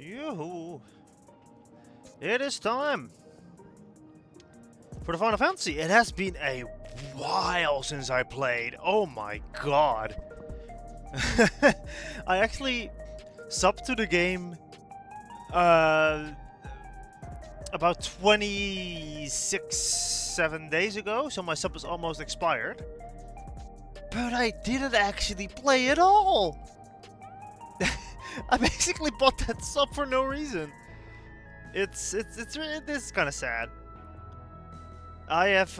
Yoo-hoo. It is time for the Final Fantasy. It has been a while since I played. Oh my god. I actually subbed to the game about 7 days ago, so my sub is almost expired. But I didn't actually play at all. I basically bought that sub for no reason. It's kind of sad. I have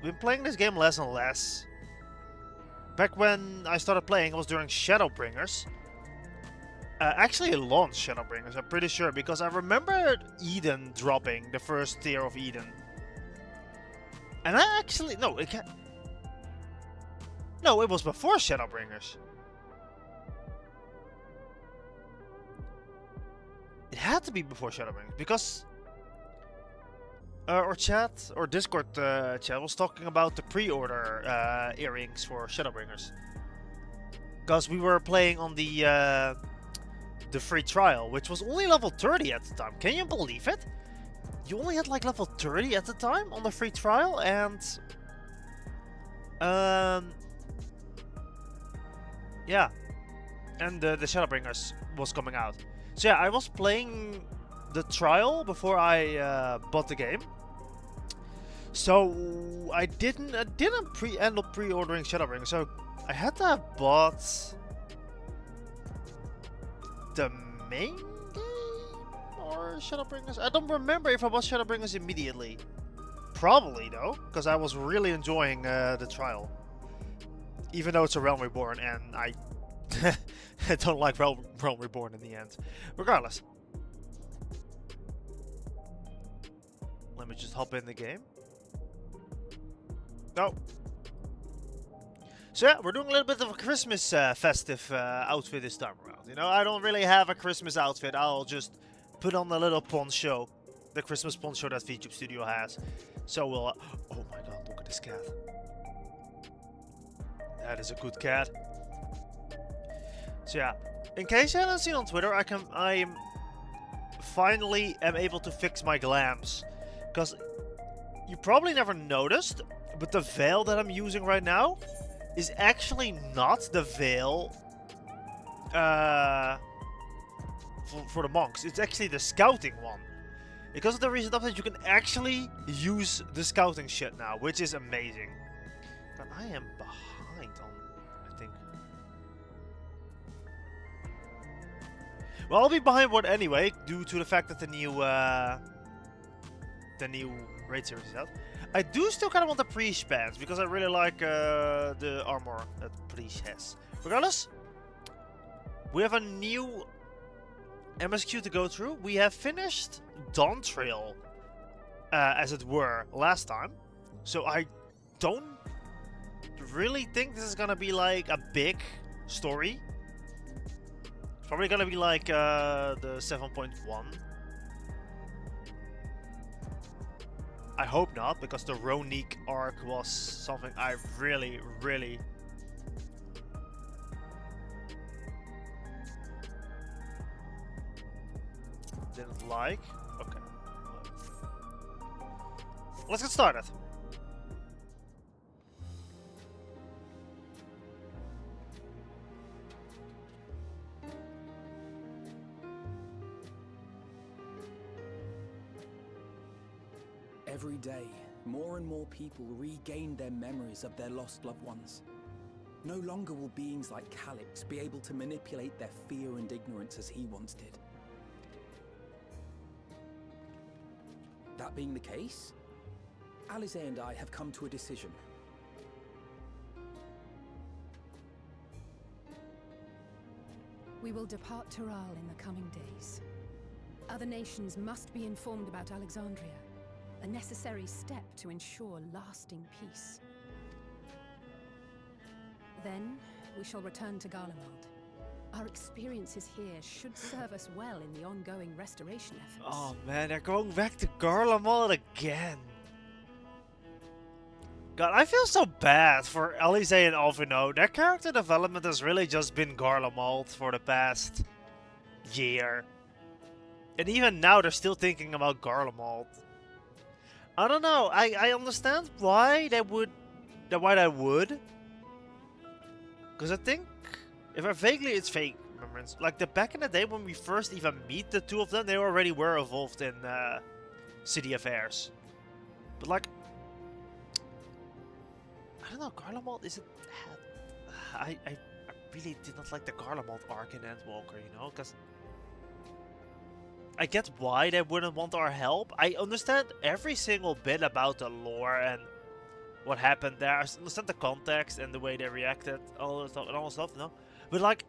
been playing this game less and less. Back when I started playing, it was during Shadowbringers. Actually, it launched Shadowbringers, I'm pretty sure, because I remember Eden dropping, the first tier of Eden. And I actually... No, it can't... No, it was before Shadowbringers. It had to be before Shadowbringers, because... our chat, or Discord chat, was talking about the pre-order earrings for Shadowbringers. Because we were playing on the free trial, which was only level 30 at the time. Can you believe it? You only had like level 30 at the time on the free trial, and... yeah. And the Shadowbringers was coming out. So yeah, I was playing the trial before I bought the game. So I didn't end up pre-ordering Shadowbringers. So I had to have bought the main game or Shadowbringers. I don't remember if I bought Shadowbringers immediately. Probably though, because I was really enjoying the trial. Even though it's a Realm Reborn, and I I don't like Realm Reborn in the end. Regardless. Let me just hop in the game. No. So yeah, we're doing a little bit of a Christmas festive outfit this time around. You know, I don't really have a Christmas outfit. I'll just put on a little poncho. The Christmas poncho that VTube Studio has. So we'll... oh my god, look at this cat. That is a good cat. So yeah, in case you haven't seen on Twitter, I finally am able to fix my glams. Because you probably never noticed, but the veil that I'm using right now is actually not the veil for the monks. It's actually the scouting one. Because of the recent update, you can actually use the scouting shit now, which is amazing. But I am behind on, I think. Well, I'll be behind one anyway, due to the fact that the new raid series is out. I do still kind of want the Priest pants, because I really like the armor that Priest has. Regardless, we have a new MSQ to go through. We have finished Dawn Trail, as it were, last time. So I don't really think this is gonna be like a big story. It's probably gonna be like the 7.1. I hope not, because the Ronique arc was something I really, really didn't like. Okay. Let's get started. Every day, more and more people regain their memories of their lost loved ones. No longer will beings like Calyx be able to manipulate their fear and ignorance as he once did. That being the case, Alize and I have come to a decision. We will depart Taral in the coming days. Other nations must be informed about Alexandria, a necessary step to ensure lasting peace. Then, we shall return to Garlemald. Our experiences here should serve us well in the ongoing restoration efforts. Oh man, they're going back to Garlemald again. God, I feel so bad for Alize and Alvino. Their character development has really just been Garlemald for the past year. And even now they're still thinking about Garlemald. I don't know. I understand why they would. Why they would. Because I think, if I vaguely, it's fake remembrance. Like back in the day when we first even meet the two of them, they already were involved in city affairs. But like, I don't know. Garlemald isn't. I really did not like the Garlemald arc in Endwalker, you know, because I get why they wouldn't want our help. I understand every single bit about the lore and what happened there. I understand the context and the way they reacted, all that stuff, and all that stuff, you know. But like,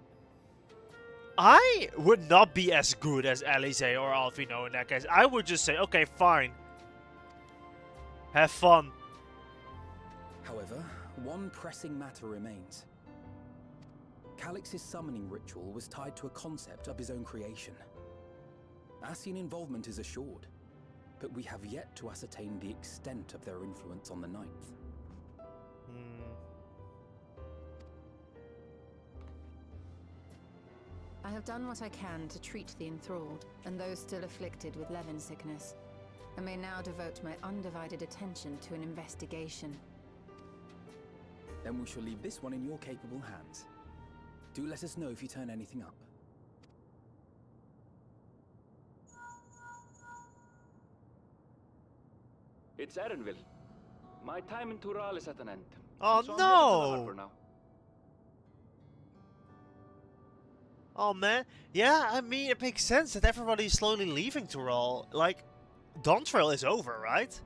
I would not be as good as Alice or Alfino in that case. I would just say, okay, fine. Have fun. However, one pressing matter remains. Calix's summoning ritual was tied to a concept of his own creation. Ascian involvement is assured, but we have yet to ascertain the extent of their influence on the Ninth. I have done what I can to treat the enthralled and those still afflicted with Levin sickness, and may now devote my undivided attention to an investigation. Then we shall leave this one in your capable hands. Do let us know if you turn anything up. It's Erenville. My time in Tural is at an end. Oh So I'm headed to the no! harbor now. Oh man, yeah, I mean, it makes sense that everybody's slowly leaving Tural. Like, Dawntrail is over, right?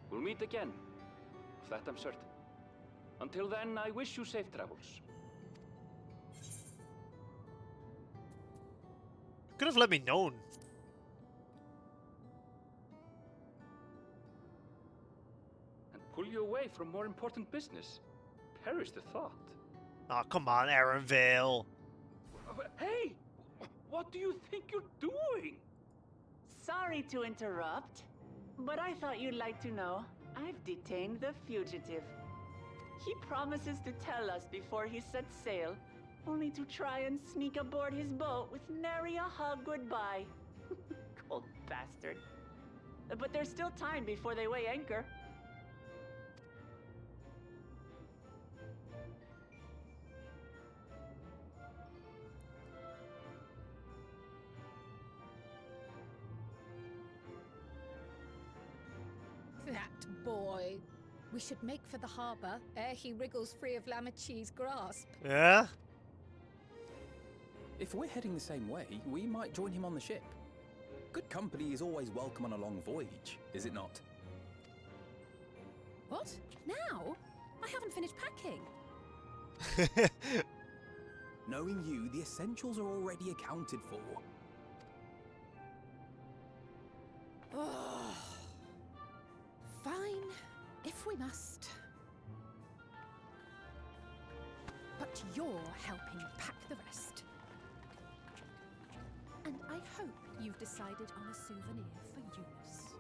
We'll meet again. Of that I'm certain. Until then, I wish you safe travels. Could have let me know. And pull you away from more important business. Perish the thought. Oh, come on, Erenville. Hey! What do you think you're doing? Sorry to interrupt, but I thought you'd like to know. I've detained the fugitive. He promises to tell us before he sets sail, only to try and sneak aboard his boat with nary a hug goodbye. Cold bastard. But there's still time before they weigh anchor. That boy. We should make for the harbour ere he wriggles free of Lamachi's grasp. Yeah? If we're heading the same way, we might join him on the ship. Good company is always welcome on a long voyage, is it not? What? Now? I haven't finished packing. Knowing you, the essentials are already accounted for. Oh. Fine, if we must. But you're helping pack the rest. And I hope you've decided on a souvenir for Eunice.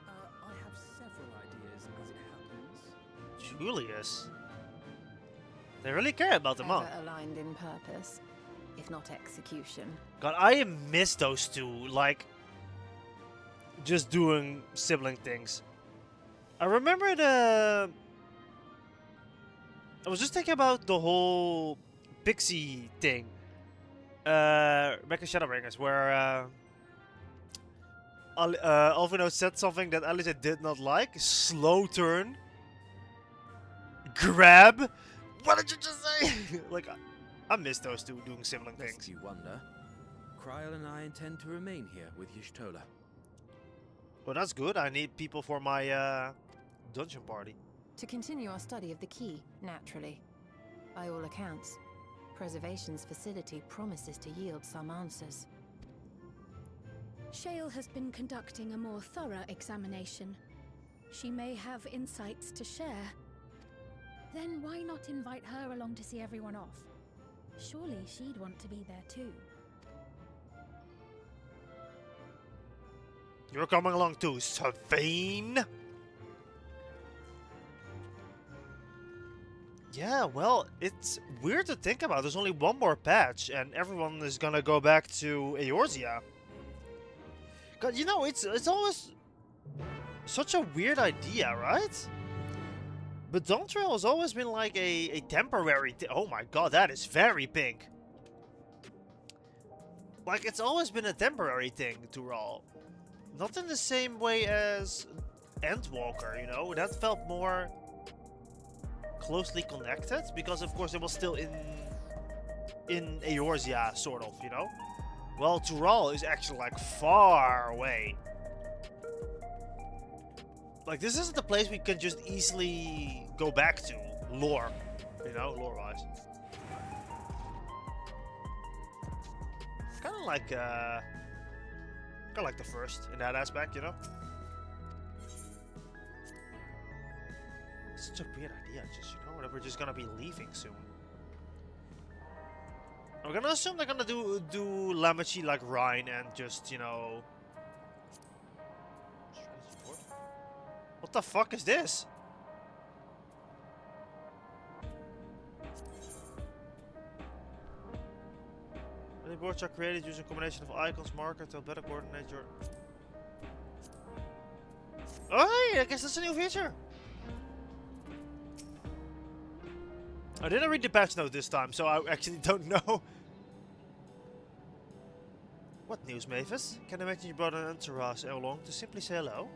I have several ideas as it happens. Julius. They really care about the monk. Ever aligned in purpose, if not execution. God, I miss those two. Like, just doing sibling things. I remember the... I was just thinking about the whole Pixie thing. Back in Shadowbringers, where Alvino said something that Alice did not like. Slow turn. Grab. What did you just say? Like, I miss those two doing sibling Lest things. you wonder, Kryl and I intend to remain here with Y'shtola. Well, that's good. I need people for my dungeon party. To continue our study of the key, naturally. By all accounts, Preservation's facility promises to yield some answers. Shale has been conducting a more thorough examination. She may have insights to share. Then why not invite her along to see everyone off? Surely she'd want to be there too. You're coming along too, Savine. Yeah, well, it's weird to think about. There's only one more patch, and everyone is gonna go back to Eorzea. 'Cause, you know, it's always such a weird idea, right? But Dawntrail has always been like a temporary oh my god, that is very pink. Like, it's always been a temporary thing to roll. Not in the same way as Endwalker, you know? That felt more closely connected, because of course it was still in Eorzea, sort of, you know? Well, Tural is actually like far away. Like, this isn't a place we can just easily go back to, lore, you know, lore-wise. Kind of like the first in that aspect, you know. It's such a weird idea, just, you know, that we're just gonna be leaving soon. I'm gonna assume they're gonna do Lamachi like Rhine and just, you know. What the fuck is this? Many boards are created using a combination of icons, markers to better coordinate your... Oh, hey, I guess that's a new feature. I didn't read the patch note this time, so I actually don't know. What news, Mavis? Can I imagine you brought an entourage along to simply say hello?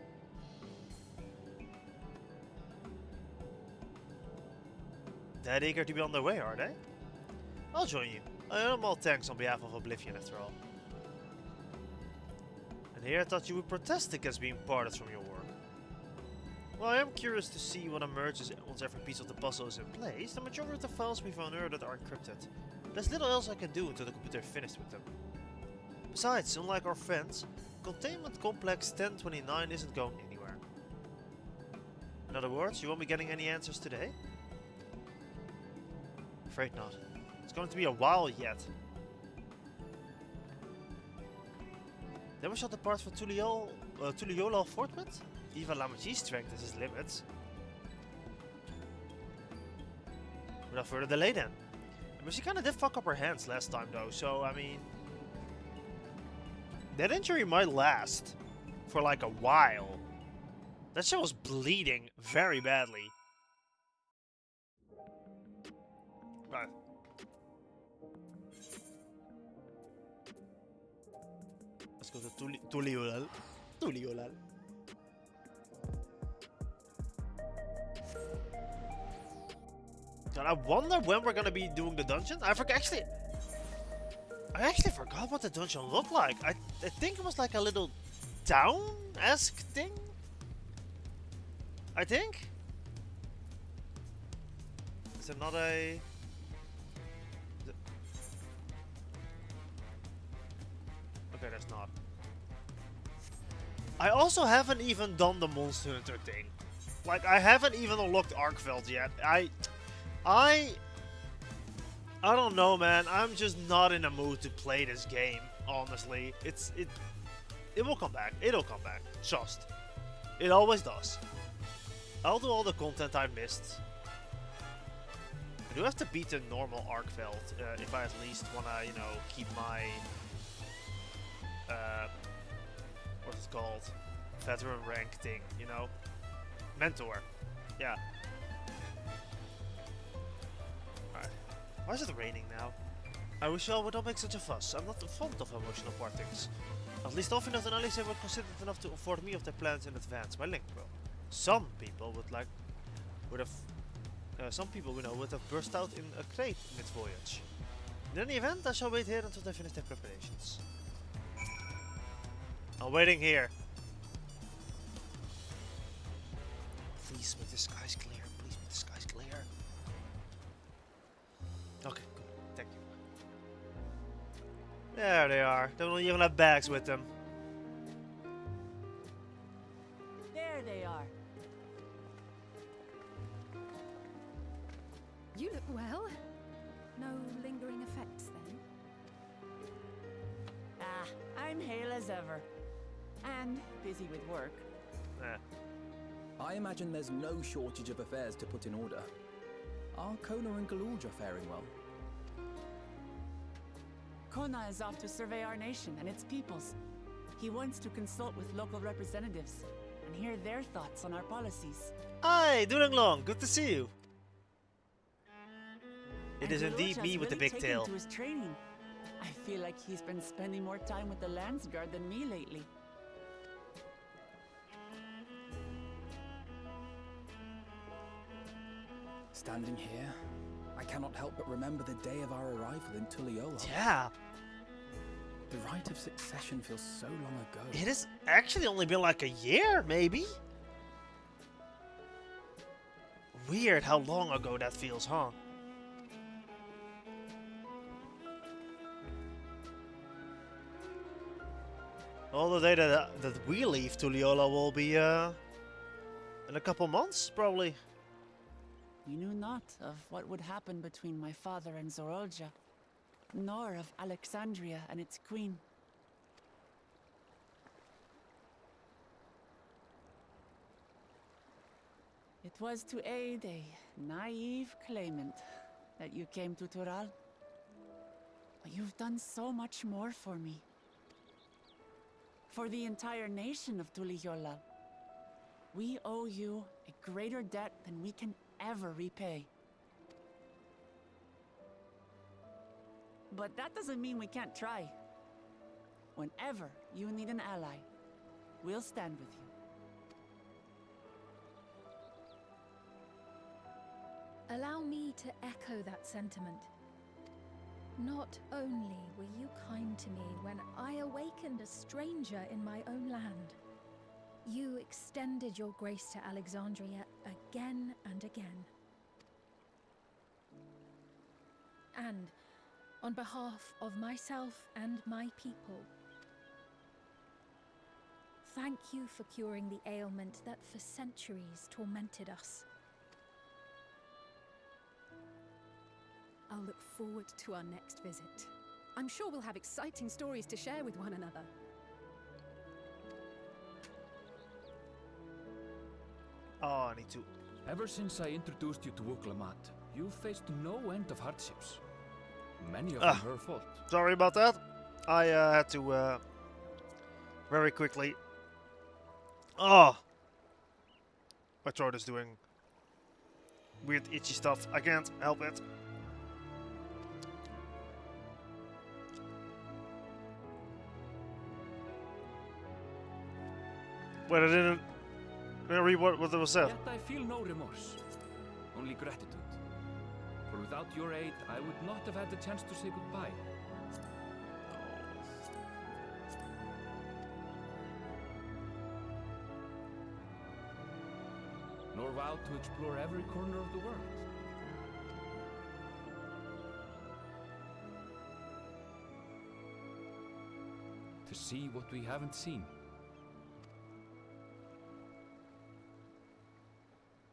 That eager to be on their way, are they? I'll join you. I owe them all thanks on behalf of Oblivion, after all. And here I thought you would protest against being parted from your work. Well, I am curious to see what emerges once every piece of the puzzle is in place. The majority of the files we've unearthed are encrypted. There's little else I can do until the computer is finished with them. Besides, unlike our friends, Containment Complex 1029 isn't going anywhere. In other words, you won't be getting any answers today? Afraid not. It's going to be a while yet. Then we shall depart for Tuliola Fortmet. Even Lamachi's strength has its limits. Without further delay then. I mean, she kinda did fuck up her hands last time though, so I mean... that injury might last for like a while. That shit was bleeding very badly. Right. Let's go to Tuliolal. Tuliolal. God, I wonder when we're gonna be doing the dungeon. I actually forgot what the dungeon looked like. I think it was like a little town-esque thing. I think. Is there not a? Okay, there's not. I also haven't even done the Monster Hunter thing. Like, I haven't even unlocked Arkveld yet. I don't know, man. I'm just not in the mood to play this game, honestly. It will come back. It'll come back. Just. It always does. I'll do all the content I missed. I do have to beat the normal Arkveld if I at least wanna, you know, keep my what's it called? Veteran rank thing, you know? Mentor. Yeah. Alright. Why is it raining now? I wish y'all would not make such a fuss. I'm not fond of emotional partings. At least often enough and only say were considered enough to inform me of their plans in advance. My link will. Some people some people we know would have burst out in a crate mid-voyage. In any event, I shall wait here until they finish their preparations. I'm waiting here. Please make the skies clear. Please make the skies clear. Okay, good. Thank you. There they are. They don't even have bags with them. There they are. You look well. No lingering effects then? Ah, I'm hale as ever. And busy with work. Eh. I imagine there's no shortage of affairs to put in order. Are Kona and Galulja faring well? Kona is off to survey our nation and its peoples. He wants to consult with local representatives and hear their thoughts on our policies. Hi, Durang Long, good to see you. It And is indeed Galulja's me with the really big taken tail. to his training. I feel like he's been spending more time with the Landsguard than me lately. Standing here, I cannot help but remember the day of our arrival in Tuliyola. Yeah, The rite of succession feels so long ago. it has actually only been like a year, maybe? Weird how long ago that feels, huh? All the day that we leave Tuliola will be in a couple months, probably. We knew not of what would happen between my father and Zorolja, nor of Alexandria and its queen. It was to aid a naive claimant that you came to Tural. But you've done so much more for me. For the entire nation of Tuliyola. We owe you a greater debt than we can ever repay. But that doesn't mean we can't try. Whenever you need an ally, we'll stand with you. Allow me to echo that sentiment. Not only were you kind to me when I awakened a stranger in my own land, you extended your grace to Alexandria again and again. And on behalf of myself and my people, thank you for curing the ailment that for centuries tormented us. I'll look forward to our next visit. I'm sure we'll have exciting stories to share with one another. Oh, I need to... Ever since I introduced you to Wuklamat, you've faced no end of hardships. Many of them her fault. Sorry about that. I had to very quickly... Oh! My throat is doing weird itchy stuff. I can't help it. But I didn't read what was said. Yet I feel no remorse, only gratitude. For without your aid, I would not have had the chance to say goodbye. Nor vow to explore every corner of the world. To see what we haven't seen.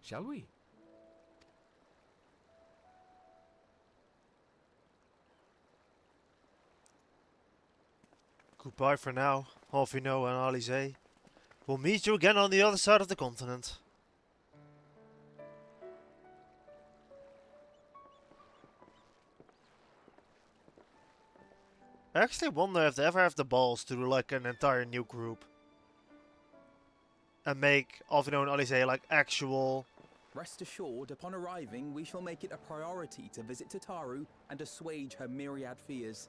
Shall we? Goodbye for now, Alvino and Alize. We'll meet you again on the other side of the continent. I actually wonder if they ever have the balls to do like an entire new group. And make Alvino and Alize like actual... Rest assured, upon arriving, we shall make it a priority to visit Tataru and assuage her myriad fears.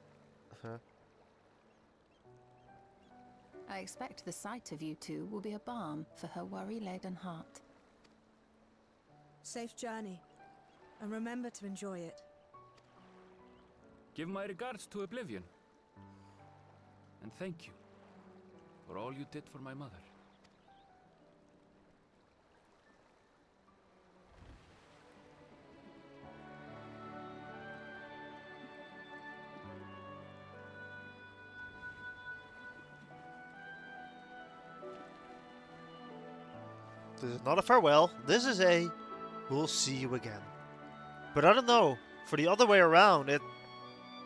I expect the sight of you two will be a balm for her worry-laden heart. Safe journey, and remember to enjoy it. Give my regards to Oblivion. And thank you for all you did for my mother. This is not a farewell, this is a we'll see you again. But I don't know, for the other way around it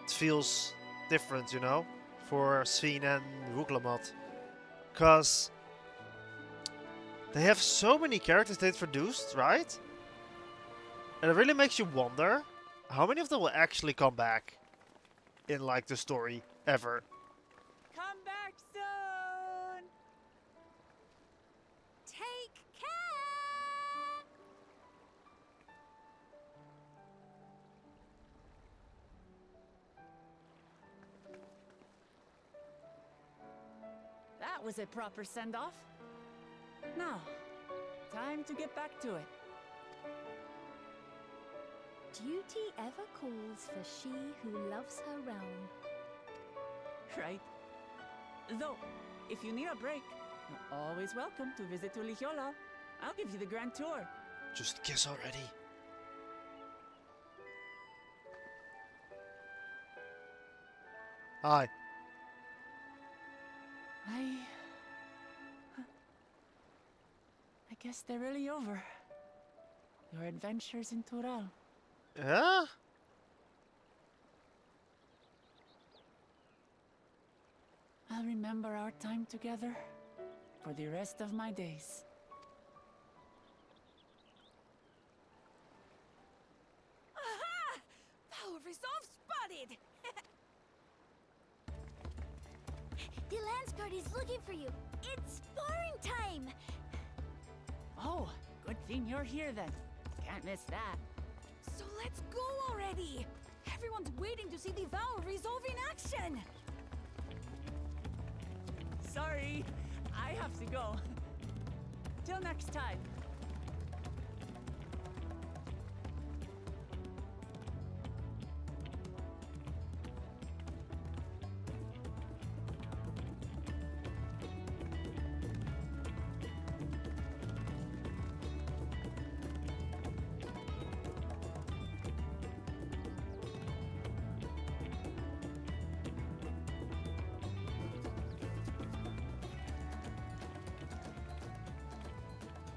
feels different, you know? For Sven and Wuklamat. Because they have so many characters they introduced, right? And it really makes you wonder how many of them will actually come back in like the story ever. Come back soon! Take care! That was a proper send-off. Now, time to get back to it. Duty ever calls for she who loves her realm. Right. Though, if you need a break, you're always welcome to visit Tulijola. I'll give you the grand tour. Just kiss already. Hi. I guess they're really over. Your adventures in Tural. Yeah? I'll remember our time together for the rest of my days. Aha! Power resolve spotted! The Lance Guard is looking for you. It's sparring time. Oh, good thing you're here then. Can't miss that. So let's go already! Everyone's waiting to see the Power resolve in action! Sorry, I have to go. Till next time.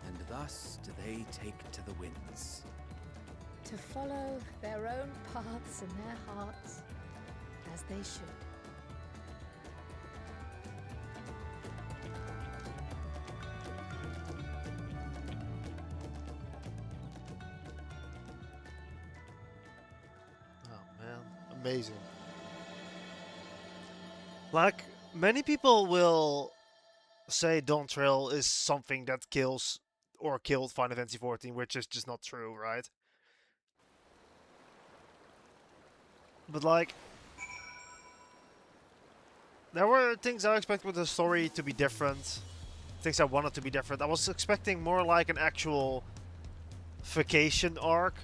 And thus do they take to the winds. To follow their own paths in their hearts, as they should. Oh man, amazing. Like, many people will say Dawn Trail is something that kills or killed Final Fantasy XIV, which is just not true, right? But like, there were things I expected with the story to be different, things I wanted to be different. I was expecting more like an actual vacation arc,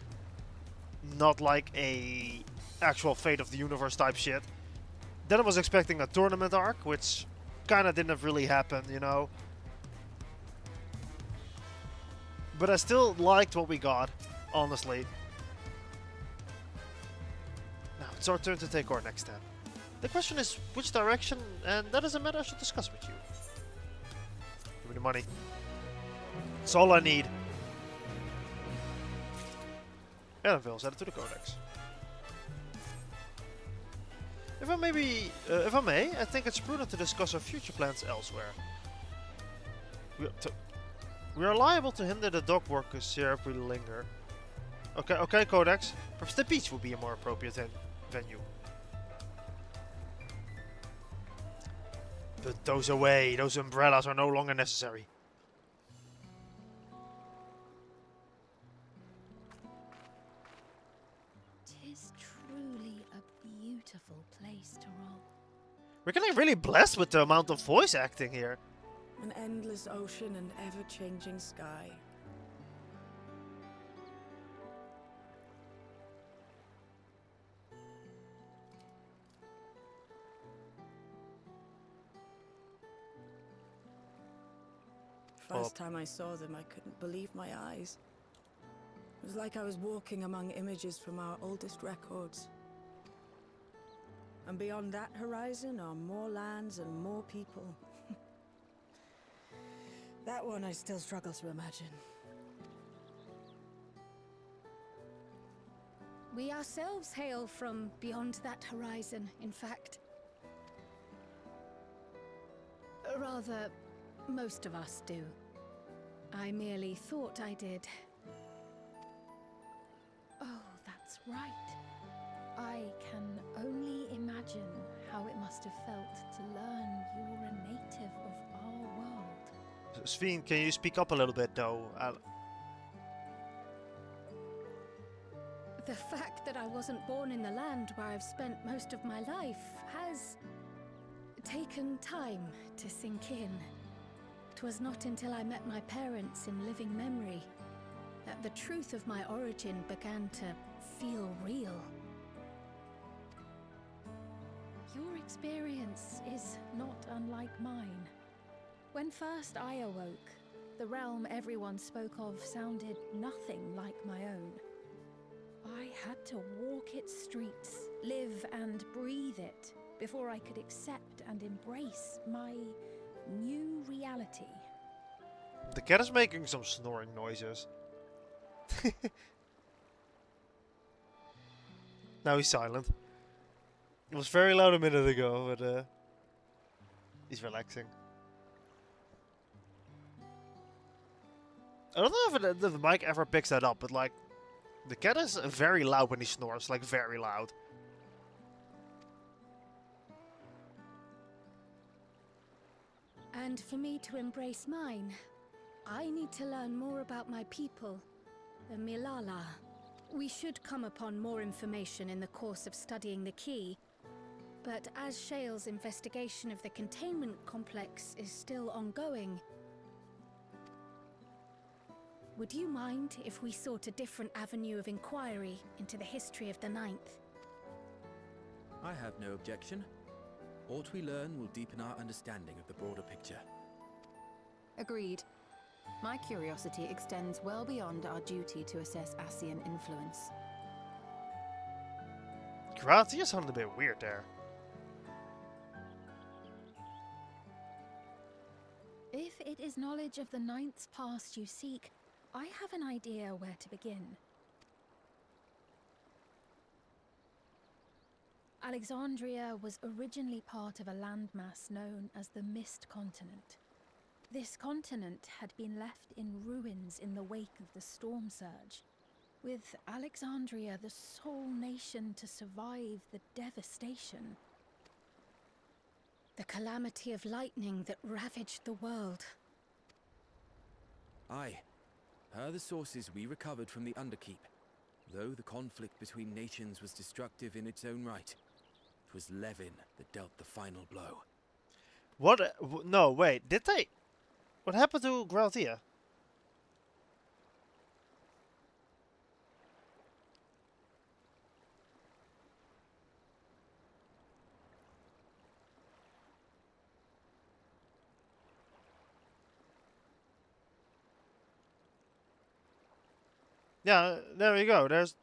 not like a actual Fate of the Universe type shit. Then I was expecting a tournament arc, which kind of didn't really happen, you know. But I still liked what we got, honestly. Now, it's our turn to take our next step. The question is, which direction, and that is a matter I should discuss with you. Give me the money. That's all I need. Edenville's added to the codex. If I may, I think it's prudent to discuss our future plans elsewhere. We are liable to hinder the dock workers here if we linger. Okay, Codex. Perhaps the beach would be a more appropriate venue. Put those away. Those umbrellas are no longer necessary. Tis truly a beautiful place to roll. We're getting really blessed with the amount of voice acting here. An endless ocean and ever-changing sky. First time I saw them, I couldn't believe my eyes. It was like I was walking among images from our oldest records. And beyond that horizon are more lands and more people. That one I still struggle to imagine. We ourselves hail from beyond that horizon, in fact. Rather, most of us do. I merely thought I did. That's right. I can only imagine how it must have felt to learn you're a native of our world. Sveen, can you speak up a little bit though? The fact that I wasn't born in the land where I've spent most of my life has taken time to sink in. It was not until I met my parents in living memory that the truth of my origin began to feel real. Your experience is not unlike mine. When first I awoke, the realm everyone spoke of sounded nothing like my own. I had to walk its streets, live and breathe it, before I could accept and embrace my new reality. The cat is making some snoring noises. Now he's silent. It was very loud a minute ago, but he's relaxing. I don't know if the mic ever picks that up, but like, the cat is very loud when he snores, like very loud. And for me to embrace mine, I need to learn more about my people, the Milala. We should come upon more information in the course of studying the key, but as Shale's investigation of the containment complex is still ongoing, would you mind if we sought a different avenue of inquiry into the history of the Ninth? I have no objection. What we learn will deepen our understanding of the broader picture. Agreed. My curiosity extends well beyond our duty to assess Ascian influence. Gratia sounded a bit weird there. If it is knowledge of the Ninth's past you seek, I have an idea where to begin. Alexandria was originally part of a landmass known as the Mist Continent. This continent had been left in ruins in the wake of the storm surge, with Alexandria the sole nation to survive the devastation. The calamity of lightning that ravaged the world. Aye. Per the sources we recovered from the Underkeep, though the conflict between nations was destructive in its own right, it was Levin that dealt the final blow. What? No, wait. Did they? What happened to Gratia? Yeah, there we go. There's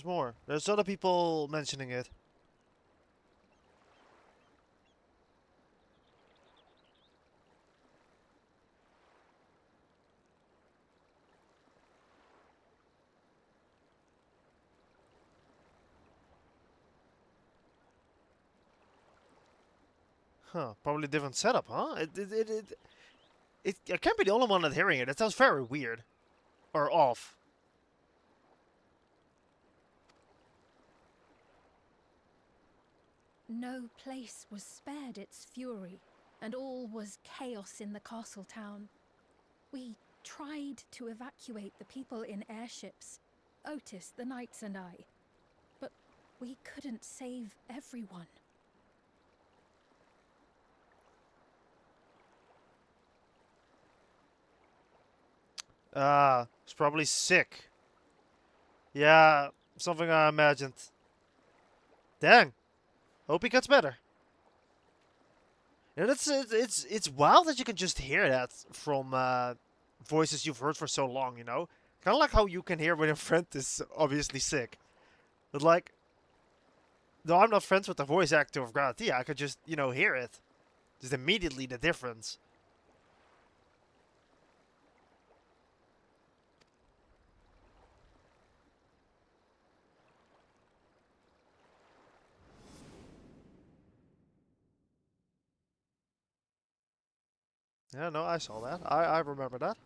more. There's other people mentioning it. Huh, probably different setup, huh? I can't be the only one not hearing it. It sounds very weird. Or off. No place was spared its fury, and all was chaos in the castle town. We tried to evacuate the people in airships, Otis, the knights and I, but we couldn't save everyone. He's probably sick. Yeah, something I imagined. Dang. Hope he gets better. And it's wild that you can just hear that from voices you've heard for so long, you know? Kind of like how you can hear when your friend is obviously sick. But like, though I'm not friends with the voice actor of Gratia, I could just, you know, hear it. Just immediately the difference. Yeah, no, I saw that. I remember that.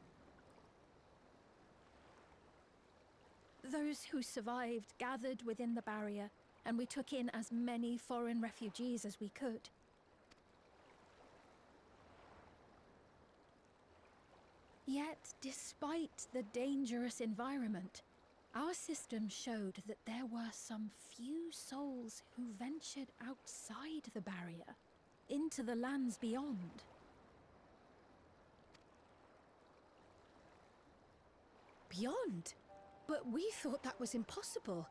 Those who survived gathered within the barrier, and we took in as many foreign refugees as we could. Yet, despite the dangerous environment, our system showed that there were some few souls who ventured outside the barrier, into the lands beyond. Beyond? But we thought that was impossible.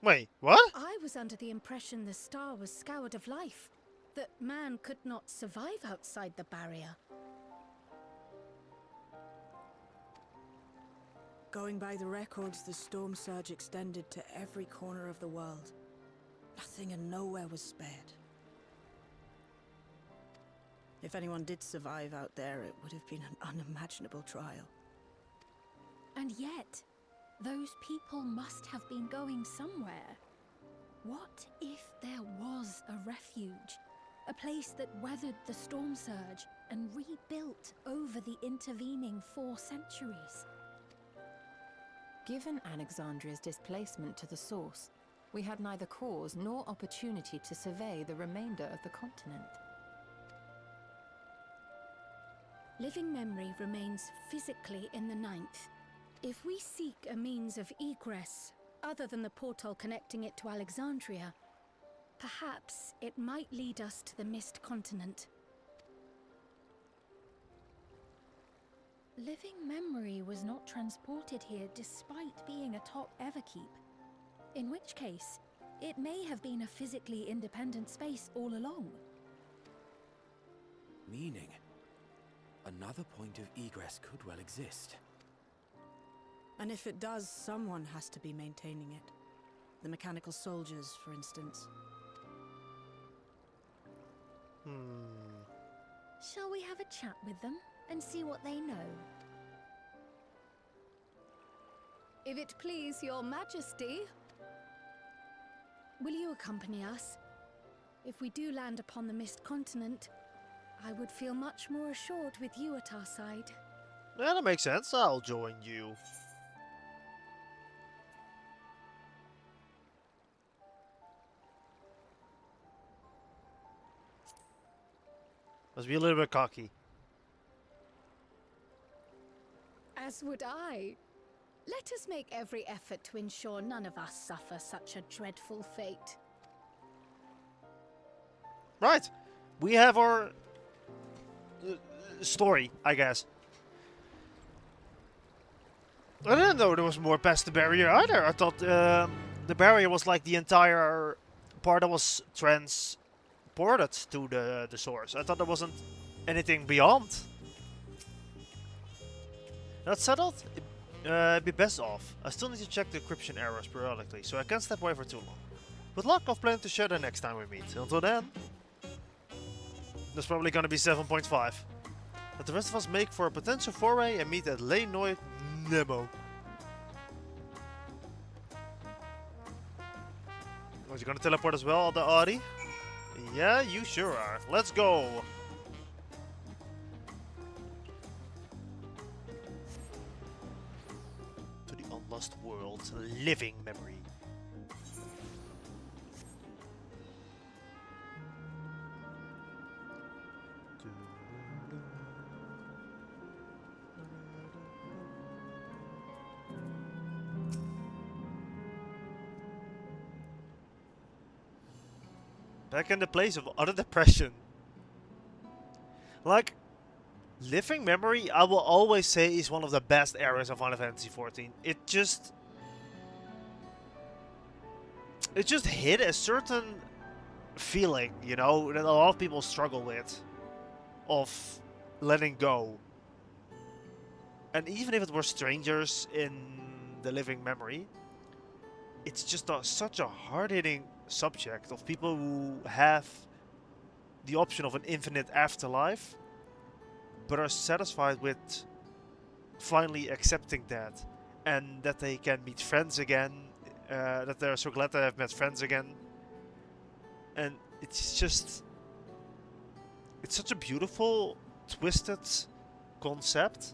Wait, what? I was under the impression the star was scoured of life, that man could not survive outside the barrier. Going by the records, the storm surge extended to every corner of the world. Nothing and nowhere was spared. If anyone did survive out there, it would have been an unimaginable trial. And yet, those people must have been going somewhere. What if there was a refuge? A place that weathered the storm surge and rebuilt over the intervening 4 centuries? Given Alexandria's displacement to the source, we had neither cause nor opportunity to survey the remainder of the continent. Living memory remains physically in the 9th. If we seek a means of egress, other than the portal connecting it to Alexandria, perhaps it might lead us to the Mist Continent. Living memory was not transported here despite being atop Everkeep. In which case, it may have been a physically independent space all along. Meaning, another point of egress could well exist. And if it does, someone has to be maintaining it. The mechanical soldiers, for instance. Shall we have a chat with them and see what they know? If it please your majesty. Will you accompany us? If we do land upon the Mist Continent, I would feel much more assured with you at our side. Yeah, that makes sense. I'll join you. Must be a little bit cocky. As would I. Let us make every effort to ensure none of us suffer such a dreadful fate. Right. We have our story, I guess. I didn't know there was more past the barrier either. I thought the barrier was like the entire part that was transported to the source. I thought there wasn't anything beyond. That's settled. It'd be best off. I still need to check the encryption errors periodically, so I can't step away for too long. With luck, I'll plan to share that next time we meet. Until then, there's probably gonna be 7.5. Let the rest of us make for a potential foray and meet at Lenoid Nemo. Was you gonna teleport as well, the Audi? Yeah, you sure are. Let's go! To the unlost world's living memory. Back in the place of utter depression. Like, living memory, I will always say, is one of the best areas of Final Fantasy XIV. It just hit a certain feeling, you know, that a lot of people struggle with, of letting go. And even if it were strangers in the living memory, it's just such a hard-hitting subject of people who have the option of an infinite afterlife, but are satisfied with finally accepting that, and that they can meet friends again, that they're so glad they have met friends again. And it's such a beautiful, twisted concept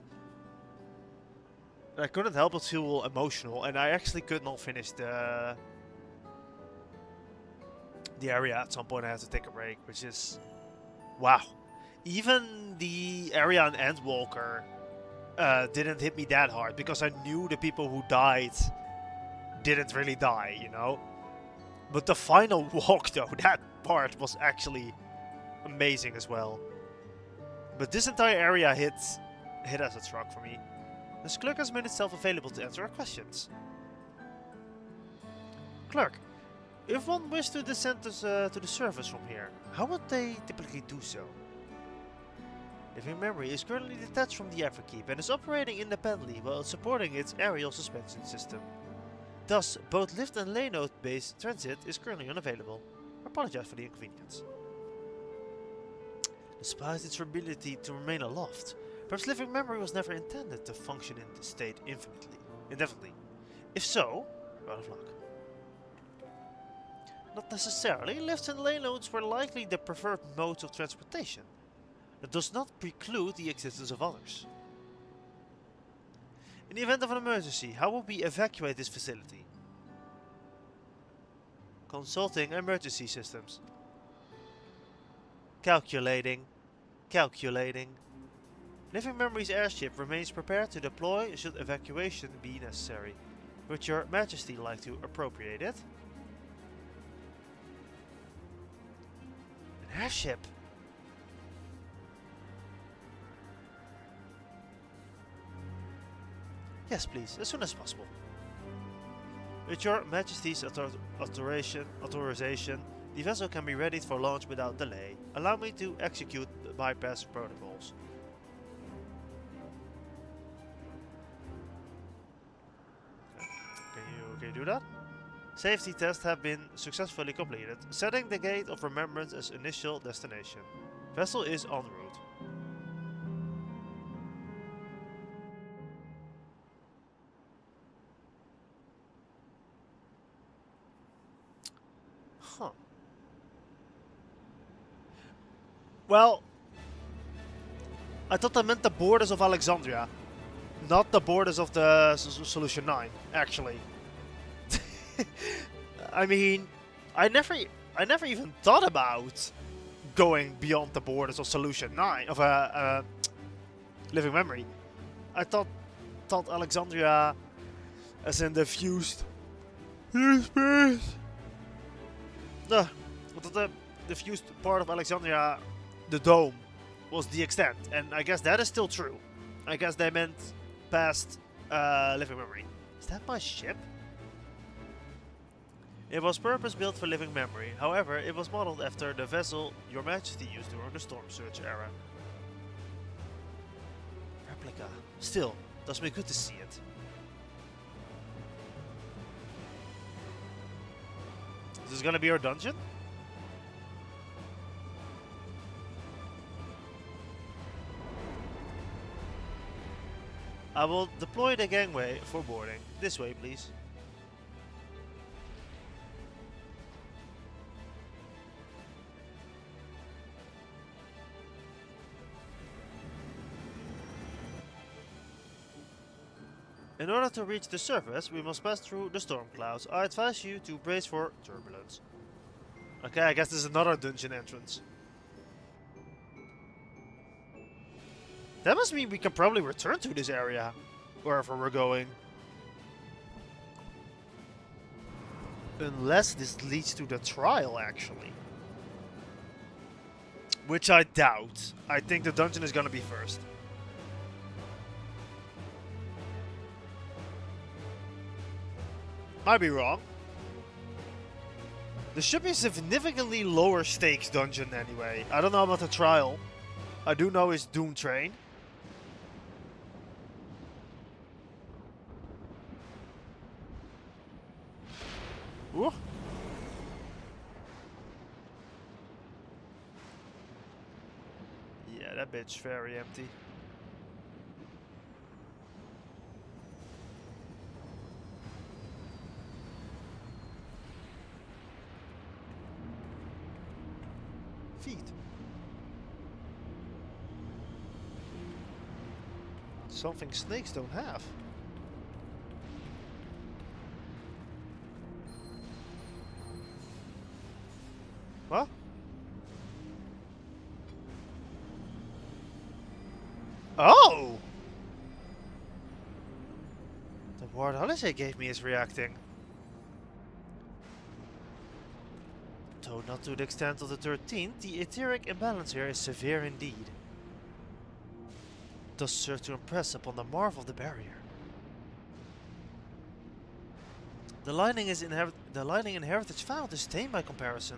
I couldn't help but feel emotional, and I actually could not finish the area at some point. I had to take a break, which is wow. Even the area on Endwalker didn't hit me that hard because I knew the people who died didn't really die, you know. But the final walk, though, that part was actually amazing as well. But this entire area hit as a truck for me. This clerk has made itself available to answer our questions. Clerk, if one wished to descend to the surface from here, how would they typically do so? Living Memory is currently detached from the Everkeep and is operating independently while supporting its aerial suspension system. Thus, both lift and lay node-based transit is currently unavailable. I apologize for the inconvenience. Despite its ability to remain aloft, perhaps Living Memory was never intended to function in this state indefinitely. If so, you're out of luck. Not necessarily. Lifts and lay nodes were likely the preferred modes of transportation. That does not preclude the existence of others. In the event of an emergency, how will we evacuate this facility? Consulting emergency systems. Calculating. Living Memory's airship remains prepared to deploy should evacuation be necessary. Would your Majesty like to appropriate it? An airship? Yes, please, as soon as possible. With your Majesty's authorization, the vessel can be readied for launch without delay. Allow me to execute the bypass protocols. Can you do that? Safety tests have been successfully completed, setting the Gate of Remembrance as initial destination. Vessel is en route. Huh. Well, I thought that meant the borders of Alexandria, not the borders of the Solution 9, actually. I mean, I never even thought about going beyond the borders of Solution 9 of Living Memory. I thought Alexandria as in the fused space. No, I thought the fused part of Alexandria, the dome, was the extent, and I guess that is still true. I guess they meant past Living Memory. Is that my ship? It was purpose-built for Living Memory, however, it was modeled after the vessel Your Majesty used during the Storm Surge era. Replica. Still, does me good to see it. Is this gonna be our dungeon? I will deploy the gangway for boarding. This way, please. In order to reach the surface, we must pass through the storm clouds. I advise you to brace for turbulence. Okay, I guess this is another dungeon entrance. That must mean we can probably return to this area, wherever we're going. Unless this leads to the trial, actually. Which I doubt. I think the dungeon is gonna be first. Might be wrong. This should be a significantly lower stakes dungeon anyway. I don't know about the trial. I do know it's Doom Train. Ooh. Yeah, that bitch very empty. Feet. Something snakes don't have. reward Holiday gave me is reacting. Though not to the extent of the 13th, the etheric imbalance here is severe indeed. Does serve to impress upon the marvel of the barrier. The lightning in Heritage found is tame by comparison.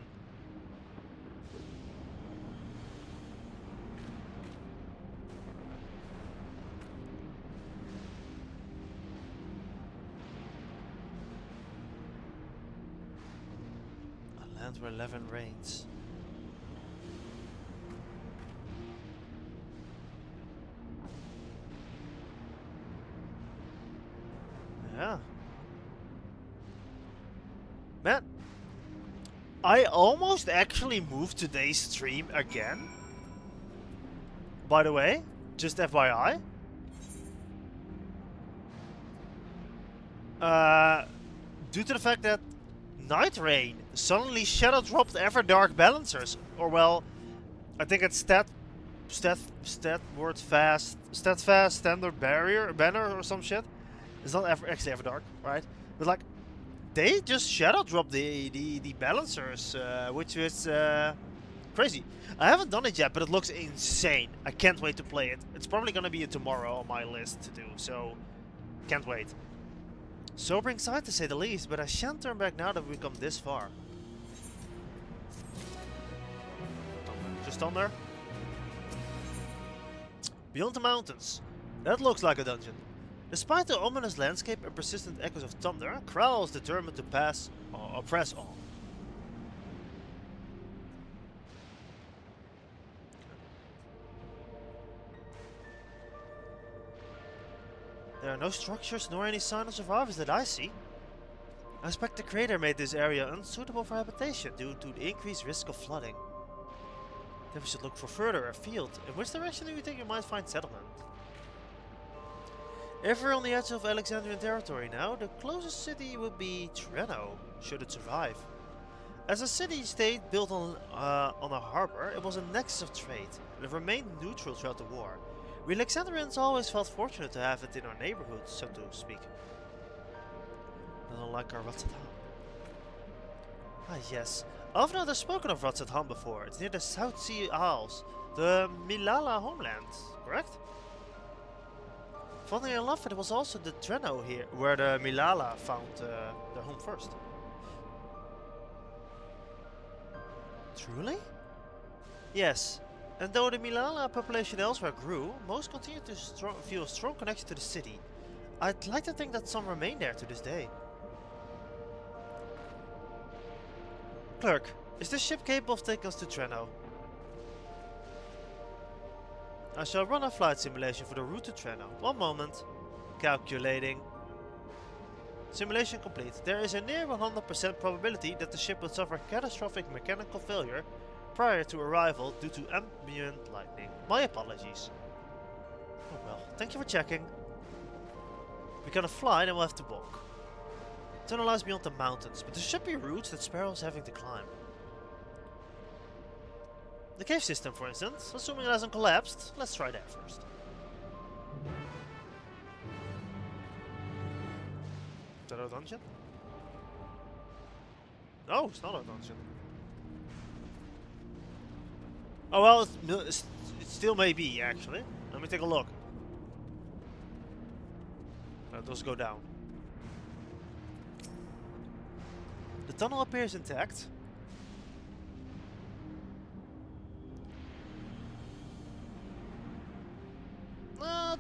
A land where 11 reigns. Yeah. Man, I almost actually moved today's stream again. By the way, just FYI. Due to the fact that Night Rain suddenly shadow dropped Everdark Balancers. Or well, I think it's stat fast standard banner or some shit. It's not actually Everdark, right? But like, they just shadow dropped the balancers, which is crazy. I haven't done it yet, but it looks insane. I can't wait to play it. It's probably gonna be a tomorrow on my list to do, so can't wait. Sobering sight to say the least, but I shan't turn back now that we've come this far. Just on there. Beyond the mountains. That looks like a dungeon. Despite the ominous landscape and persistent echoes of thunder, Kral is determined to press on. There are no structures nor any sign of survivors that I see. I suspect the crater made this area unsuitable for habitation due to the increased risk of flooding. Then we should look for further afield. In which direction do you think you might find settlement? If we're on the edge of Alexandrian territory now, the closest city would be Treno, should it survive. As a city-state built on a harbor, it was a nexus of trade, and it remained neutral throughout the war. We Alexandrians always felt fortunate to have it in our neighborhood, so to speak. Not unlike our Ratzatham. Ah yes, I've not spoken of Ratzatham before. It's near the South Sea Isles, the Milala homeland, correct? Funnily enough, it was also the Treno here, where the Milala found their home first. Truly? Yes, and though the Milala population elsewhere grew, most continue to feel a strong connection to the city. I'd like to think that some remain there to this day. Clerk, is this ship capable of taking us to Treno? I shall run a flight simulation for the route to Treno. One moment. Calculating. Simulation complete. There is a near 100% probability that the ship will suffer catastrophic mechanical failure prior to arrival due to ambient lightning. My apologies. Oh well, thank you for checking. We cannot fly, then we'll have to walk. Tunnel lies beyond the mountains, but there should be routes that Sparrow's having to climb. The cave system, for instance, assuming it hasn't collapsed, let's try that first. Is that our dungeon? No, it's not our dungeon. Oh well, it still may be, actually. Let me take a look. Those go down. The tunnel appears intact.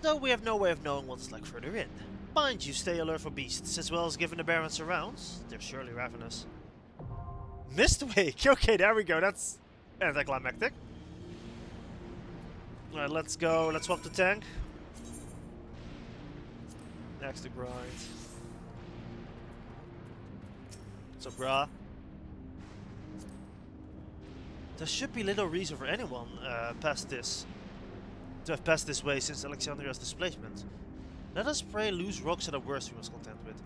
Though we have no way of knowing what it's like further in. Mind you, stay alert for beasts, as well as given the barren surrounds. They're surely ravenous. Mistwake! Okay, there we go, that's anticlimactic. Alright, let's go, let's swap the tank. Next to grind. What's up, brah? There should be little reason for anyone to have passed this way since Alexandria's displacement. Let us pray loose rocks are the worst we must contend with.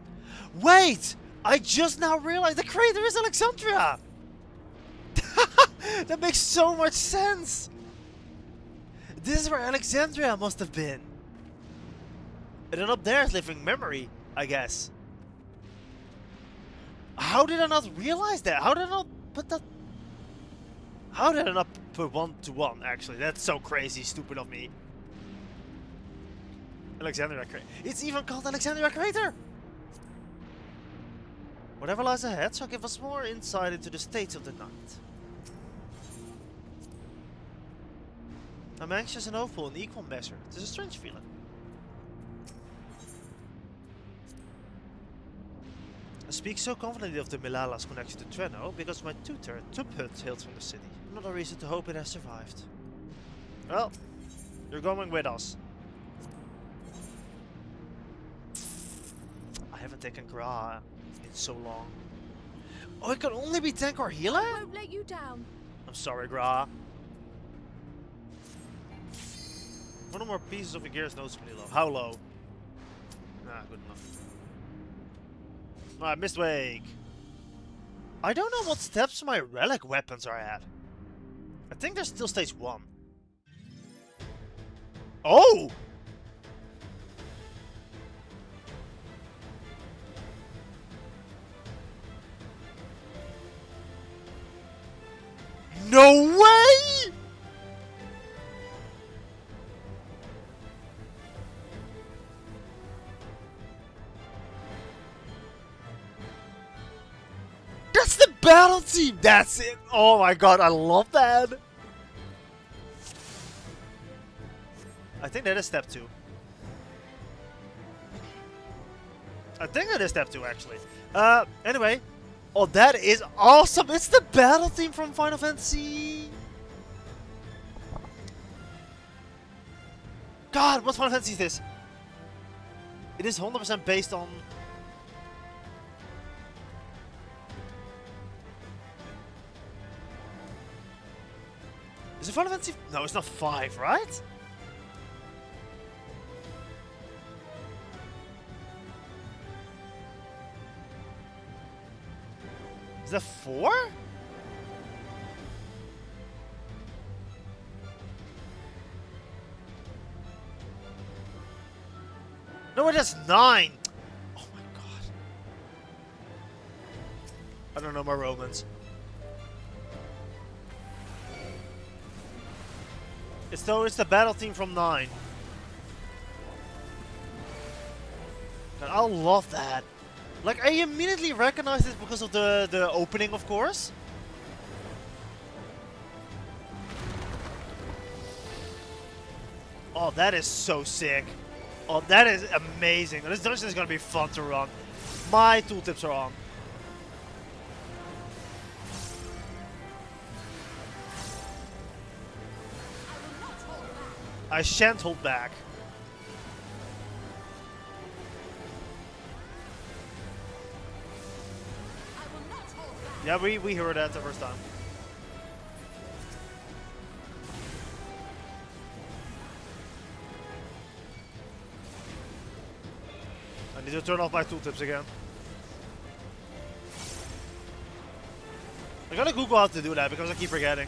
Wait! I just now realized the crater is Alexandria! That makes so much sense! This is where Alexandria must have been. And then up there is living memory. I guess. How did I not realize that? How did I not put that? How did I not put 1 to 1? Actually, that's so crazy, stupid of me. Alexandria Crater. It's even called Alexandria Crater. Whatever lies ahead shall give us more insight into the states of the night. I'm anxious and hopeful in equal measure. It is a strange feeling. I speak so confidently of the Milala's connection to Treno because my tutor, Tuput, hails from the city. Another reason to hope it has survived. Well, you're going with us. I haven't taken Gra in so long. Oh, it can only be tank or healer? I won't let you down. I'm sorry, Gra. One or more pieces of your gear is noticeably low. How low? Nah, good enough. Alright, Mistwake. I don't know what steps my relic weapons are at. I think they're still stage 1. Oh! No way! That's the battle team! That's it! Oh my god, I love that! I think that is step 2. I think that is step 2 actually. Anyway. Oh, that is awesome! It's the battle team from Final Fantasy! God, what Final Fantasy is this? It is 100% based on... Is it Final Fantasy? No, it's not 5, right? Is that 4? No, it is 9! Oh my god. I don't know my Romans. It's the battle team from 9. And I love that. Like, I immediately recognized it because of the opening, of course. Oh, that is so sick. Oh, that is amazing. This dungeon is gonna be fun to run. My tooltips are on. I shan't hold back. Yeah, we heard that the first time. I need to turn off my tooltips again. I gotta Google how to do that because I keep forgetting.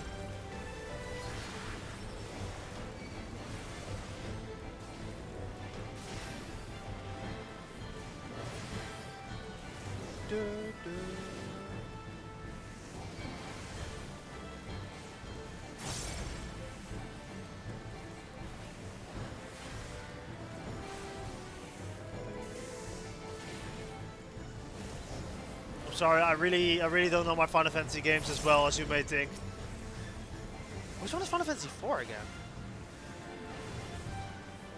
Sorry, I really don't know my Final Fantasy games as well as you may think. Which one is Final Fantasy 4 again?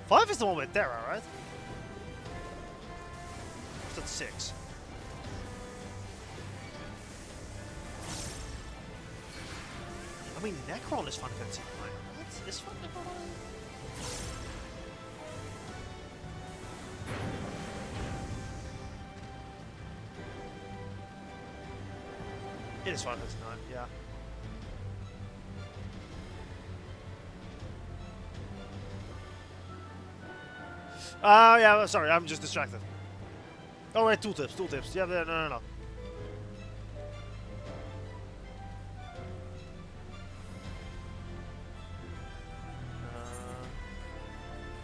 5 is the one with Terra, right? That's 6. I mean, Necron is Final Fantasy 9. What is Final Fantasy 9? It is Final Fantasy 9, yeah. Yeah, sorry, I'm just distracted. Oh wait, tooltips. Yeah, no.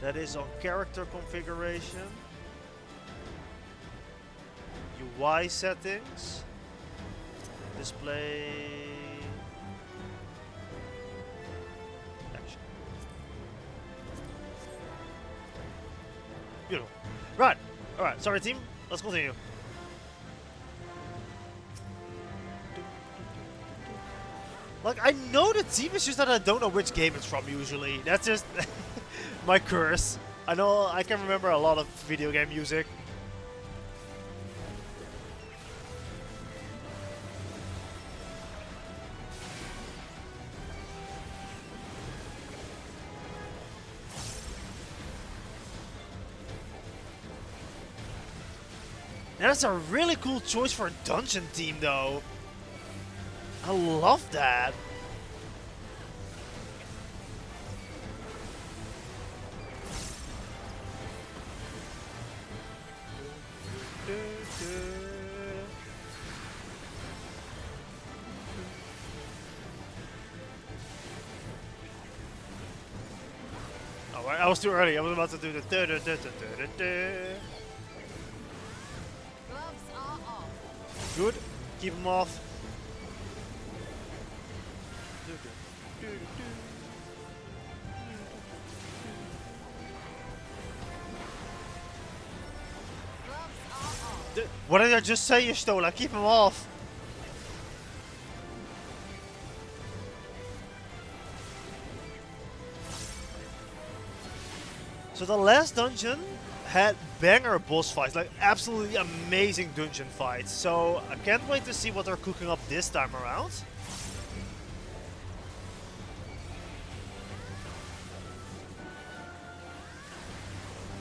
That is on character configuration. to Y settings. Display. Action. Beautiful. Right. Alright, sorry team. Let's continue. Like, I know the team, it's just that I don't know which game it's from usually. That's just my curse. I know I can remember a lot of video game music. That's a really cool choice for a dungeon team though. I love that. Oh, I was too early. I was about to do the Gloves are off. Good. Keep them off. What did I just say, you stole? Keep him off. So the last dungeon had banger boss fights, like absolutely amazing dungeon fights. So I can't wait to see what they're cooking up this time around.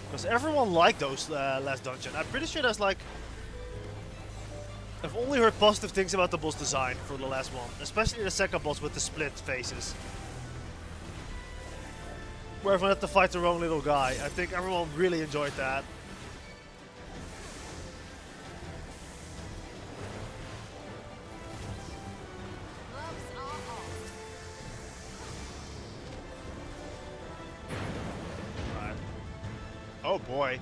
Because everyone liked those last dungeon. I'm pretty sure there's like... I've only heard positive things about the boss design for the last one. Especially the second boss with the split faces. Where everyone had to fight their own little guy. I think everyone really enjoyed that. Right. Oh boy.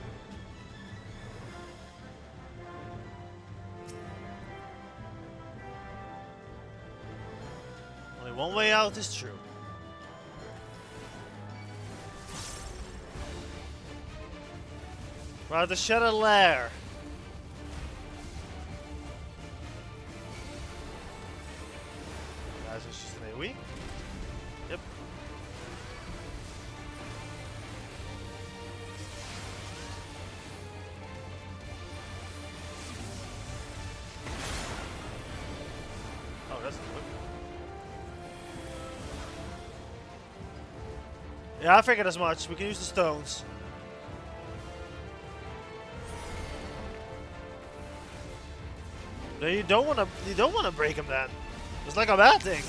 Only one way out is true. Right, the Shadow Lair. That's just an AoE. Yep. Oh, that's good. Yeah, I figured as much. We can use the stones. No, you don't want to break him then. It's like a bad thing.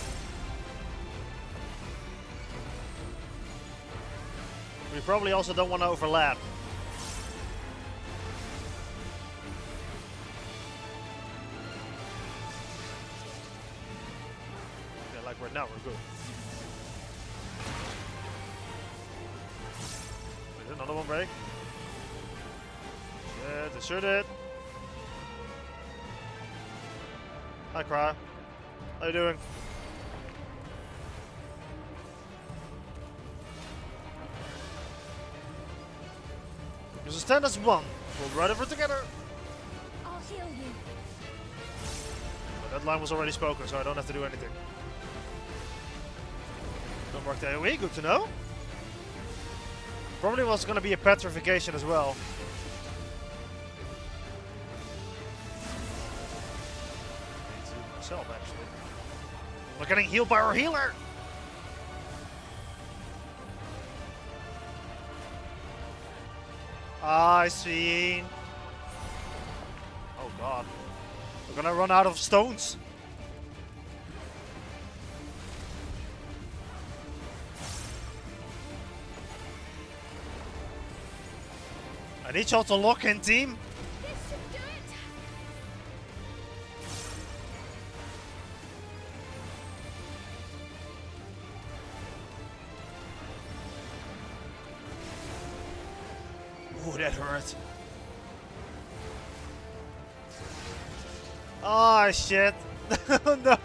We probably also don't want to overlap. Yeah, like right now we're good. Wait, another one break? Yeah, they sure did. Hi, Cry. How you doing? There's a stand as one. We'll ride over together. I'll heal you. But that line was already spoken, so I don't have to do anything. Don't work the AoE, good to know. Probably was going to be a petrification as well. Myself, actually. We're getting healed by our healer. I see. Oh god. We're gonna run out of stones. I need y'all to lock in, team. This should do it. Ooh, that hurt. Oh shit. Oh no.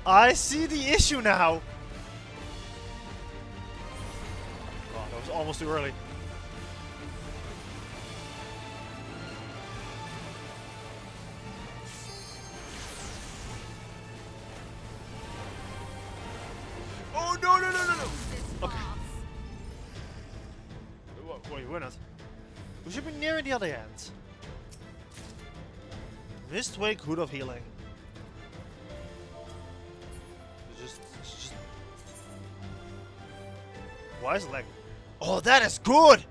I see the issue now. Oh, that was almost too early. Oh no no no no no! Okay. Wait, we're not. We should be near the other end. Mistwake Hood of Healing. Just. Why is it lagging? Oh, that is good!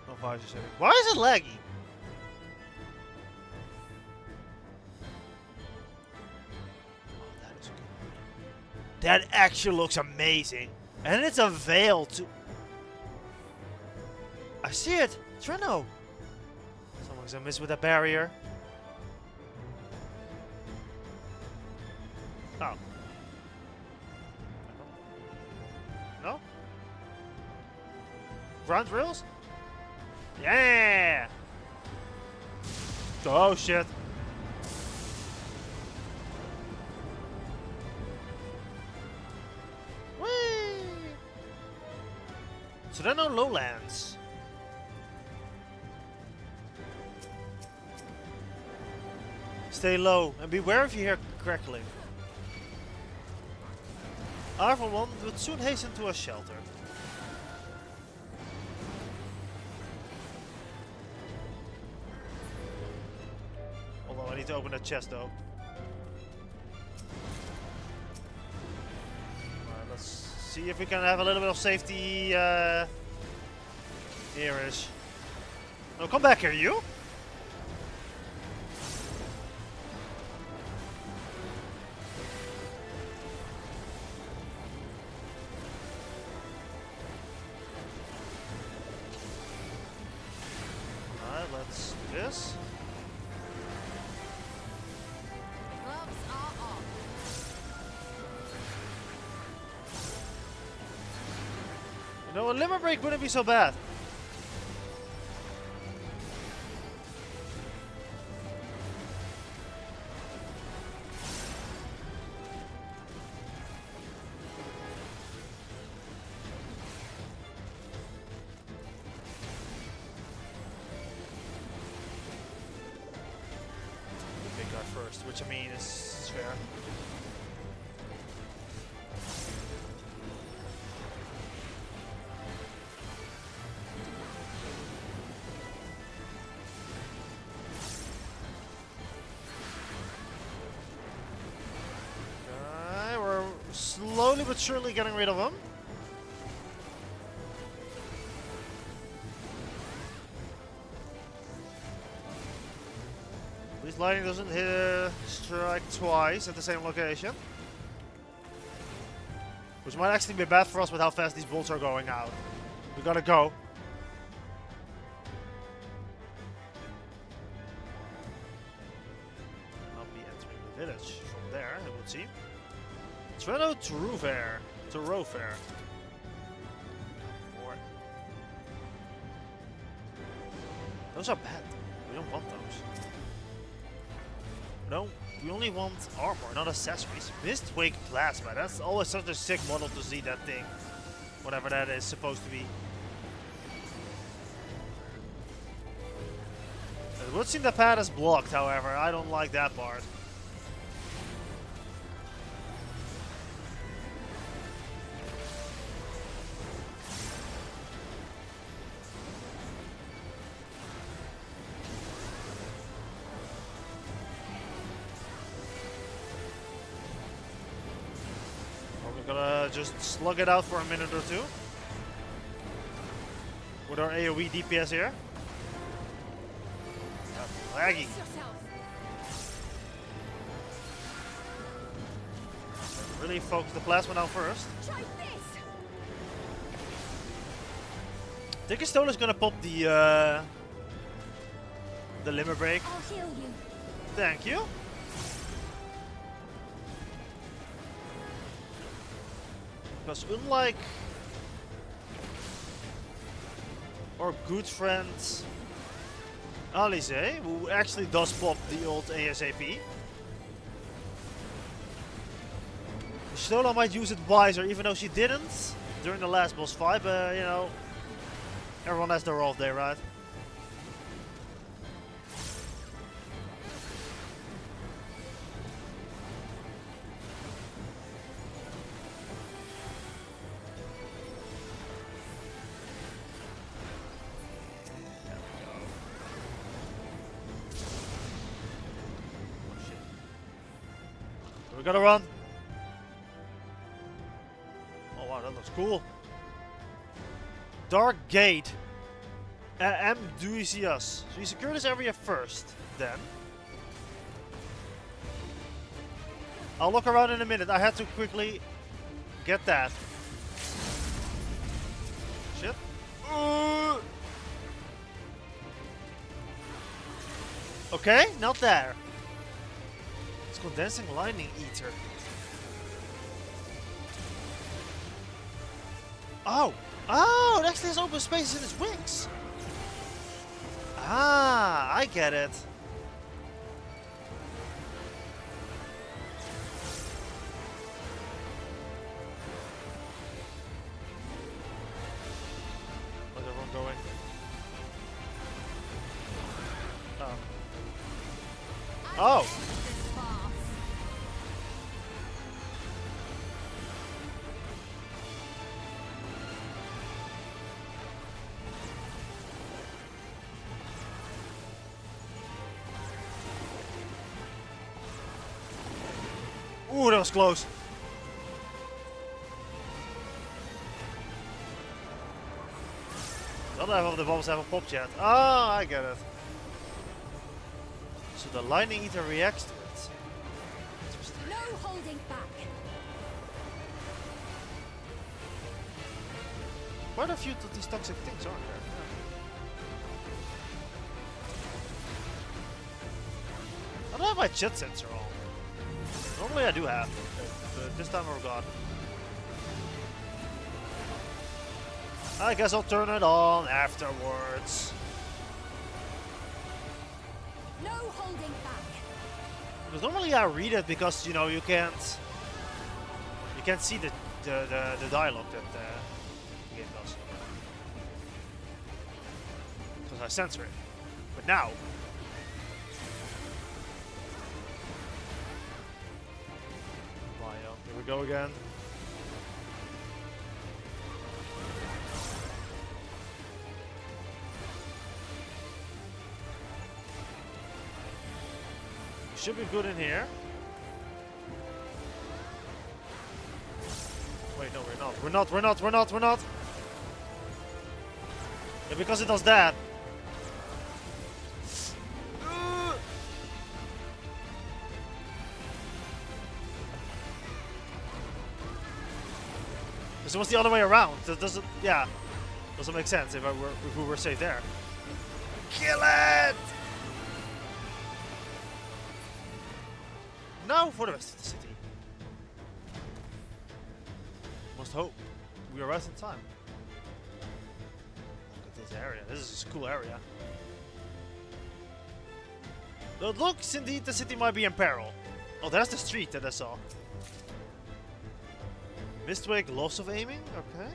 Oh, why is it saving? Why is it laggy? Oh, that is good. That actually looks amazing. And it's a veil too. I see it! Treno! Someone's gonna miss with a barrier. Oh. No? Ground drills? Yeah! Oh shit. Whee! So there are no lowlands. Stay low and beware if you hear crackling. I, for one, would soon hasten to a shelter. Although I need to open that chest though. Alright, let's see if we can have a little bit of safety here-ish. No, come back here, you! Let's do this. Gloves are off. You know, a limit break wouldn't be so bad. First, which I mean is fair. Okay, we're slowly but surely getting rid of them. At least lightning doesn't strike twice at the same location. Which might actually be bad for us with how fast these bolts are going out. We gotta go. I'll be entering the village from there, it would seem. Treno to Rofair. To Rofair. Or... Those are bad. We don't want those. No, we only want armor, not accessories. Mistwake Plasma, that's always such a sick model to see that thing. Whatever that is supposed to be. It would seem the path is blocked, however. I don't like that part. Gonna just slug it out for a minute or two with our AoE DPS here. Laggy. Really focus the plasma down first. Tickstola is gonna pop the limit break. I'll heal you. Thank you. Because unlike our good friend Alize, who actually does pop the old ASAP, Stola might use it wiser, even though she didn't during the last boss fight, but you know, everyone has their off day, right? We gotta run. Oh wow, that looks cool. Dark Gate. Do you see us? So you secure this area first, then. I'll look around in a minute. I had to quickly get that. Shit. Okay, not there. Condensing lightning eater. Oh! Oh! It actually has open spaces in its wings! Ah! I get it. Where's everyone going? Oh. Oh! Ooh, that was close. The other half of the bombs haven't popped yet. Ah, I get it. So the lightning eater reacts to it. No holding back. Quite a few of these toxic things, aren't there? Yeah. I don't have my jet sensor on. Normally I do have, but this time I forgot. I guess I'll turn it on afterwards. No holding back. Because normally I read it because you know you can't see the dialogue that the game does. Because I censor it. But now. Here we go again. We should be good in here. Wait, no, we're not. We're not. Yeah, because it does that. It was the other way around. That doesn't, yeah, doesn't make sense if we were safe there. Kill it! Now for the rest of the city. Must hope we arrive in time. Look at this area. This is a cool area. Though it looks indeed the city might be in peril. Oh, there's the street that I saw. Mistwake, loss of aiming? Okay.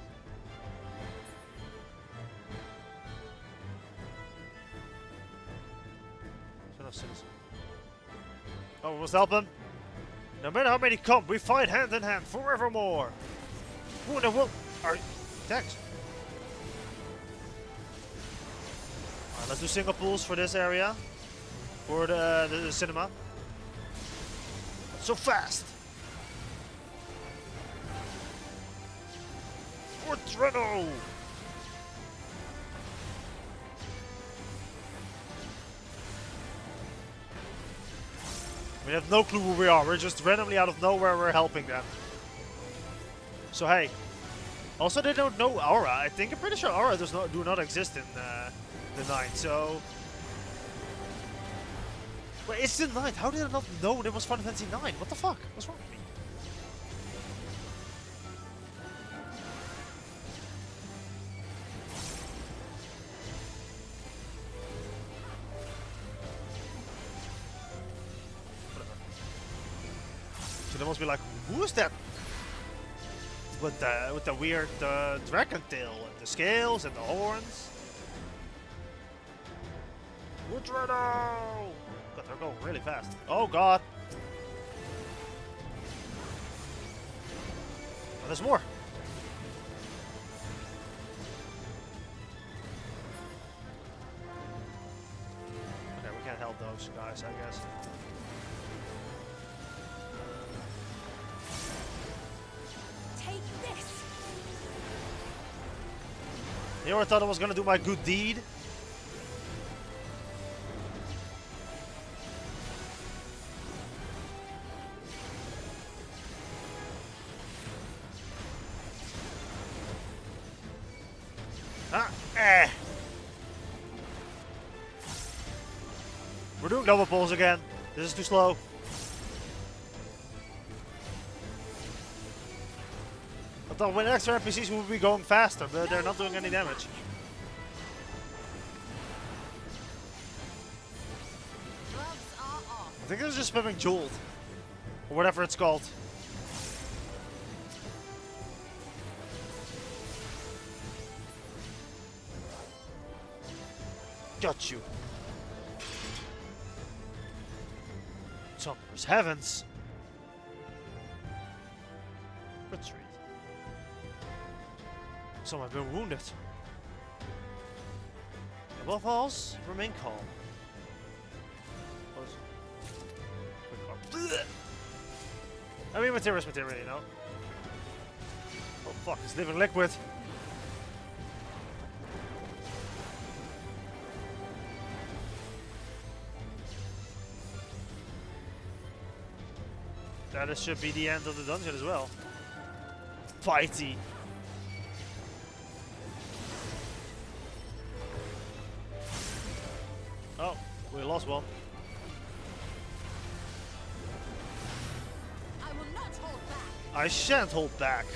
Oh, we must help them. No matter how many come, we fight hand in hand forevermore. Who in the world are... Thanks. Alright, let's do single pools for this area. For the cinema. So fast! Treno! We have no clue who we are. We're just randomly out of nowhere. We're helping them. So hey. Also, they don't know Aura. I'm pretty sure Aura do not exist in the 9. So wait, it's the 9. How did I not know there was Final Fantasy 9? What the fuck? What's wrong with me? So they must be like, who's that? With the weird dragon tail and the scales and the horns. Woodredo! God, they're going really fast. Oh god! Oh, there's more. Okay, we can't help those guys, I guess. Take this. You ever thought I was gonna do my good deed? We're doing double pulls again. This is too slow. I thought when extra NPCs would be going faster, but they're not doing any damage. I think they're just spamming Jolt. Or whatever it's called. Got you. Summer's heavens. Retreat. Some have been wounded. Above all, remain calm. I mean, material is material, you know. Oh fuck, it's living liquid. That should be the end of the dungeon as well. Fighty. Oh, we lost one. I will not hold back. I shan't hold back.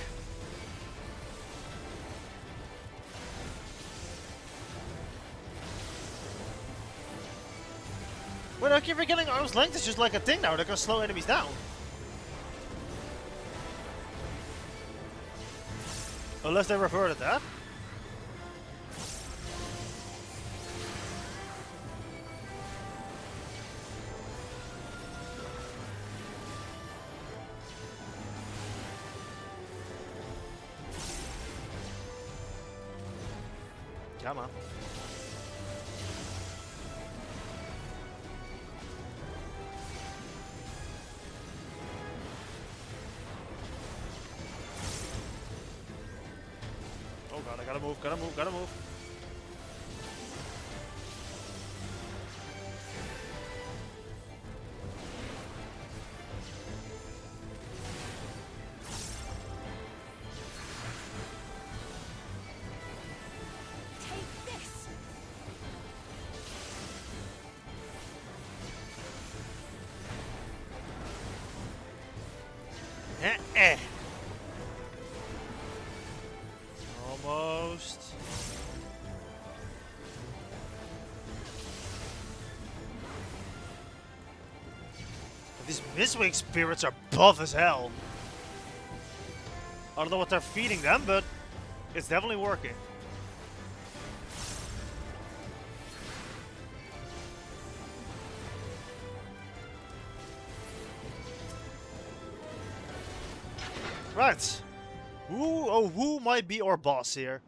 Wait, I keep forgetting arm's length is just like a thing now. They're gonna slow enemies down. Unless they reverted that. Come on. Oh god, I gotta move, gotta move, gotta move. Take this. Eh. Almost. These Mistwing spirits are buff as hell. I don't know what they're feeding them, but it's definitely working. Right. Who might be our boss here?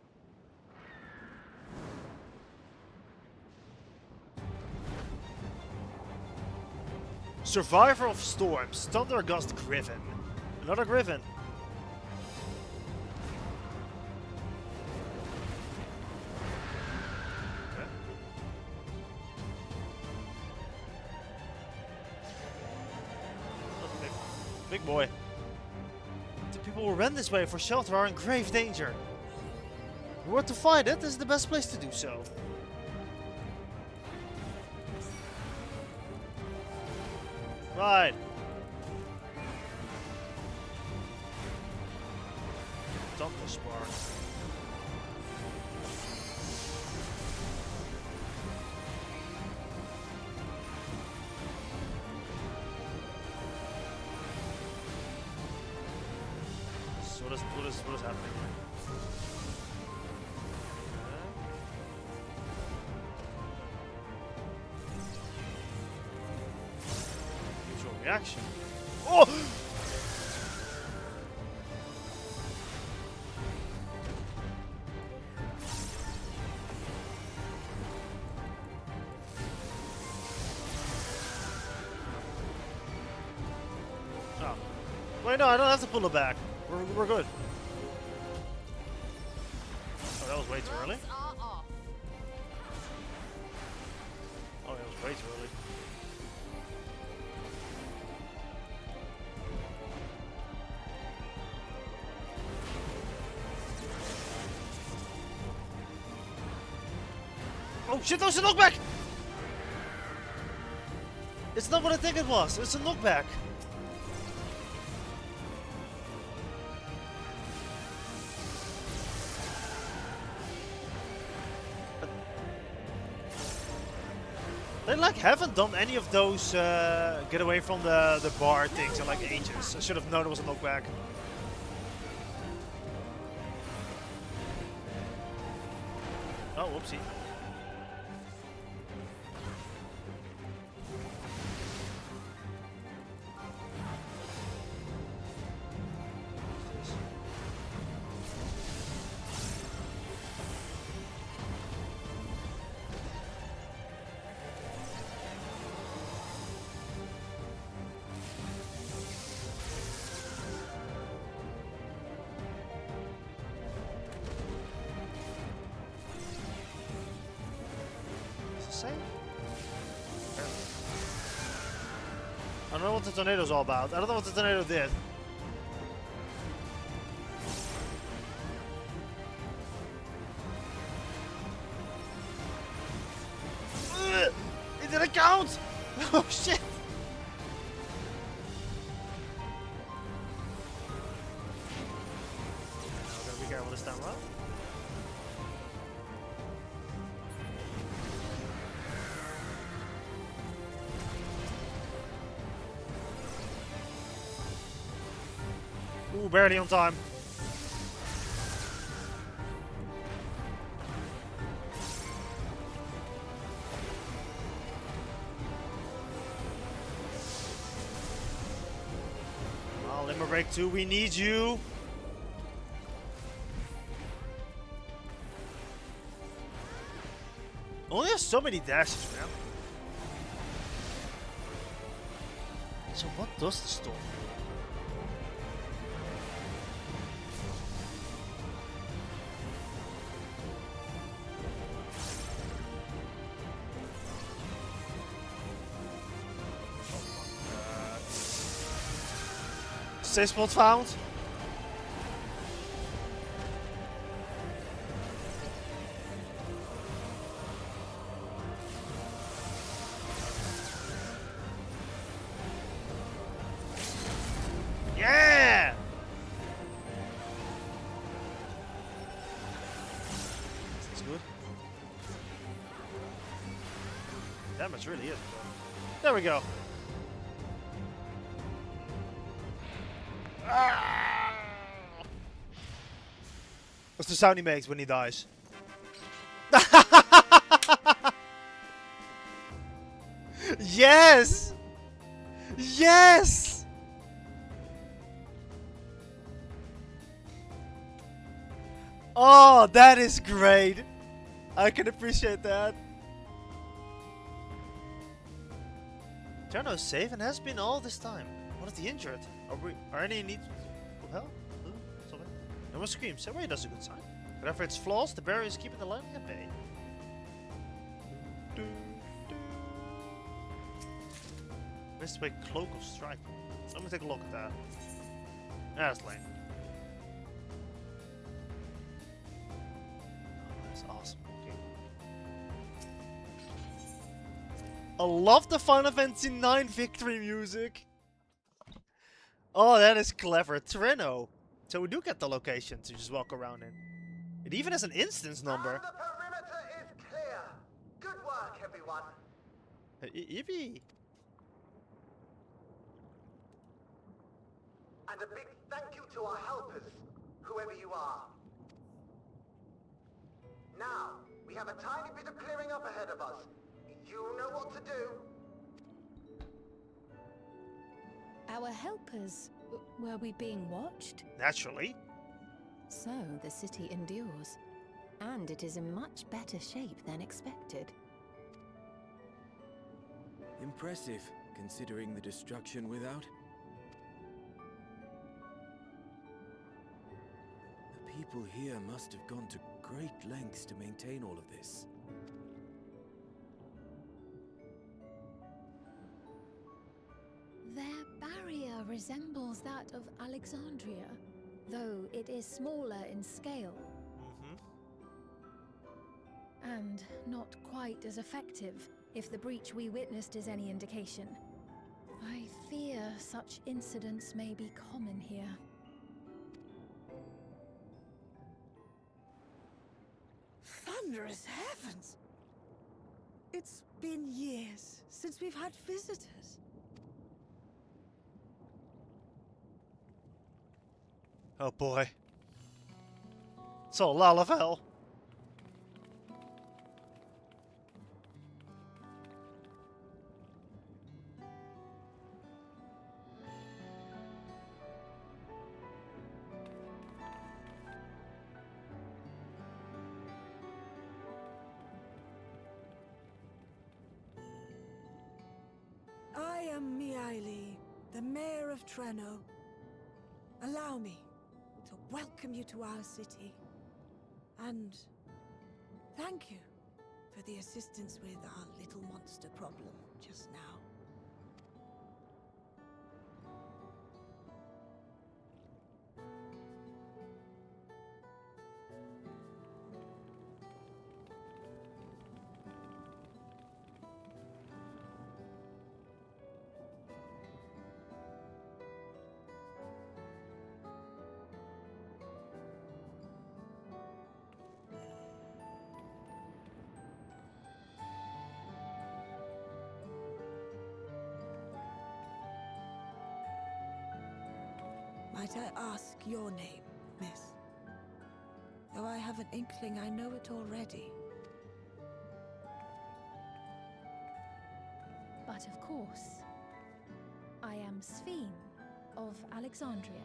Survivor of Storms, Thundergust Griffin. Another Griffin. Okay. That's big boy. The people who ran this way for shelter are in grave danger. If we were to fight it, this is the best place to do so. Right. Thunder Spark. What is happening here? Usual reaction. Oh! Oh. Wait, no, I don't have to pull it back. We're good. Oh, that was way too early. Oh, that was way too early. Oh shit, that was a knockback! It's not what I think it was. It's a knockback. They like haven't done any of those get away from the bar things in like ages. I should have known it was a knockback. Oh, whoopsie. I don't know what the tornado's all about. I don't know what the tornado did. It didn't count! Oh shit! I'm gonna be careful this time around. Ooh, barely on time. Oh, Limber Break 2, we need you. Only have so many dashes, man. So what does the storm do? Safe spot found. Yeah! That's good. Damage really is. There we go. What's the sound he makes when he dies? Yes! Yes! Oh, that is great. I can appreciate that. Terno is safe and has been all this time. What is he injured? Are any in need of help? Something? No one screams. Say, wait, that's a good sign. Whatever its flaws, the barrier is keeping the line at bay. Missed by Cloak of Strike. Let me take a look at that. That's lame. Oh, that's awesome. Okay. I love the Final Fantasy IX victory music. Oh, that is clever. Trino. So we do get the location to just walk around in. It even has an instance number. And the perimeter is clear. Good work, everyone. Eevee. And a big thank you to our helpers. whoever you are. Now, we have a tiny bit of clearing up ahead of us. You know what to do. Our helpers, were we being watched? Naturally. So the city endures, and it is in much better shape than expected. Impressive, considering the destruction without. The people here must have gone to great lengths to maintain all of this. Their barrier resembles that of Alexandria, though it is smaller in scale. And not quite as effective, if the breach we witnessed is any indication. I fear such incidents may be common here. Thunderous heavens! It's been years since we've had visitors. Oh boy. So, Lalafell. I am Miaili, the Mayor of Treno. Allow me to welcome you to our city. And thank you for the assistance with our little monster problem just now. Might I ask your name, miss? Though I have an inkling I know it already. But of course, I am Sphene of Alexandria.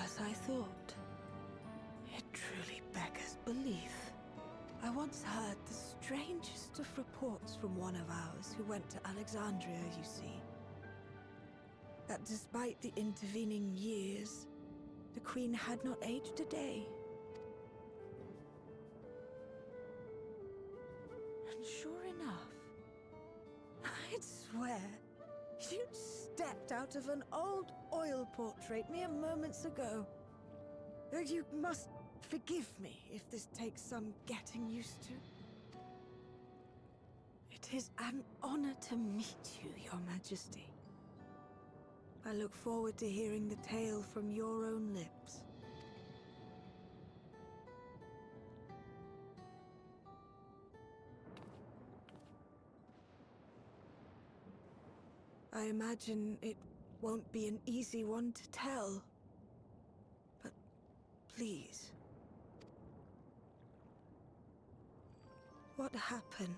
As I thought. It truly beggars belief. I once heard the strangest of reports from one of ours who went to Alexandria, you see. That despite the intervening years, the Queen had not aged a day. And sure enough, I'd swear, you'd stepped out of an old oil portrait mere moments ago. Though you must forgive me if this takes some getting used to. It is an honor to meet you, Your Majesty. I look forward to hearing the tale from your own lips. I imagine it won't be an easy one to tell. But please. What happened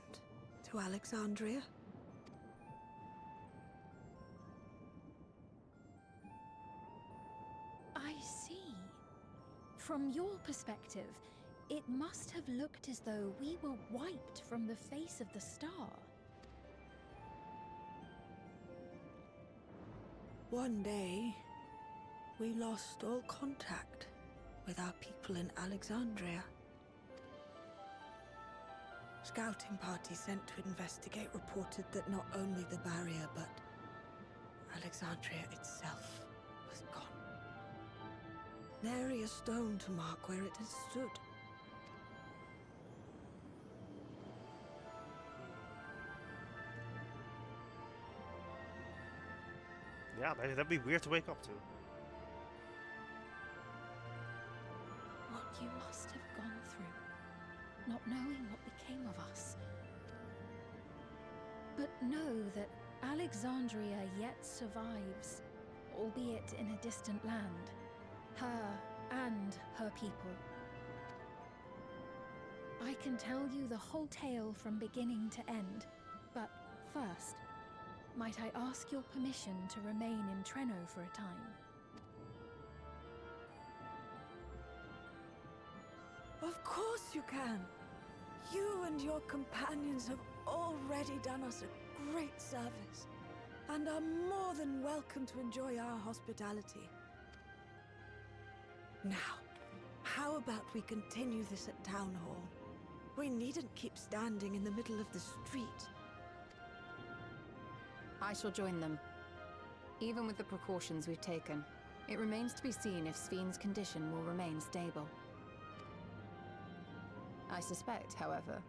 to Alexandria? I see. From your perspective, it must have looked as though we were wiped from the face of the star. One day, we lost all contact with our people in Alexandria. Scouting parties sent to investigate reported that not only the barrier, but Alexandria itself was gone. Nary a stone to mark where it had stood. Yeah, that'd be weird to wake up to. What you must have gone through, not knowing what became of us. But know that Alexandria yet survives, albeit in a distant land. Her and her people. I can tell you the whole tale from beginning to end, but first, might I ask your permission to remain in Treno for a time? Of course you can. You and your companions have already done us a great service, and are more than welcome to enjoy our hospitality. Now, how about we continue this at Town Hall? We needn't keep standing in the middle of the street. I shall join them. Even with the precautions we've taken, it remains to be seen if Sven's condition will remain stable. I suspect, however,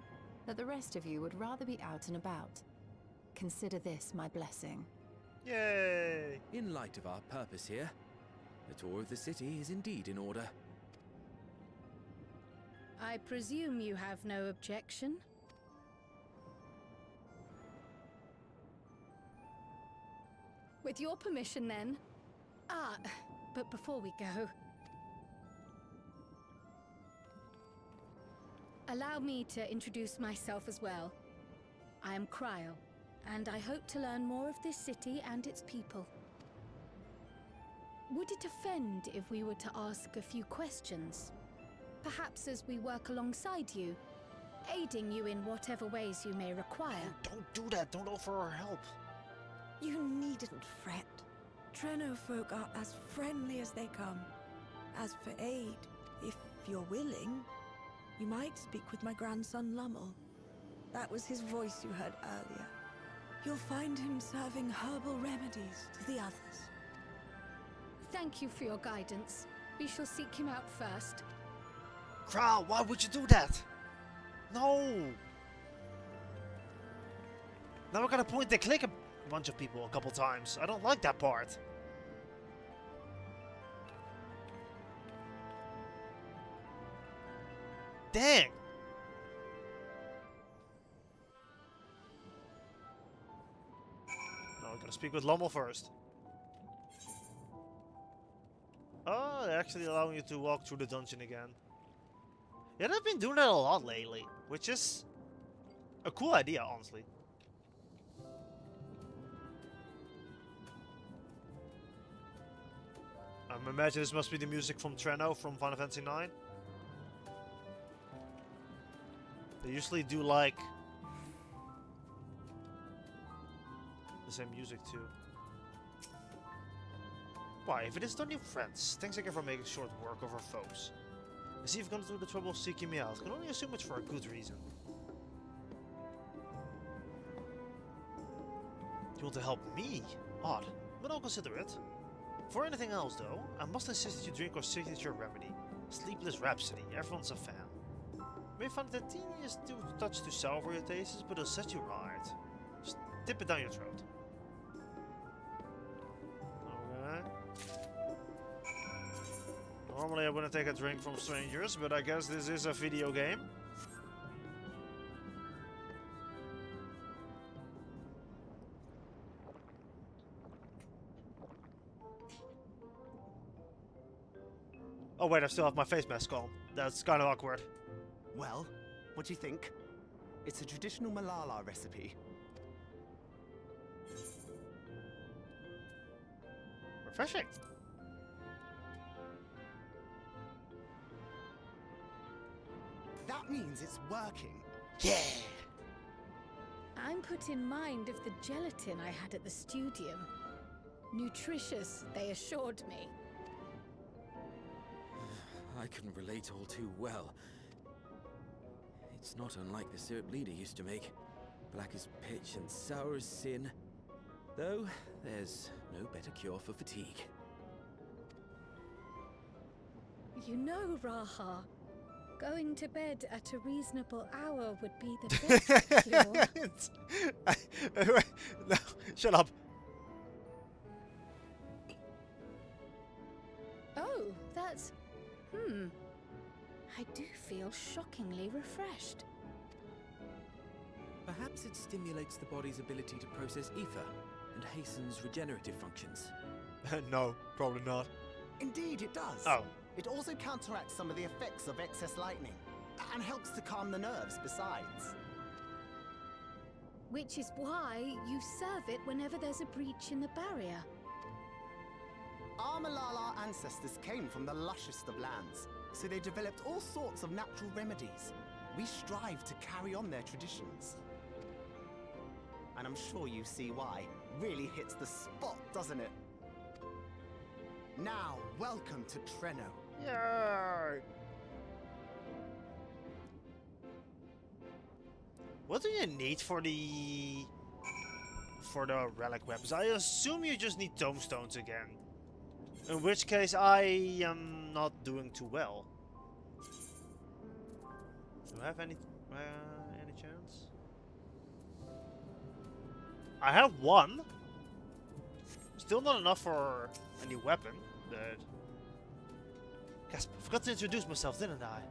that the rest of you would rather be out and about. Consider this my blessing. Yay! In light of our purpose here, the tour of the city is indeed in order. I presume you have no objection? With your permission, then. But before we go, allow me to introduce myself as well. I am Cryle, and I hope to learn more of this city and its people. Would it offend if we were to ask a few questions? Perhaps as we work alongside you, aiding you in whatever ways you may require. Oh, don't do that. Don't offer our help. You needn't fret. Treno folk are as friendly as they come. As for aid, if you're willing, you might speak with my grandson Lummel. That was his voice you heard earlier. You'll find him serving herbal remedies to the others. Thank you for your guidance. We shall seek him out first. Crowd, why would you do that? No! Now we're gonna point and click a bunch of people a couple times. I don't like that part. Dang! Now we're gonna speak with Lummel first. Oh, they're actually allowing you to walk through the dungeon again. Yeah, they've been doing that a lot lately, which is a cool idea, honestly. I imagine this must be the music from Treno from Final Fantasy IX. They usually do like the same music too. Why, if it is not new friends, thanks again for making short work of our foes. I see you've gone through the trouble of seeking me out. Can only assume it's for a good reason. You want to help me? Odd, but I'll consider it. For anything else though, I must insist that you drink our signature remedy, Sleepless Rhapsody. Everyone's a fan. You may find it a teeniest touch to sour for your tastes, but it'll set you right. Just dip it down your throat. Okay. Normally I wouldn't take a drink from strangers, but I guess this is a video game. Oh wait, I still have my face mask on. That's kind of awkward. Well, what do you think? It's a traditional Malala recipe. Refreshing. That means it's working. Yeah! I'm put in mind of the gelatin I had at the studium. Nutritious, they assured me. I can relate all too well. It's not unlike the syrup leader used to make. Black as pitch and sour as sin. Though, there's no better cure for fatigue. You know, Raha, going to bed at a reasonable hour would be the best cure. No, shut up. Oh, that's... I do feel shockingly refreshed. Perhaps it stimulates the body's ability to process ether and hastens regenerative functions. No, probably not. Indeed, it does. Oh. It also counteracts some of the effects of excess lightning, and helps to calm the nerves besides. Which is why you serve it whenever there's a breach in the barrier. Our Malala ancestors came from the lushest of lands, so they developed all sorts of natural remedies. We strive to carry on their traditions. And I'm sure you see why. Really hits the spot, doesn't it? Now, welcome to Treno. Yay! What do you need for the relic weapons? I assume you just need tomestones again. In which case I am not doing too well. Do I have any chance? I have one. Still not enough for a new weapon, but... Gasp, I forgot to introduce myself, didn't I?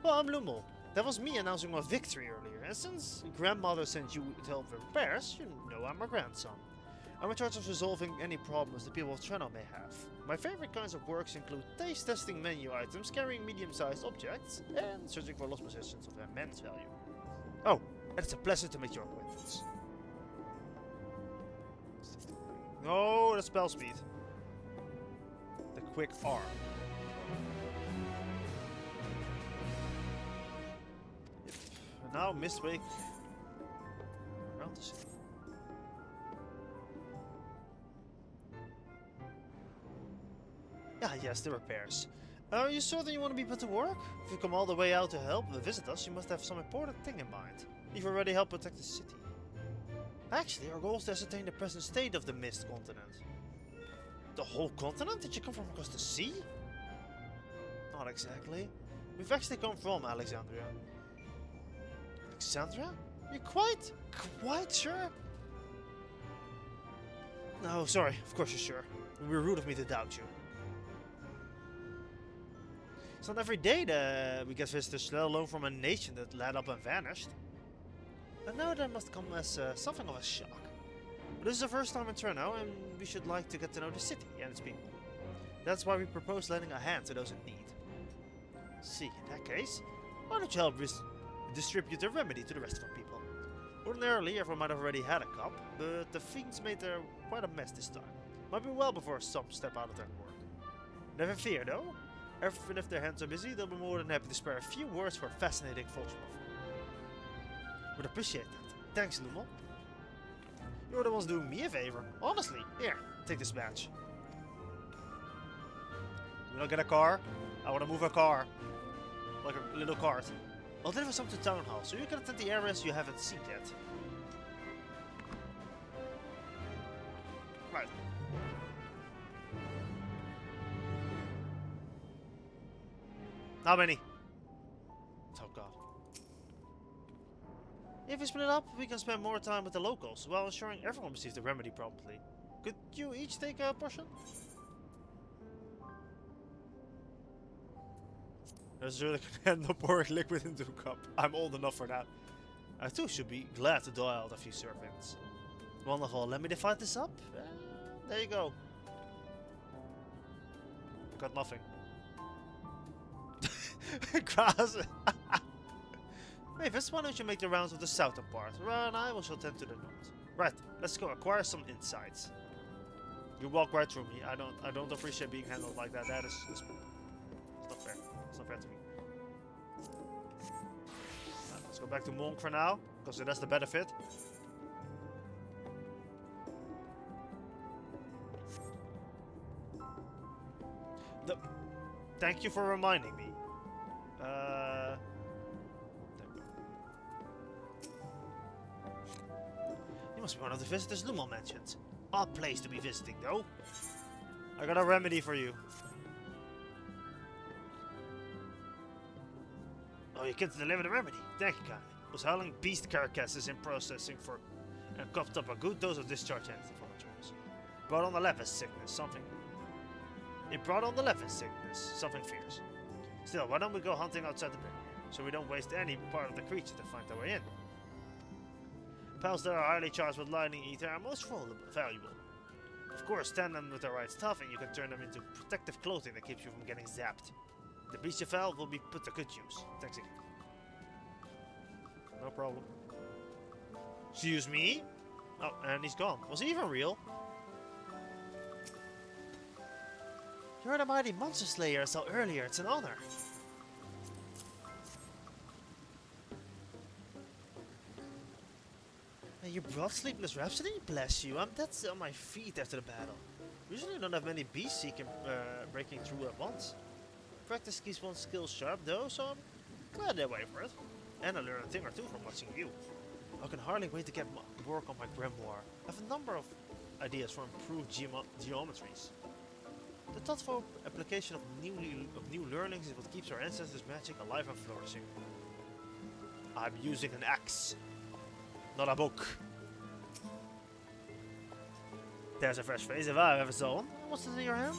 Well, I'm Lumel. That was me announcing my victory earlier, and since grandmother sent you to help with repairs, you know I'm her grandson. I'm in charge of resolving any problems the people of Treno may have. My favorite kinds of works include taste testing menu items, carrying medium-sized objects, and searching for lost possessions of immense value. Oh, and it's a pleasure to make your acquaintance. No, the spell speed. The quick arm. Yep. And now Mistwake around the city. Ah, yes, the repairs. Are you certain you want to be put to work? If you come all the way out to help visit us, you must have some important thing in mind. You've already helped protect the city. Actually, our goal is to ascertain the present state of the Mist continent. The whole continent? Did you come from across the sea? Not exactly. We've actually come from Alexandria. Alexandria? You're quite sure? No, sorry. Of course you're sure. It would be rude of me to doubt you. It's not every day that we get visitors, let alone from a nation that let up and vanished. I know that must come as something of a shock. But this is the first time in Treno, and we should like to get to know the city and its people. That's why we propose lending a hand to those in need. See, in that case, why don't you help distribute the remedy to the rest of our people? Ordinarily, everyone might have already had a cup, but the fiends made quite a mess this time. Might be well before some step out of their work. Never fear, though. Even if their hands are busy, they'll be more than happy to spare a few words for a fascinating folklore. Would appreciate that. Thanks, Lumel. You're the ones doing me a favor. Honestly. Here, take this badge. Do not get a car? I want to move a car. Like a little cart. I'll deliver some to Town Hall, so you can attend the areas you haven't seen yet. Right. How many? Oh god. If we split up, we can spend more time with the locals, while ensuring everyone receives the remedy promptly. Could you each take a portion? There's really can handle pouring liquid into a cup. I'm old enough for that. I too should be glad to dole out a few servants. Wonderful, let me divide this up. There you go. Got nothing. Grass. Mavis, why don't you make the rounds of the southern part? Ra and I will tend to the north. Right, let's go acquire some insights. You walk right through me. I don't appreciate being handled like that. That is it's not fair. It's not fair to me. Let's go back to Monk for now, because that's the benefit. Thank you for reminding me. There we go. You must be one of the visitors Lumel mentioned. Odd place to be visiting, though. I got a remedy for you. Oh, you can deliver the remedy. Thank you, kindly. Was howling beast carcasses in processing for, and coughed up a good dose of discharge energy for my troubles. Brought on the Levis sickness, something. It brought on the Levis sickness, something fierce. Still, why don't we go hunting outside the barrier, so we don't waste any part of the creature to find their way in? Pals that are highly charged with lightning ether are most valuable. Of course, stand them with the right stuff and you can turn them into protective clothing that keeps you from getting zapped. The beast you fell will be put to good use. Thanks again. No problem. Excuse me? Oh, and he's gone. Was he even real? You're the mighty monster slayer I saw earlier. It's an honor. And you brought Sleepless Rhapsody? Bless you. I'm dead on my feet after the battle. Usually I don't have many beasts breaking through at once. Practice keeps one's skills sharp though, so I'm glad they wait for it. And I learned a thing or two from watching you. I can hardly wait to get work on my grimoire. I have a number of ideas for improved geometries. The thoughtful application of new learnings is what keeps our ancestors' magic alive and flourishing. I'm using an axe, not a book. There's a fresh face if I ever saw one. What's it in your hand?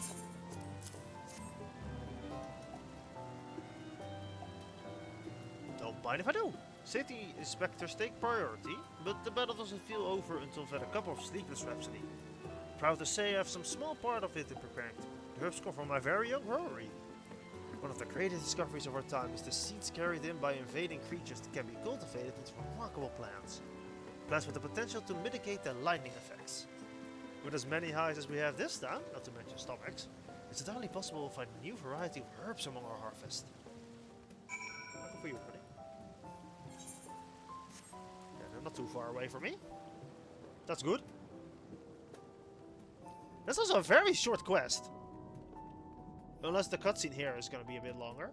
Don't mind if I do. City inspectors take priority, but the battle doesn't feel over until I've had a cup of Sleepless Rhapsody. Proud to say I have some small part of it in preparing the herbs come from my very young brewery. One of the greatest discoveries of our time is the seeds carried in by invading creatures that can be cultivated into remarkable plants. Plants with the potential to mitigate the lightning effects. With as many highs as we have this time, not to mention stomachs, it's entirely possible to find a new variety of herbs among our harvest. I'll go for you, buddy. Yeah, they're not too far away from me. That's good. That's also a very short quest. Unless the cutscene here is going to be a bit longer.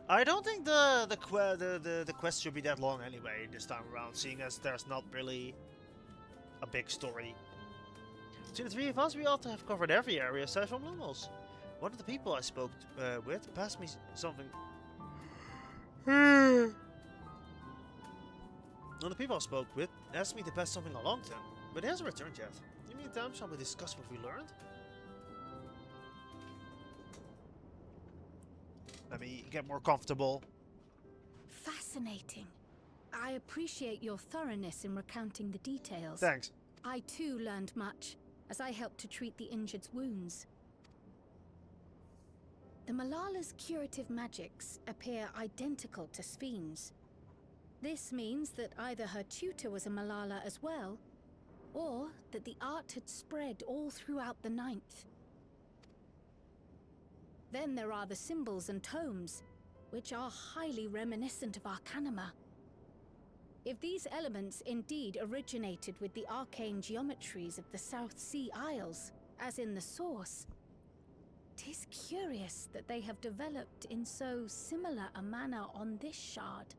I don't think the quest should be that long anyway this time around, seeing as there's not really a big story. Between the three of us, we ought to have covered every area aside from Lumos. One of the people I spoke with passed me something. One of the people I spoke with asked me to pass something along to him, but he hasn't returned yet. In the meantime, shall we discuss what we learned? Let me get more comfortable. Fascinating. I appreciate your thoroughness in recounting the details. Thanks. I too learned much, as I helped to treat the injured's wounds. The Malala's curative magics appear identical to Sphne's. This means that either her tutor was a Malala as well, or that the art had spread all throughout the Ninth. Then there are the symbols and tomes, which are highly reminiscent of Arcanima. If these elements indeed originated with the arcane geometries of the South Sea Isles, as in the source, 'tis curious that they have developed in so similar a manner on this shard.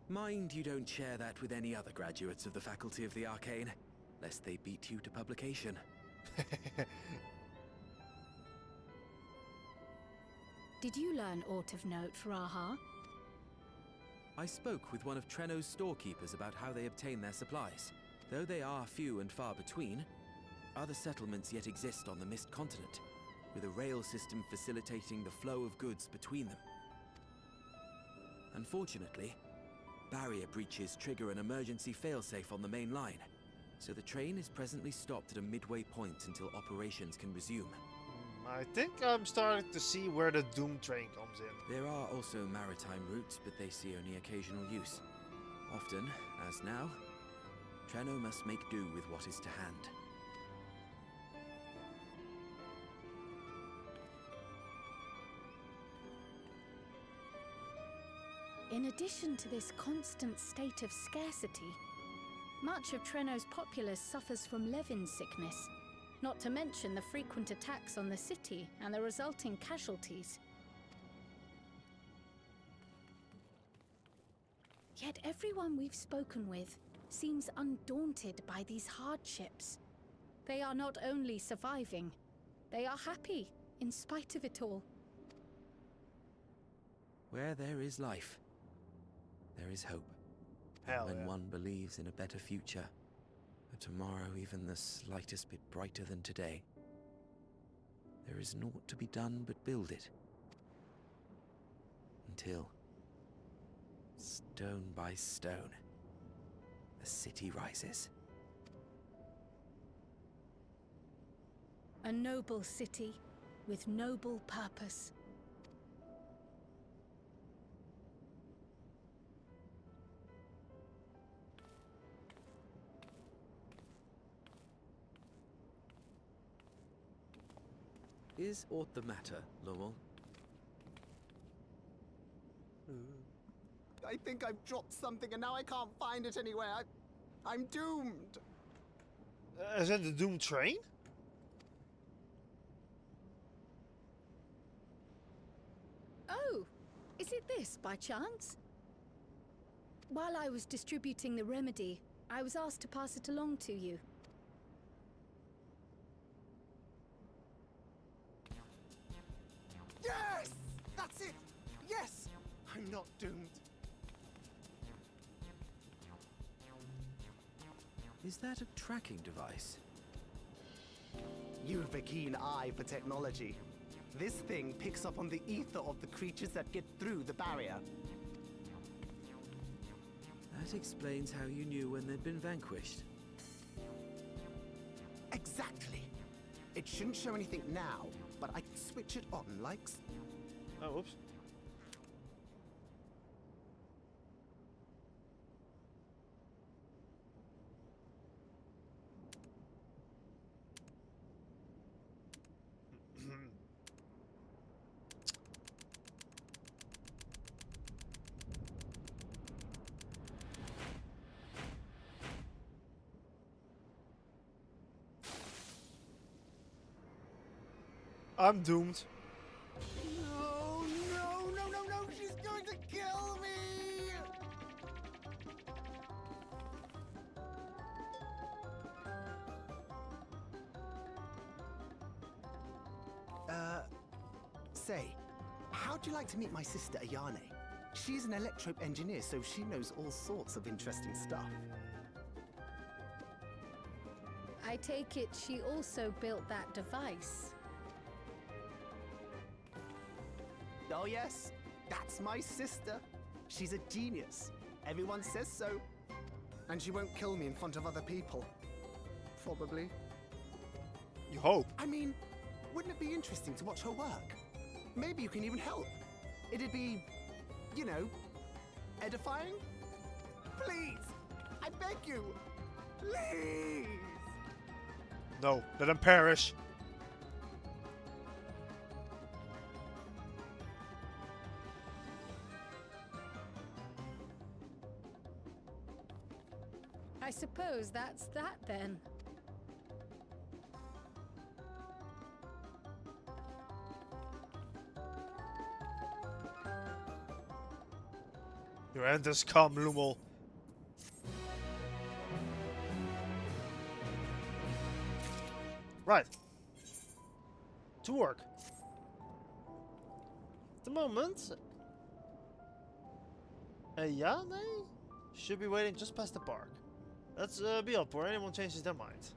Mind you don't share that with any other graduates of the Faculty of the Arcane, lest they beat you to publication. Did you learn aught of note, Raha? I spoke with one of Treno's storekeepers about how they obtain their supplies. Though they are few and far between, other settlements yet exist on the Mist Continent, with a rail system facilitating the flow of goods between them. Unfortunately, barrier breaches trigger an emergency failsafe on the main line, so the train is presently stopped at a midway point until operations can resume. I think I'm starting to see where the Doom train comes in. There are also maritime routes, but they see only occasional use. Often, as now, Treno must make do with what is to hand. In addition to this constant state of scarcity, much of Treno's populace suffers from Levin sickness, not to mention the frequent attacks on the city and the resulting casualties. Yet everyone we've spoken with seems undaunted by these hardships. They are not only surviving, they are happy in spite of it all. Where there is life, there is hope. Hell when yeah. one believes in a better future, a tomorrow even the slightest bit brighter than today, there is naught to be done but build it. Until Stone by stone, the city rises. A noble city with noble purpose. Is aught the matter, Lowell? I think I've dropped something and now I can't find it anywhere. I'm doomed. Is it the Doom train? Oh, is it this by chance? While I was distributing the remedy, I was asked to pass it along to you. Yes! That's it! Yes! I'm not doomed. Is that a tracking device? You've a keen eye for technology. This thing picks up on the ether of the creatures that get through the barrier. That explains how you knew when they'd been vanquished. Exactly. It shouldn't show anything now, but I can switch it on like... Oh, whoops. I'm doomed. No, no, no, no, no, she's going to kill me! Say, how'd you like to meet my sister Ayane? She's an electrope engineer, so she knows all sorts of interesting stuff. I take it she also built that device. Oh yes, that's my sister. She's a genius. Everyone says so. And she won't kill me in front of other people. Probably. You hope. I mean, wouldn't it be interesting to watch her work? Maybe you can even help. It'd be, you know, edifying? Please! I beg you! Please! No, let him perish. I suppose that's that then. Your end has come, Lumel. Right. To work. At the moment, Ayane should be waiting just past the park. Let's be up before anyone changes their mind.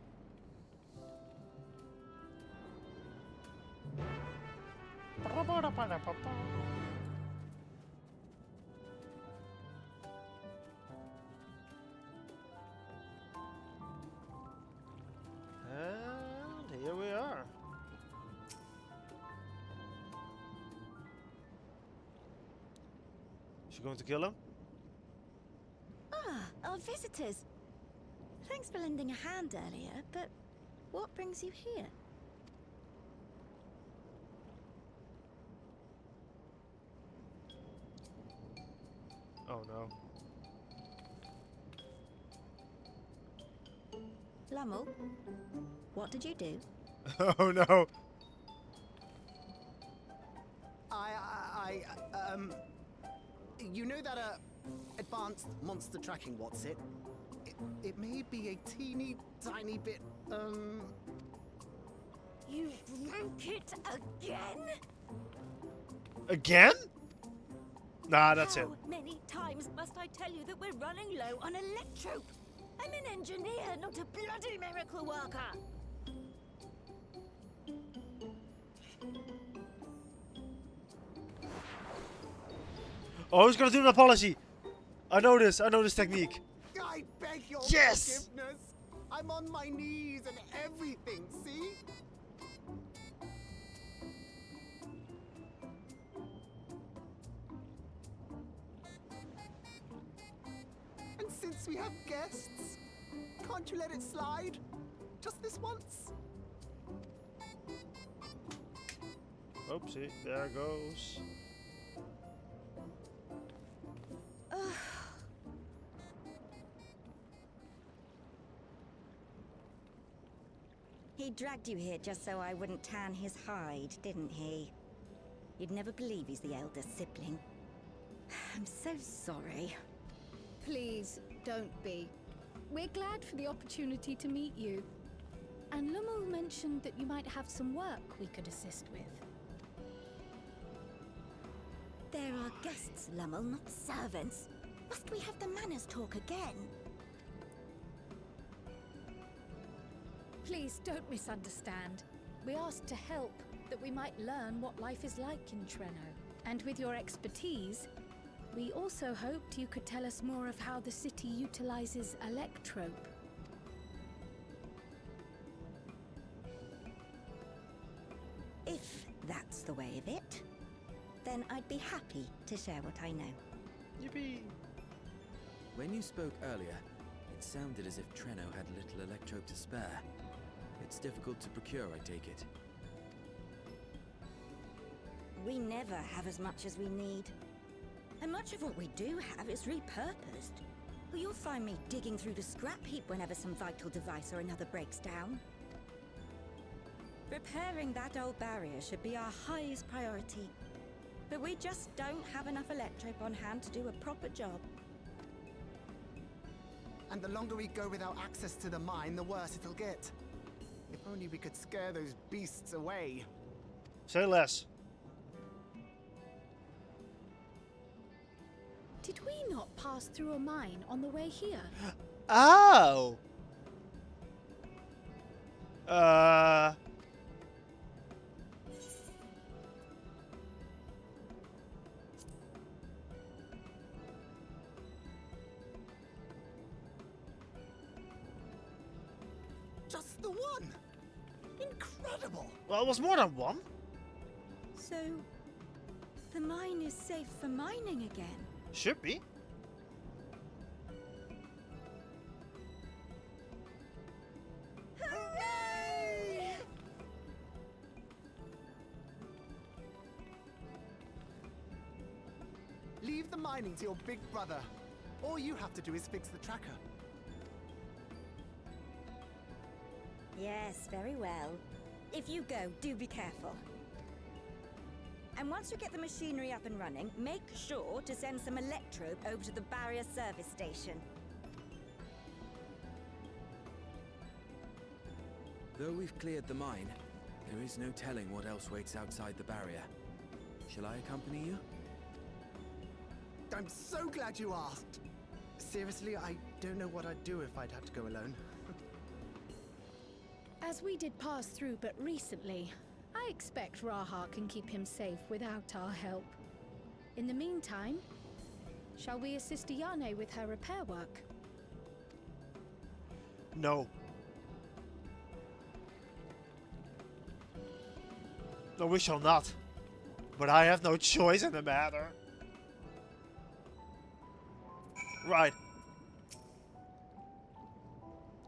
And here we are. Is she going to kill him? Ah, our visitors. Thanks for lending a hand earlier, but what brings you here? Oh no. Lummel, what did you do? Oh no. You know that, advanced monster tracking, what's it? It may be a teeny tiny bit, You broke it again? Again? Nah, that's it. How many times must I tell you that we're running low on electrope? I'm an engineer, not a bloody miracle worker. Oh, he's gonna do an apology. I know this technique. I beg your Yes! forgiveness. I'm on my knees and everything, see? And since we have guests, can't you let it slide? Just this once? Oopsie, there goes. He dragged you here just so I wouldn't tan his hide, didn't he? You'd never believe he's the elder sibling. I'm so sorry. Please, don't be. We're glad for the opportunity to meet you. And Lummel mentioned that you might have some work we could assist with. There are guests, Lummel, not servants. Must we have the manners talk again? Please don't misunderstand. We asked to help, that we might learn what life is like in Treno. And with your expertise, we also hoped you could tell us more of how the city utilizes Electrope. If that's the way of it, then I'd be happy to share what I know. Yippee! When you spoke earlier, it sounded as if Treno had little electrope to spare. It's difficult to procure, I take it. We never have as much as we need. And much of what we do have is repurposed. Well, you'll find me digging through the scrap heap whenever some vital device or another breaks down. Repairing that old barrier should be our highest priority. But we just don't have enough electrope on hand to do a proper job. And the longer we go without access to the mine, the worse it'll get. If only we could scare those beasts away. Say less. Did we not pass through a mine on the way here? Oh! Just the one! Incredible! Well, it was more than one. So, the mine is safe for mining again? Should be. Hooray! Leave the mining to your big brother. All you have to do is fix the tracker. Yes, very well. If you go, do be careful. And once you get the machinery up and running, make sure to send some electrope over to the barrier service station. Though we've cleared the mine, there is no telling what else waits outside the barrier. Shall I accompany you? I'm so glad you asked. Seriously, I don't know what I'd do if I'd had to go alone. As we did pass through but recently, I expect Raha can keep him safe without our help. In the meantime, shall we assist Ayane with her repair work? No. No, we shall not. But I have no choice in the matter. Right.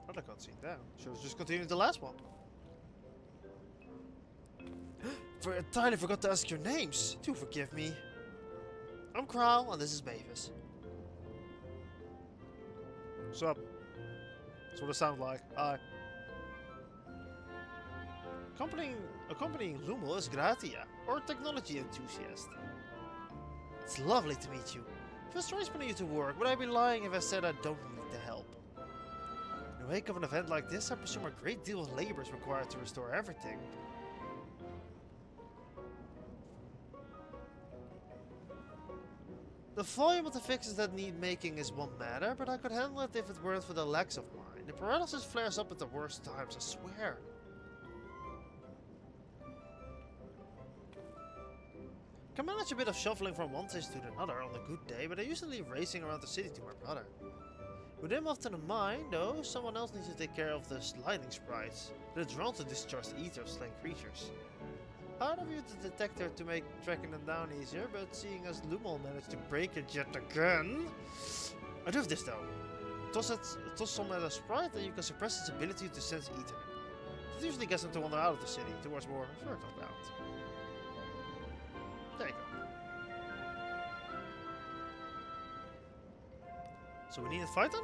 Well, I can't see that. Should have just continued the last one. I entirely forgot to ask your names. Do forgive me. I'm Kral, and this is Mavis. What's up? That's what it sounds like. Hi. Accompanying Lummel is Gratia, our technology enthusiast. It's lovely to meet you. Feels strange putting you to work, but I'd be lying if I said I don't need the help. In the wake of an event like this, I presume a great deal of labor is required to restore everything. The volume of the fixes that need making is one matter, but I could handle it if it weren't for the legs of mine. The paralysis flares up at the worst times, I swear. Can manage a bit of shuffling from one station to another on a good day, but I usually leave racing around the city to my brother. With him often in mind, though, someone else needs to take care of the lightning sprites. They're drawn to discharge the ether of slain creatures. Hard of you the detector to make tracking them down easier, but seeing as Lumol managed to break it yet again... I do have this though. Toss some at a sprite and you can suppress its ability to sense ether. It usually gets them to wander out of the city towards more fertile ground. There you go. So we need to fight them?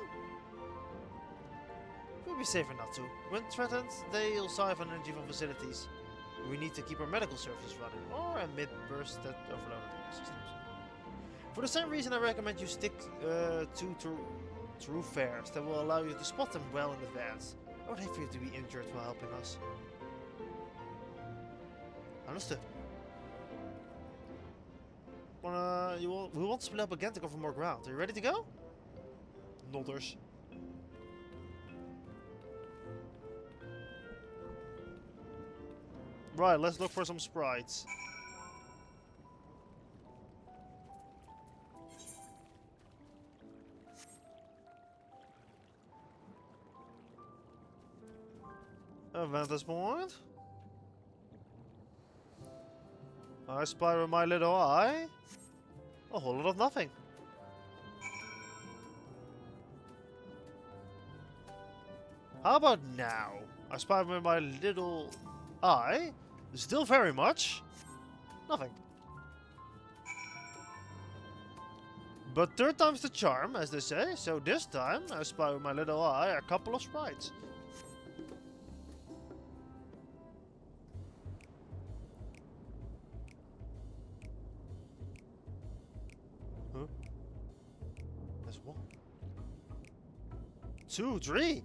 It would be safer not to. When threatened, they'll siphon energy from facilities. We need to keep our medical services running, or emit bursts that overload the systems. For the same reason, I recommend you stick to true fares that will allow you to spot them well in advance. I would hate for you to be injured while helping us. Understood. We want to split up again to cover more ground. Are you ready to go? Nodders. Right, let's look for some sprites. A vantage point. I spy with my little eye. A whole lot of nothing. How about now? I spy with my little eye. Still very much. Nothing. But third time's the charm, as they say. So this time, I spy with my little eye a couple of sprites. Huh? There's one. 2, 3.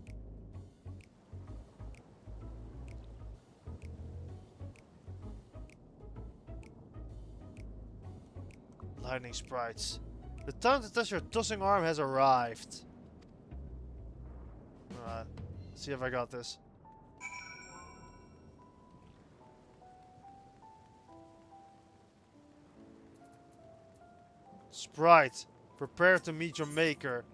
Lightning sprites. The time to test your tossing arm has arrived. Alright, see if I got this. Sprite, prepare to meet your maker.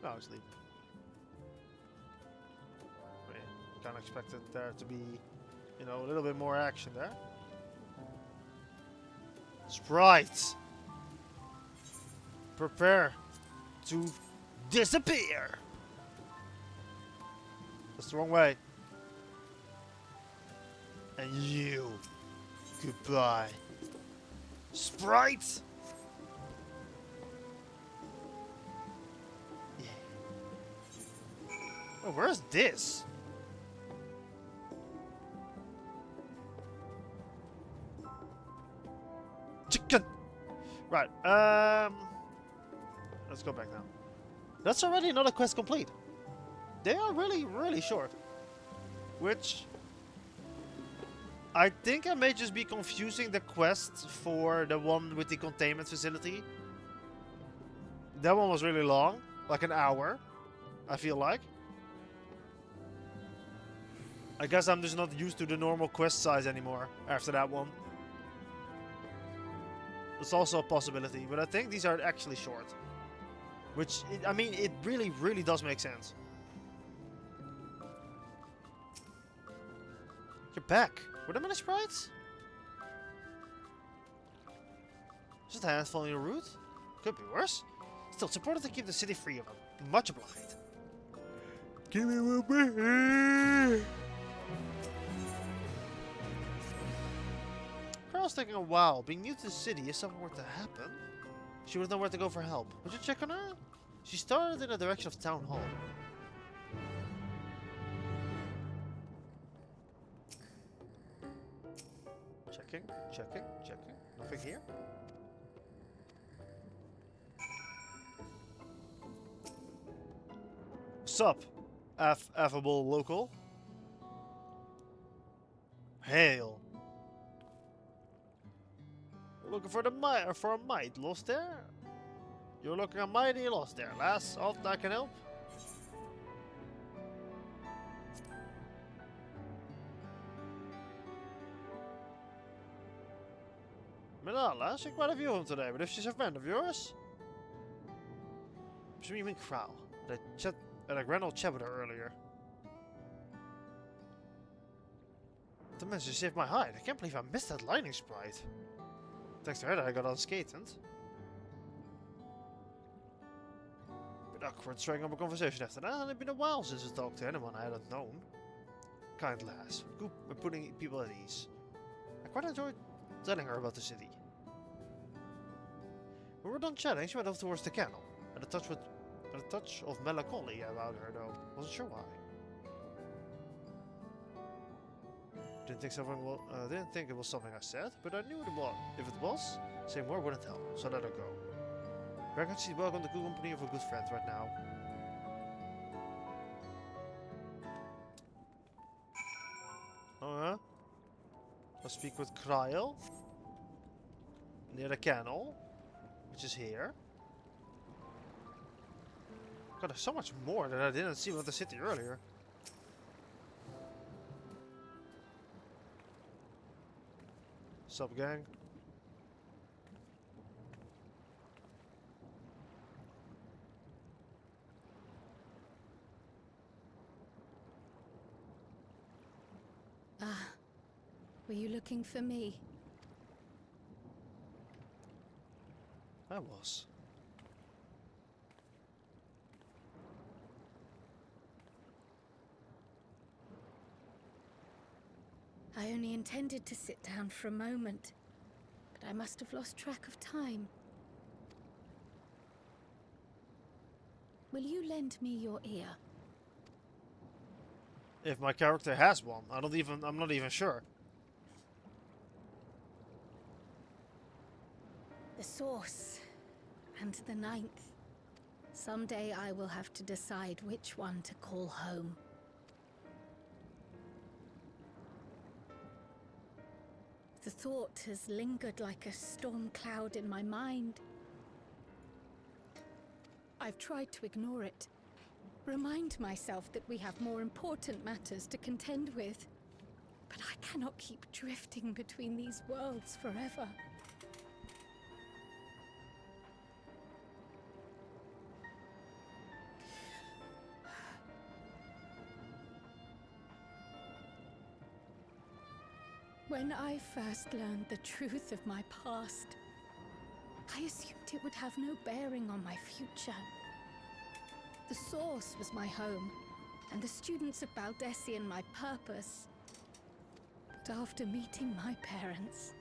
Oh, I was leaving. Kind of expected there to be, you know, a little bit more action there. Sprite, prepare to disappear. That's the wrong way. And you, goodbye. Sprite. Yeah. Oh, where's this? Chicken! Right, let's go back now. That's already another quest complete. They are really, really short. Which... I think I may just be confusing the quest for the one with the containment facility. That one was really long. Like an hour, I feel like. I guess I'm just not used to the normal quest size anymore after that one. It's also a possibility, but I think these are actually short. Which, I mean, it really, really does make sense. You're back. Were there many sprites? Just a handful on your route? Could be worse. Still, it's important to keep the city free of them. Much obliged. Give me a break. Carl's taking a while. Being new to the city, if something were to happen, she would know where to go for help. Would you check on her? She started in the direction of Town Hall. Checking, checking, checking. Nothing here. Sup, affable local. Hail. Looking for a mite lost there? You're looking a mighty lost there, lass. Aught I can help? Malala, I see quite a few of them today, but if she's a friend of yours? Presume you mean Crow. I ran old chat with her earlier. The message saved my hide. I can't believe I missed that lightning sprite. Thanks to her that I got unscathed. Bit awkward striking up a conversation after that, and it's been a while since I talked to anyone I hadn't known. Kind lass. Good at putting people at ease. I quite enjoyed telling her about the city. When we were done chatting, she went off towards the canal. Had a touch of melancholy about her, though. Wasn't sure why. Didn't think it was something I said, but I knew it was. If it was, saying more wouldn't help, so I let her go. Reckon she's welcome to the company of a good friend right now. I'll speak with Kryle near the canal, which is here. God, there's so much more that I didn't see with the city earlier. Sup, gang? Ah, were you looking for me? I was. I only intended to sit down for a moment, but I must have lost track of time. Will you lend me your ear? If my character has one, I'm not even sure. The Source and the Ninth. Someday I will have to decide which one to call home. The thought has lingered like a storm cloud in my mind. I've tried to ignore it, remind myself that we have more important matters to contend with. But I cannot keep drifting between these worlds forever. When I first learned the truth of my past, I assumed it would have no bearing on my future. The Source was my home, and the students of Baldessian my purpose. But after meeting my parents,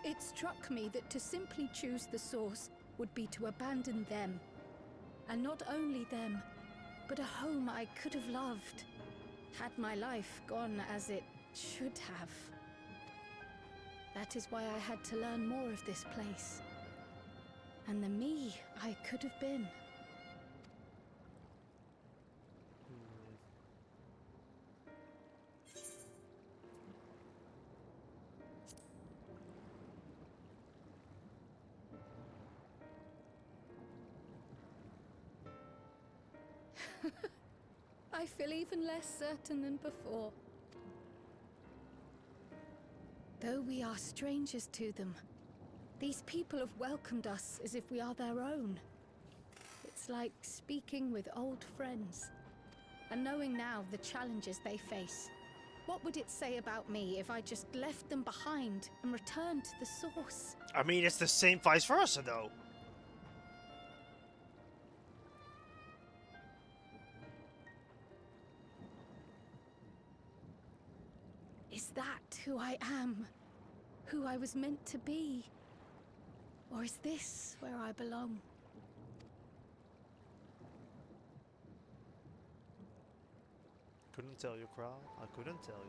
it struck me that to simply choose the Source would be to abandon them. And not only them, but a home I could have loved, had my life gone as it should have. That is why I had to learn more of this place, and the me I could have been. I feel even less certain than before. Though we are strangers to them, these people have welcomed us as if we are their own. It's like speaking with old friends, and knowing now the challenges they face. What would it say about me if I just left them behind and returned to the Source? I mean, it's the same vice versa, though. Is that who I am? Who I was meant to be? Or is this where I belong? Couldn't tell you, Kral. I couldn't tell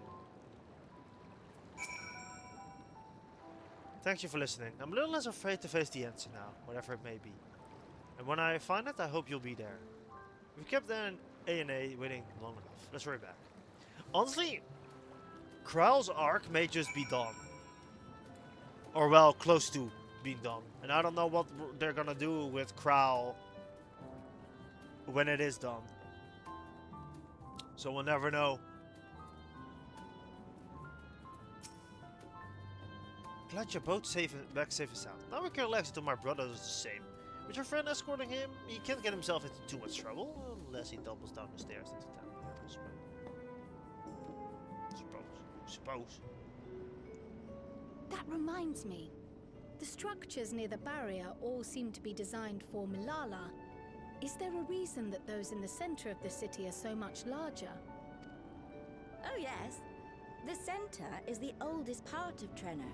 you. Thank you for listening. I'm a little less afraid to face the answer now, whatever it may be. And when I find it, I hope you'll be there. We kept there in A&A waiting long enough. Let's hurry back. Honestly, Kral's arc may just be done. Or well, close to being done. And I don't know what they're gonna do with Kral when it is done. So we'll never know. Glad you're both back safe and sound. Now we can relax until my brother does the same. With your friend escorting him, he can't get himself into too much trouble, unless he doubles down the stairs into town. Suppose. That reminds me. The structures near the barrier all seem to be designed for Milala. Is there a reason that those in the center of the city are so much larger? Oh yes. The center is the oldest part of Treno,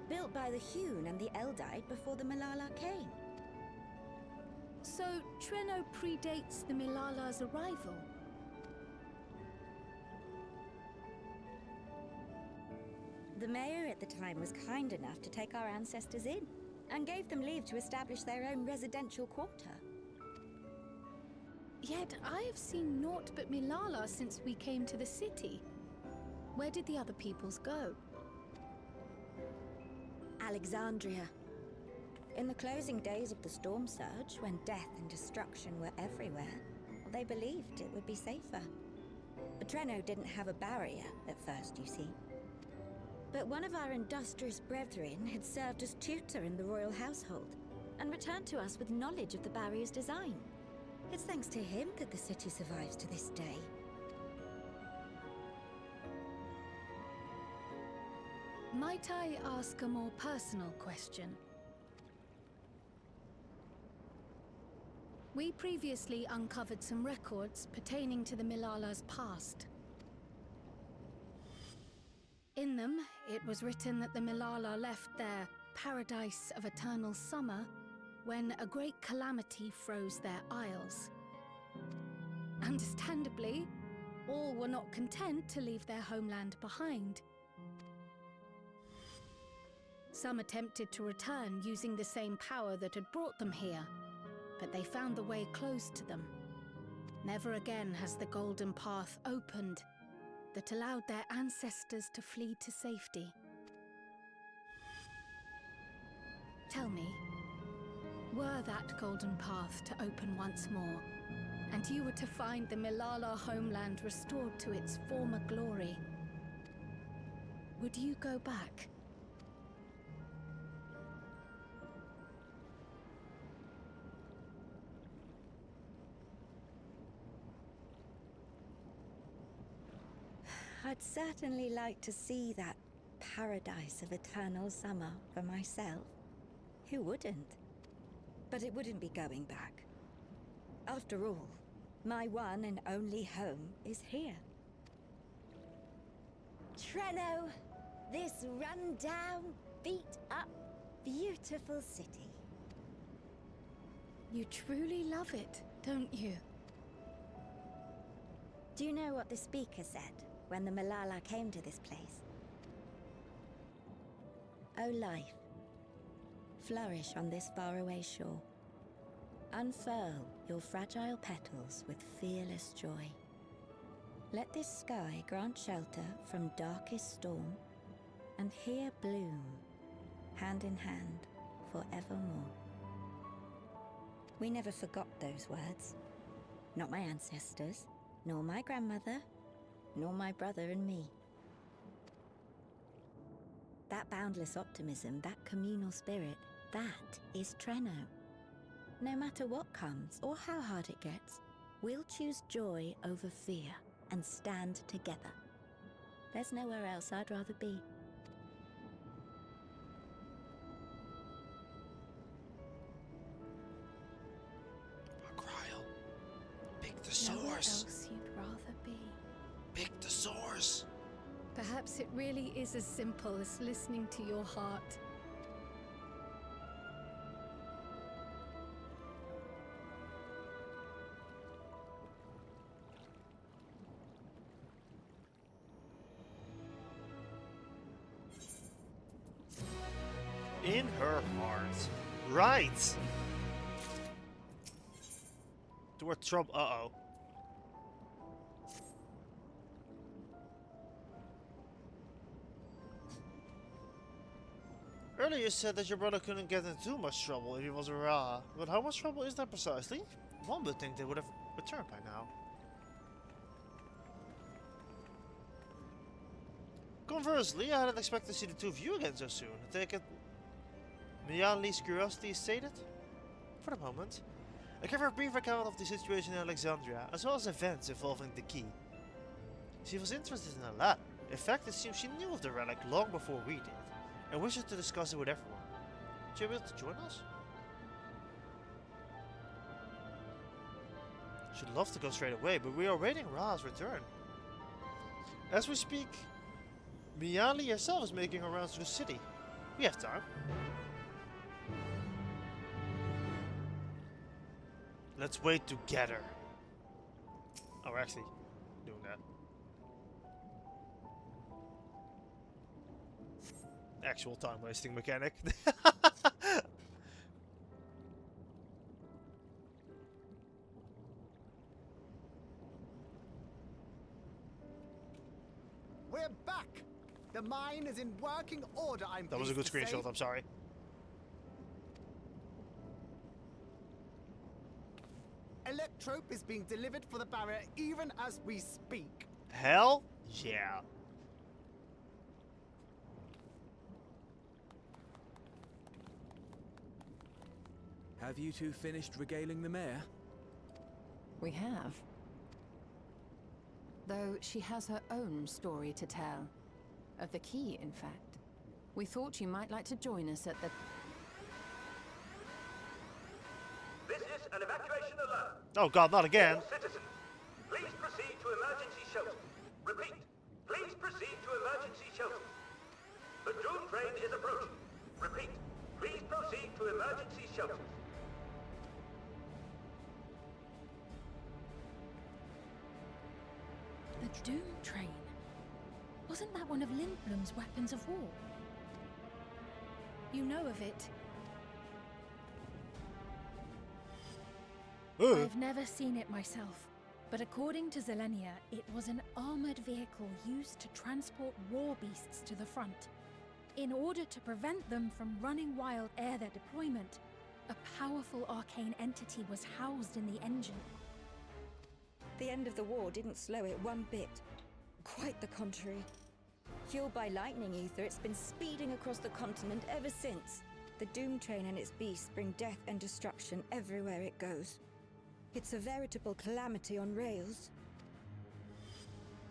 built by the Hewn and the Eldite before the Milala came. So, Treno predates the Milala's arrival? The mayor at the time was kind enough to take our ancestors in, and gave them leave to establish their own residential quarter. Yet I have seen naught but Milala since we came to the city. Where did the other peoples go? Alexandria. In the closing days of the Storm Surge, when death and destruction were everywhere, they believed it would be safer. But Treno didn't have a barrier at first, you see. But one of our industrious brethren had served as tutor in the royal household, and returned to us with knowledge of the barrier's design. It's thanks to him that the city survives to this day. Might I ask a more personal question? We previously uncovered some records pertaining to the Milala's past. In them, it was written that the Milala left their paradise of eternal summer when a great calamity froze their isles. Understandably, all were not content to leave their homeland behind. Some attempted to return using the same power that had brought them here, but they found the way closed to them. Never again has the golden path opened that allowed their ancestors to flee to safety. Tell me, were that golden path to open once more, and you were to find the Milala homeland restored to its former glory, would you go back? I'd certainly like to see that paradise of eternal summer for myself. Who wouldn't? But it wouldn't be going back. After all, my one and only home is here. Treno, this run-down, beat-up, beautiful city. You truly love it, don't you? Do you know what the speaker said when the Milala came to this place? O life, flourish on this faraway shore. Unfurl your fragile petals with fearless joy. Let this sky grant shelter from darkest storm, and here bloom, hand in hand, forevermore. We never forgot those words. Not my ancestors, nor my grandmother, nor my brother and me. That boundless optimism, that communal spirit, that is Treno. No matter what comes or how hard it gets, we'll choose joy over fear and stand together. There's nowhere else I'd rather be. Pick the Nowhere source. else you'd rather be. Pick the source. Perhaps it really is as simple as listening to your heart. In her heart. Right. Toward trouble. Uh-oh. Earlier you said that your brother couldn't get into too much trouble if he was a Ra. But how much trouble is that precisely? One would think they would have returned by now. Conversely, I hadn't expected to see the two of you again so soon. I take it Mianli's curiosity is sated? For the moment. I gave her a brief account of the situation in Alexandria, as well as events involving the key. She was interested in the latter. In fact, it seems she knew of the relic long before we did, and wishes to discuss it with everyone. Would you be able to join us? She'd love to go straight away, but we are awaiting Ra's return. As we speak, Mianli herself is making her rounds to the city. We have time. Let's wait together. Oh, we're actually doing that. Actual time wasting mechanic. We're back! The mine is in working order, That was a good screenshot, I'm sorry. Electrope is being delivered for the barrier even as we speak. Hell yeah. Have you two finished regaling the mayor? We have. Though she has her own story to tell. Of the key, in fact. We thought you might like to join us at the... This is an evacuation alert. Oh god, not again. All citizens, please proceed to emergency shelter. Repeat, please proceed to emergency shelter. The doom train is approaching. Repeat, please proceed to emergency shelter. The Doom Train. Wasn't that one of Lindblom's weapons of war? You know of it. I've never seen it myself, but according to Zelenia, it was an armored vehicle used to transport war beasts to the front. In order to prevent them from running wild ere their deployment, a powerful arcane entity was housed in the engine. The end of the war didn't slow it one bit. Quite the contrary. Fueled by lightning ether, it's been speeding across the continent ever since. The Doom Train and its beasts bring death and destruction everywhere it goes. It's a veritable calamity on rails.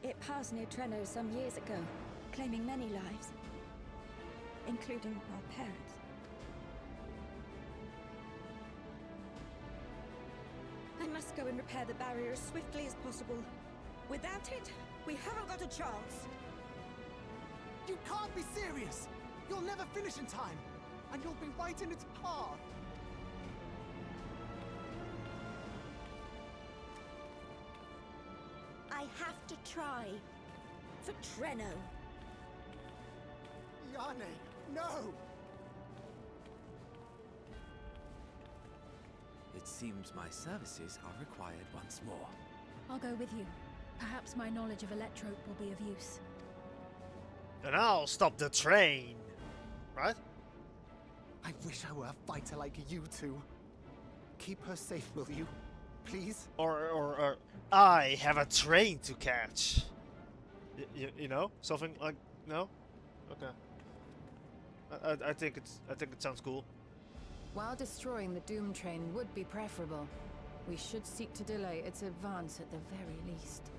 It passed near Trenno some years ago, claiming many lives, including our parents. I must go and repair the barrier as swiftly as possible. Without it, we haven't got a chance. You can't be serious! You'll never finish in time, and you'll be right in its path. I have to try. For Trenno. Yane, no! It seems my services are required once more. I'll go with you. Perhaps my knowledge of Electrope will be of use. And I'll stop the train. Right? I wish I were a fighter like you two. Keep her safe, will you? Please? Or I have a train to catch. You know? Something like... No? Okay. I think it sounds cool. While destroying the Doom Train would be preferable, we should seek to delay its advance at the very least.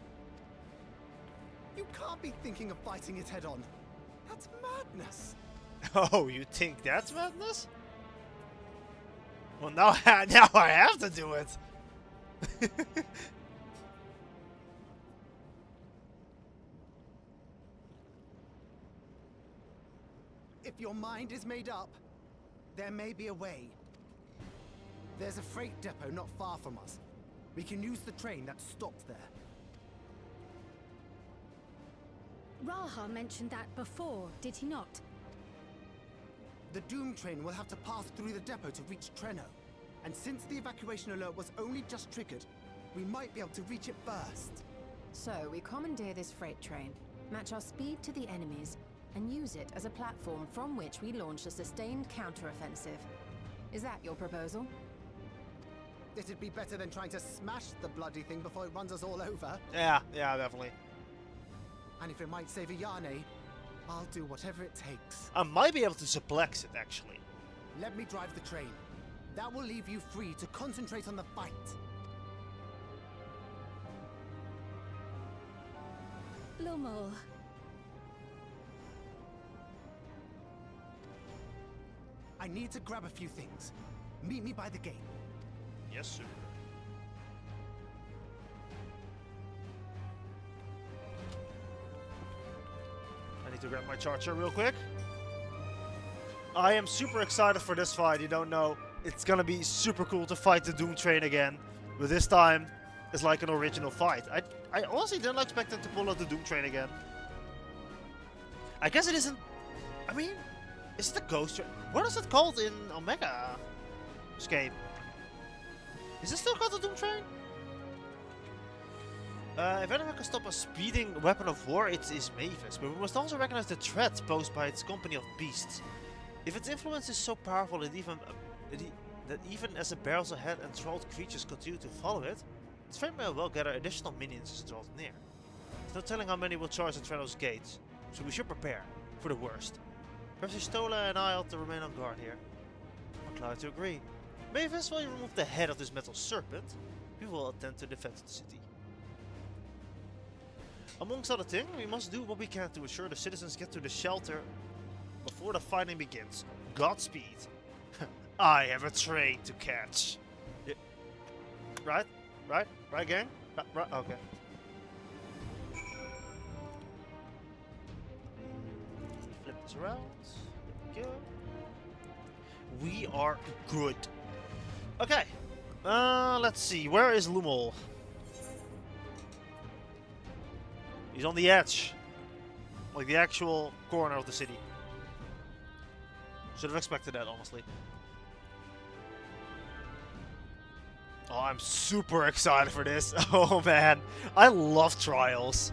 You can't be thinking of fighting it head-on. That's madness. Oh, you think that's madness? Well, now I have to do it. If your mind is made up, there may be a way. There's a freight depot not far from us. We can use the train that stopped there. Raha mentioned that before, did he not? The Doom Train will have to pass through the depot to reach Trenno. And since the evacuation alert was only just triggered, we might be able to reach it first. So, we commandeer this freight train, match our speed to the enemy's, and use it as a platform from which we launch a sustained counteroffensive. Is that your proposal? It'd be better than trying to smash the bloody thing before it runs us all over. Yeah, definitely. And if it might save a Yane, I'll do whatever it takes. I might be able to suplex it, actually. Let me drive the train. That will leave you free to concentrate on the fight. Lumel. I need to grab a few things. Meet me by the gate. Yes, sir. I need to grab my charger real quick. I am super excited for this fight, you don't know. It's gonna be super cool to fight the Doom Train again. But this time, it's like an original fight. I honestly didn't expect them to pull out the Doom Train again. I guess it isn't... I mean, is it a Ghost Train? What is it called in Omega Escape? Is it still called the Doom Train? If anyone can stop a speeding weapon of war, it is Mavis. But we must also recognize the threat posed by its company of beasts. If its influence is so powerful that even as it barrels ahead, enthralled creatures continue to follow it, it's very well gather additional minions as it draws near. There's no telling how many will charge the Treadle's gates, so we should prepare for the worst. Perhaps Stola and I ought to remain on guard here. I'm inclined to agree. Mavis, while you remove the head of this metal serpent, we will attend to defend the city. Amongst other things, we must do what we can to ensure the citizens get to the shelter before the fighting begins. Godspeed. I have a train to catch. Yeah. Right? Right? Right, gang? Right? Okay. Flip this around. There we go. We are good. Okay. Let's see. Where is Lumel? He's on the edge. Like the actual corner of the city. Should have expected that, honestly. Oh, I'm super excited for this. Oh man, I love Trials.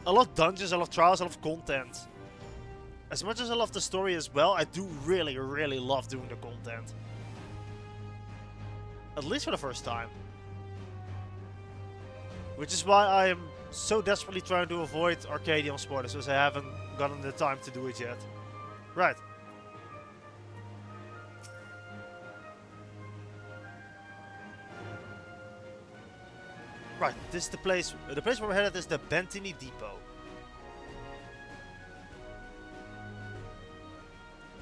I love dungeons, I love Trials, I love content. As much as I love the story as well, I do really, really love doing the content. At least for the first time. Which is why I am so desperately trying to avoid Arcadian spoilers, because I haven't gotten the time to do it yet. Right. Right, this is the place where we're headed is the Bentini Depot.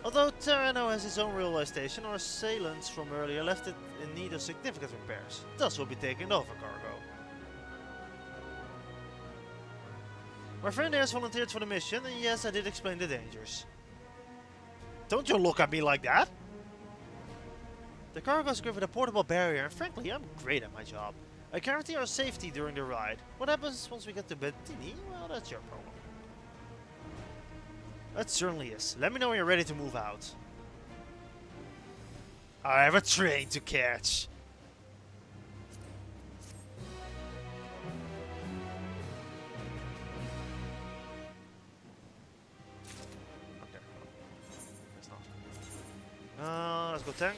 Although Terrano has its own railway station, our assailants from earlier left it in need of significant repairs. Thus we'll be taking over cargo. My friend here has volunteered for the mission, and yes, I did explain the dangers. Don't you look at me like that! The cargo is given a portable barrier, and frankly, I'm great at my job. I guarantee our safety during the ride. What happens once we get to Bettini? Well, that's your problem. That certainly is. Let me know when you're ready to move out. I have a train to catch. Okay. Guess not. Let's go tank.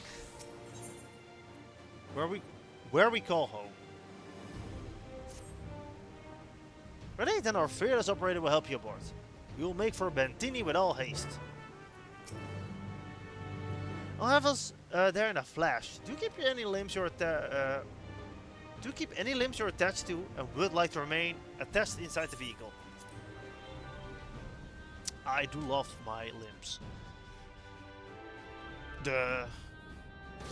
Where we call home. Ready? Then our fearless operator will help you aboard. We will make for Bentini with all haste. I'll have us there in a flash. Do keep any limbs you're attached to and would like to remain attached inside the vehicle. I do love my limbs. The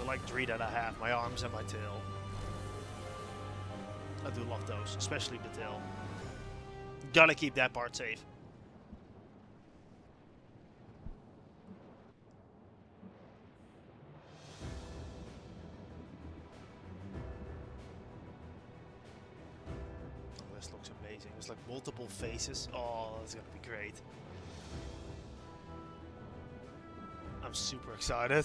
like three that I have, my arms and my tail. I do love those, especially the tail. Gotta keep that part safe. Oh, this looks amazing. There's like multiple faces. Oh, that's gonna be great. I'm super excited.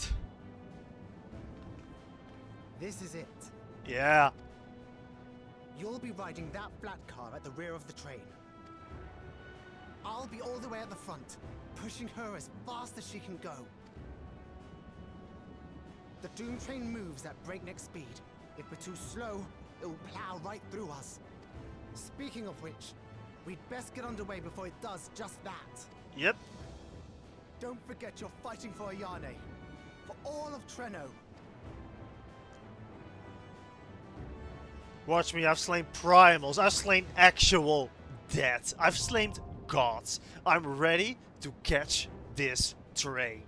This is it. Yeah. You'll be riding that flat car at the rear of the train. I'll be all the way at the front, pushing her as fast as she can go. The Doom Train moves at breakneck speed. If we're too slow, it will plow right through us. Speaking of which, we'd best get underway before it does just that. Yep. Don't forget you're fighting for Ayane. For all of Treno. Watch me, I've slain primals, I've slain actual dead, I've slain gods. I'm ready to catch this train.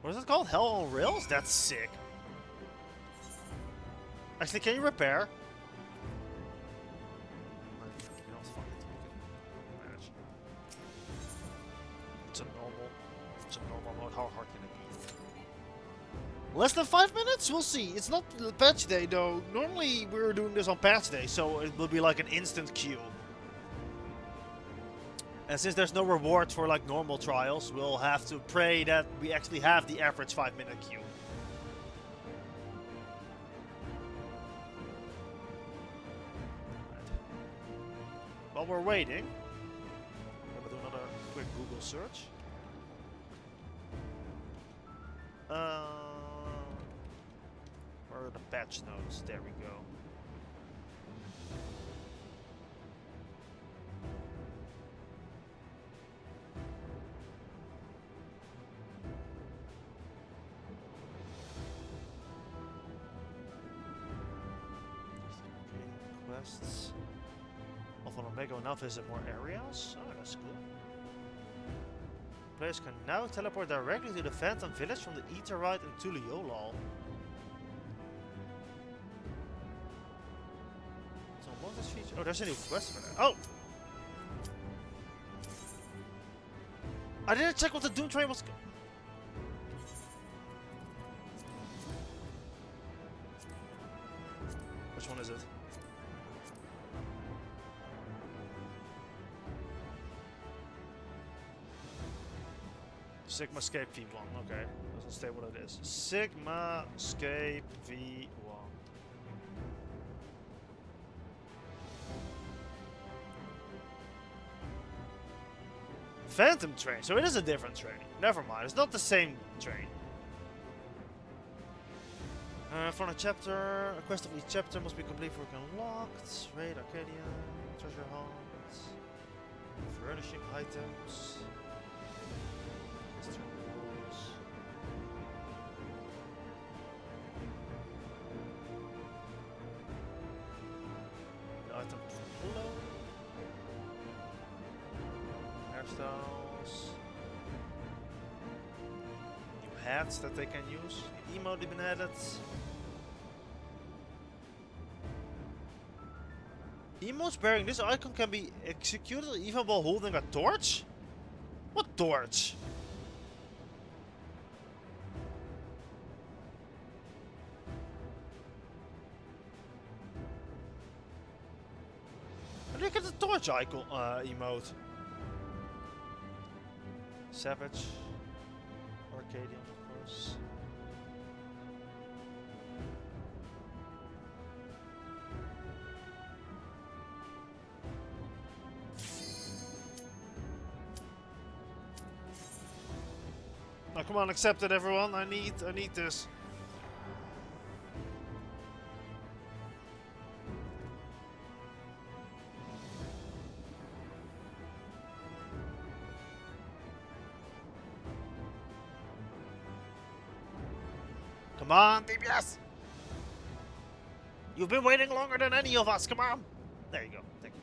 What is it called? Hell on Rails? That's sick. Actually, can you repair? It's a normal mode. How hard can it be? Less than 5 minutes? We'll see. It's not patch day though. Normally we were doing this on patch day, so it will be like an instant queue. And since there's no reward for like normal trials, we'll have to pray that we actually have the average 5-minute queue. While we're waiting, I'm gonna do another quick Google search. Where are the patch notes? There we go. Quests. Of an Omega now visit more areas. Oh, that's good. Players can now teleport directly to the Phantom Village from the Aetheryte and Tuliolal. So what is this feature? Oh, there's a new quest for that. Oh! I didn't check what the Doom Train was. Which one is it? Sigma Scape V1, okay. Doesn't state what it is. Sigma Scape V1. Phantom train, so it is a different train. Never mind, it's not the same train. For a chapter, a quest of each chapter must be complete before unlocked. Raid Arcadia, treasure hunt, furnishing items. Item below. Hairstyles. New hats that they can use. Emote been added. Emotes bearing this icon can be executed even while holding a torch? What torch? Look at the torch icon emote. Savage. Arcadian, of course. Now come on, accept it everyone. I need this. Come on, DBS! You've been waiting longer than any of us, come on! There you go, thank you.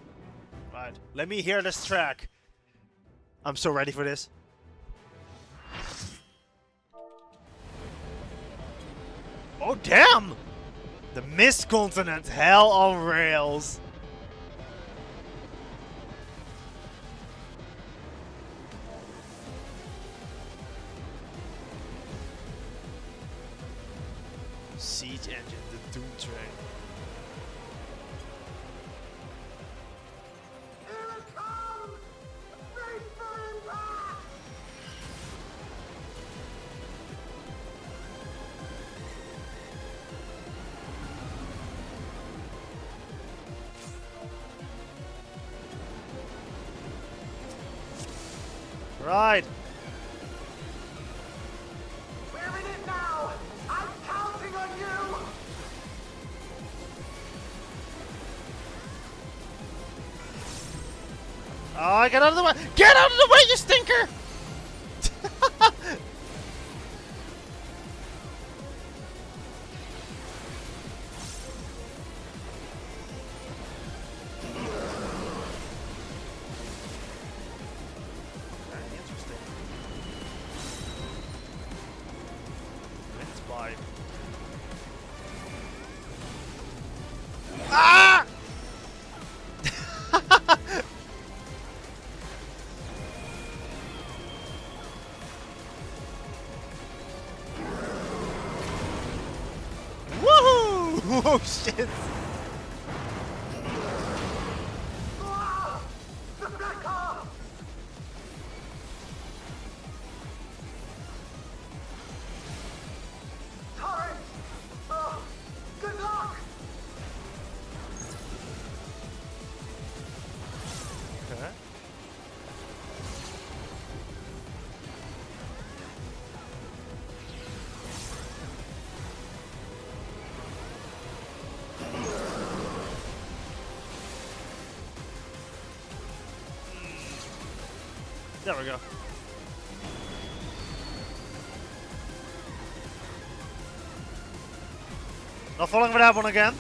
Right, let me hear this track. I'm so ready for this. Oh damn! The Mist Continent, hell on rails. Siege engine, the Doom Train. Here it comes! Race for impact! Right. We're in it now! I'm counting on you! Oh, get out of the way! Get out of the way, you stinker! Interesting. Let's buy. Ah! Woohoo! Oh shit! The black car! Torrent! Oh, good luck! Okay. There we go. Not falling for that one again.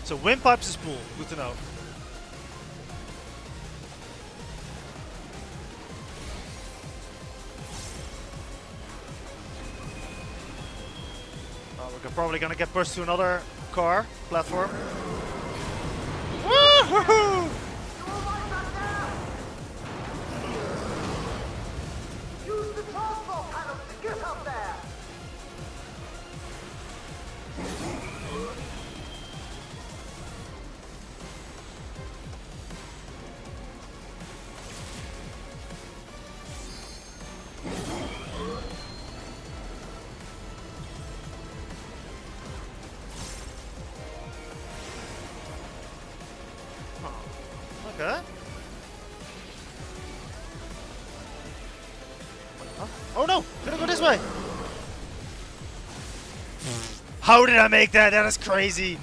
So windpipes is cool. Good to know. Oh, we're probably gonna get pushed to another car platform. Woohoo! Use the transport panels to get up there! Okay. Huh? Oh no! Gonna go this way! How did I make that? That is crazy!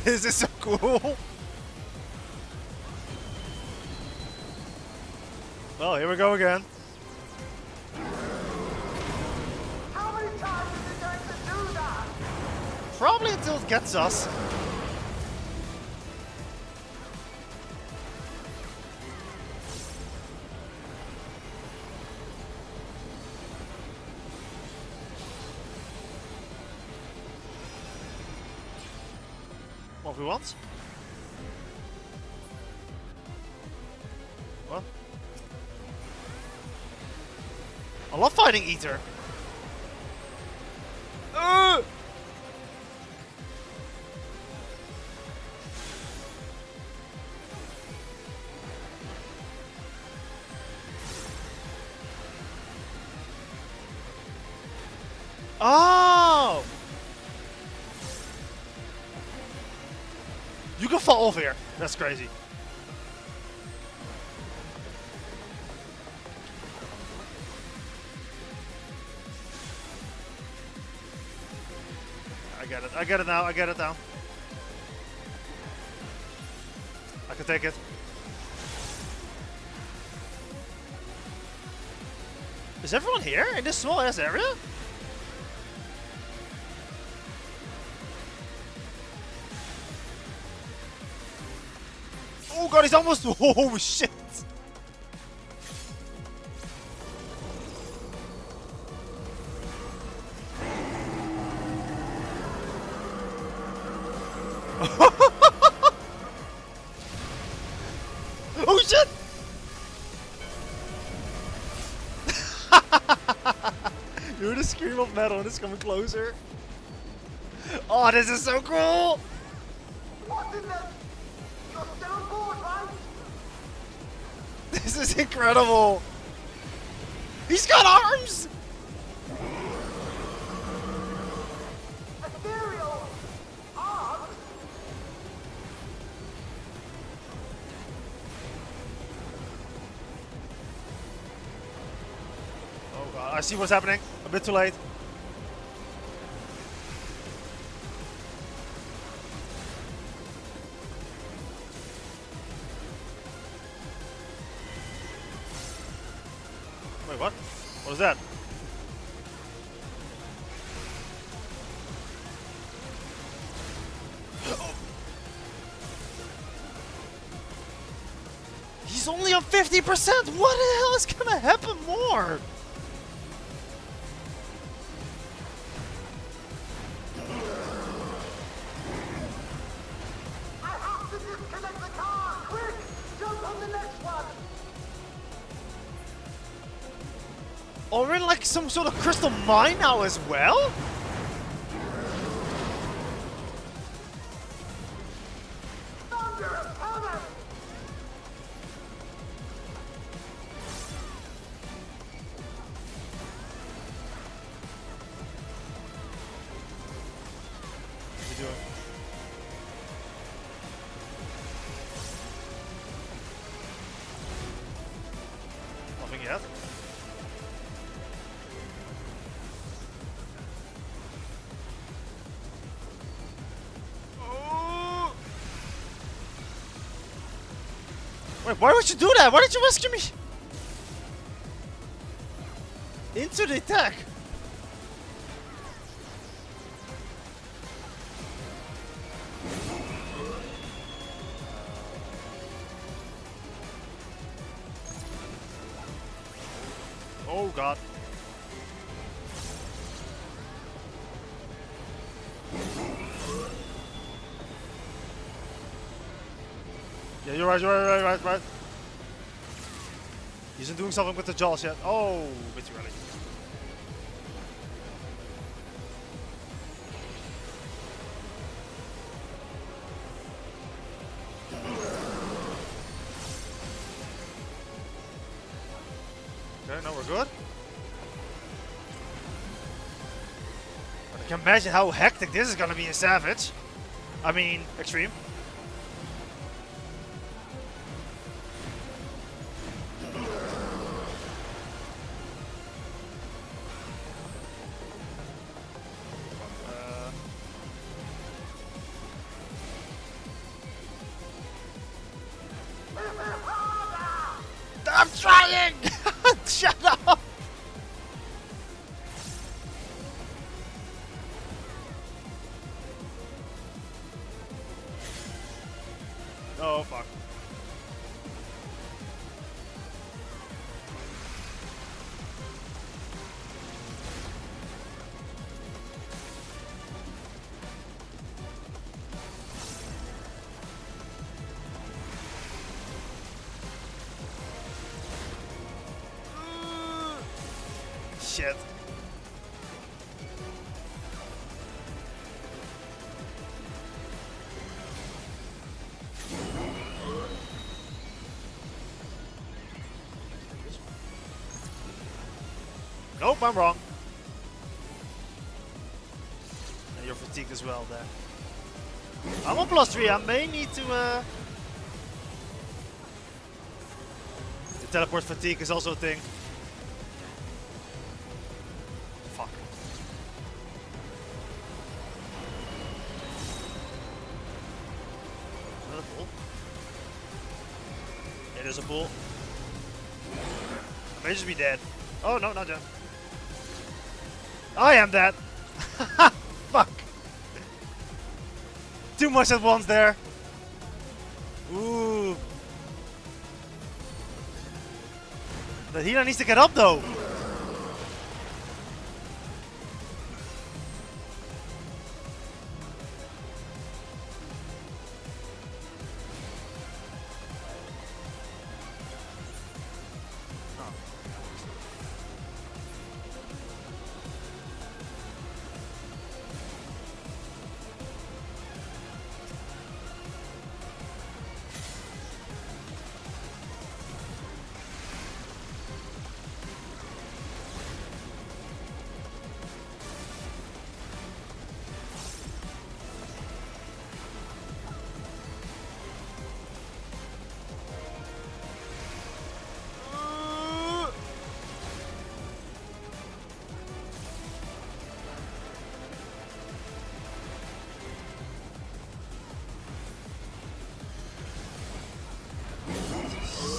This is so cool! Well, here we go again. How many times is it going to do that? Probably until it gets us. What we want? What? I love fighting Ether. Oh! You can fall off here. That's crazy. I get it. I get it now. I get it now. I can take it. Is everyone here in this small ass area? Oh god, he's almost. Oh shit! Oh shit! You hear the scream of metal and it's coming closer. Oh, this is so cool! What in the... You're still on board, right? This is incredible! He's got arms! Ethereal arms? Oh god, I see what's happening. A bit too late. Wait, what? What is that? He's only on 50%! What the hell is gonna happen more? I have to disconnect the car! Quick! Jump on the next one! Oh, we're in like some sort of crystal mine now as well? Thunder! Hammer! What's he doing? Nothing yet. Wait, why would you do that? Why did you rescue me? Into the attack. Oh god. Yeah, you're right. He isn't doing something with the jaws yet. Oh, a bit too early. Okay, now we're good. I can imagine how hectic this is gonna be in Savage. I mean, Extreme. I'm trying! Shut up! Oh, fuck. Shit. Nope, I'm wrong. And you're fatigued as well there. I'm on +3, I may need to the teleport fatigue is also a thing. Fuck. Another pool? Yeah, there's a pool. I may just be dead. Oh no, not dead. I am dead. Fuck. Too much at once there. Ooh. The healer needs to get up though.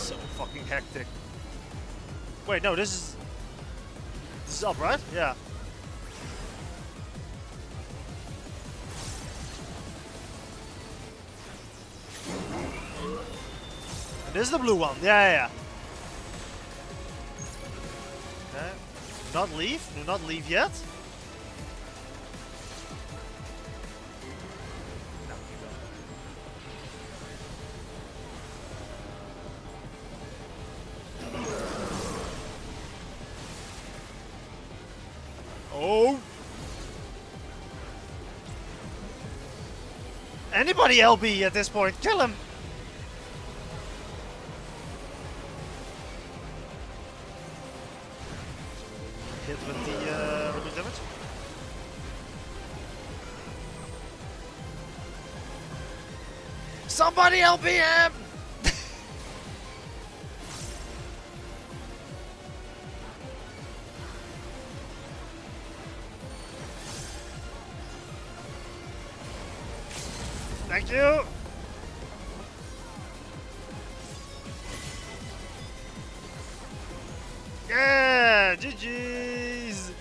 So fucking hectic. Wait, no, this is up, right? Yeah. And this is the blue one. Yeah. Okay. Do not leave. Do not leave yet. No, you don't. Oh! Anybody LB at this point, kill him! Hit with the reduced damage. Somebody LB him! Thank you! Yeah! GG's!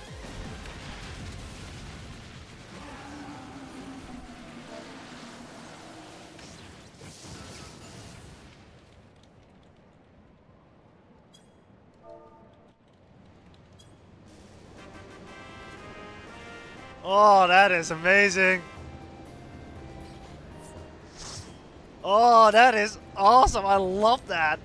Oh, that is amazing! Oh, that is awesome! I love that!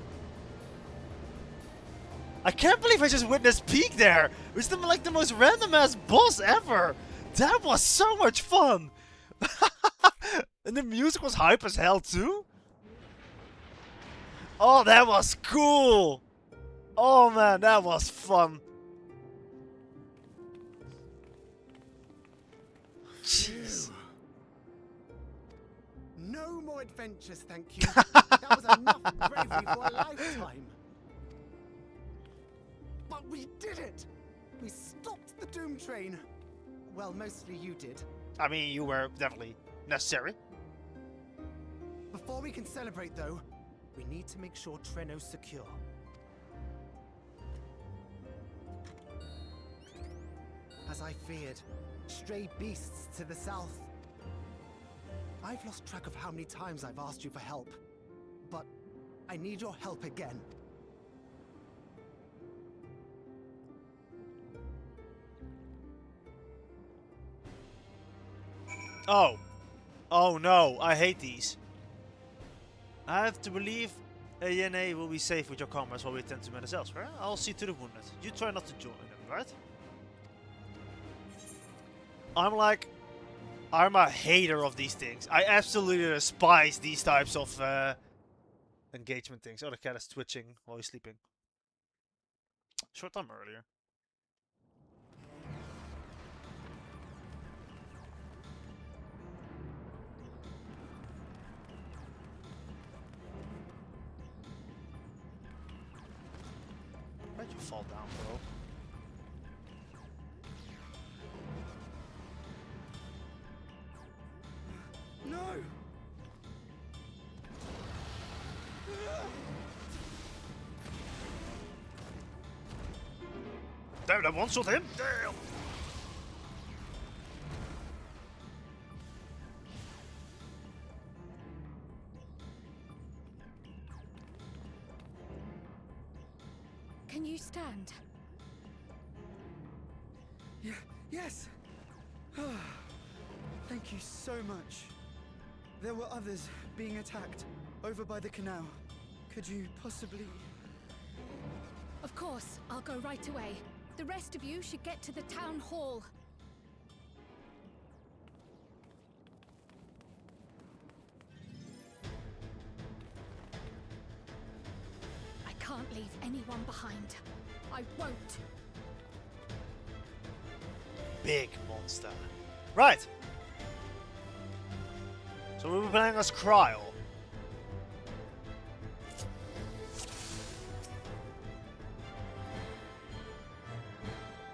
I can't believe I just witnessed Peak there! It was like the most random ass boss ever! That was so much fun! And the music was hype as hell too? Oh, that was cool! Oh man, that was fun! Jeez. No more adventures, thank you. That was enough bravery for a lifetime. But we did it! We stopped the Doom Train. Well, mostly you did. I mean, you were definitely necessary. Before we can celebrate, though, we need to make sure Treno's secure. As I feared, stray beasts to the south. I've lost track of how many times I've asked you for help, but I need your help again. Oh. Oh no, I hate these. I have to believe ANA will be safe with your comrades while we attend to matters elsewhere. I'll see to the wounded. You try not to join them, right? I'm a hater of these things. I absolutely despise these types of engagement things. Oh, the cat is twitching while he's sleeping. Short time earlier. Why'd you fall down, bro? No! Damn, that one-shot him? Damn! Can you stand? Yes! Thank you so much. There were others being attacked over by the canal. Could you possibly... Of course, I'll go right away. The rest of you should get to the town hall. I can't leave anyone behind. I won't. Big monster. Right. So we'll be playing as Cryle.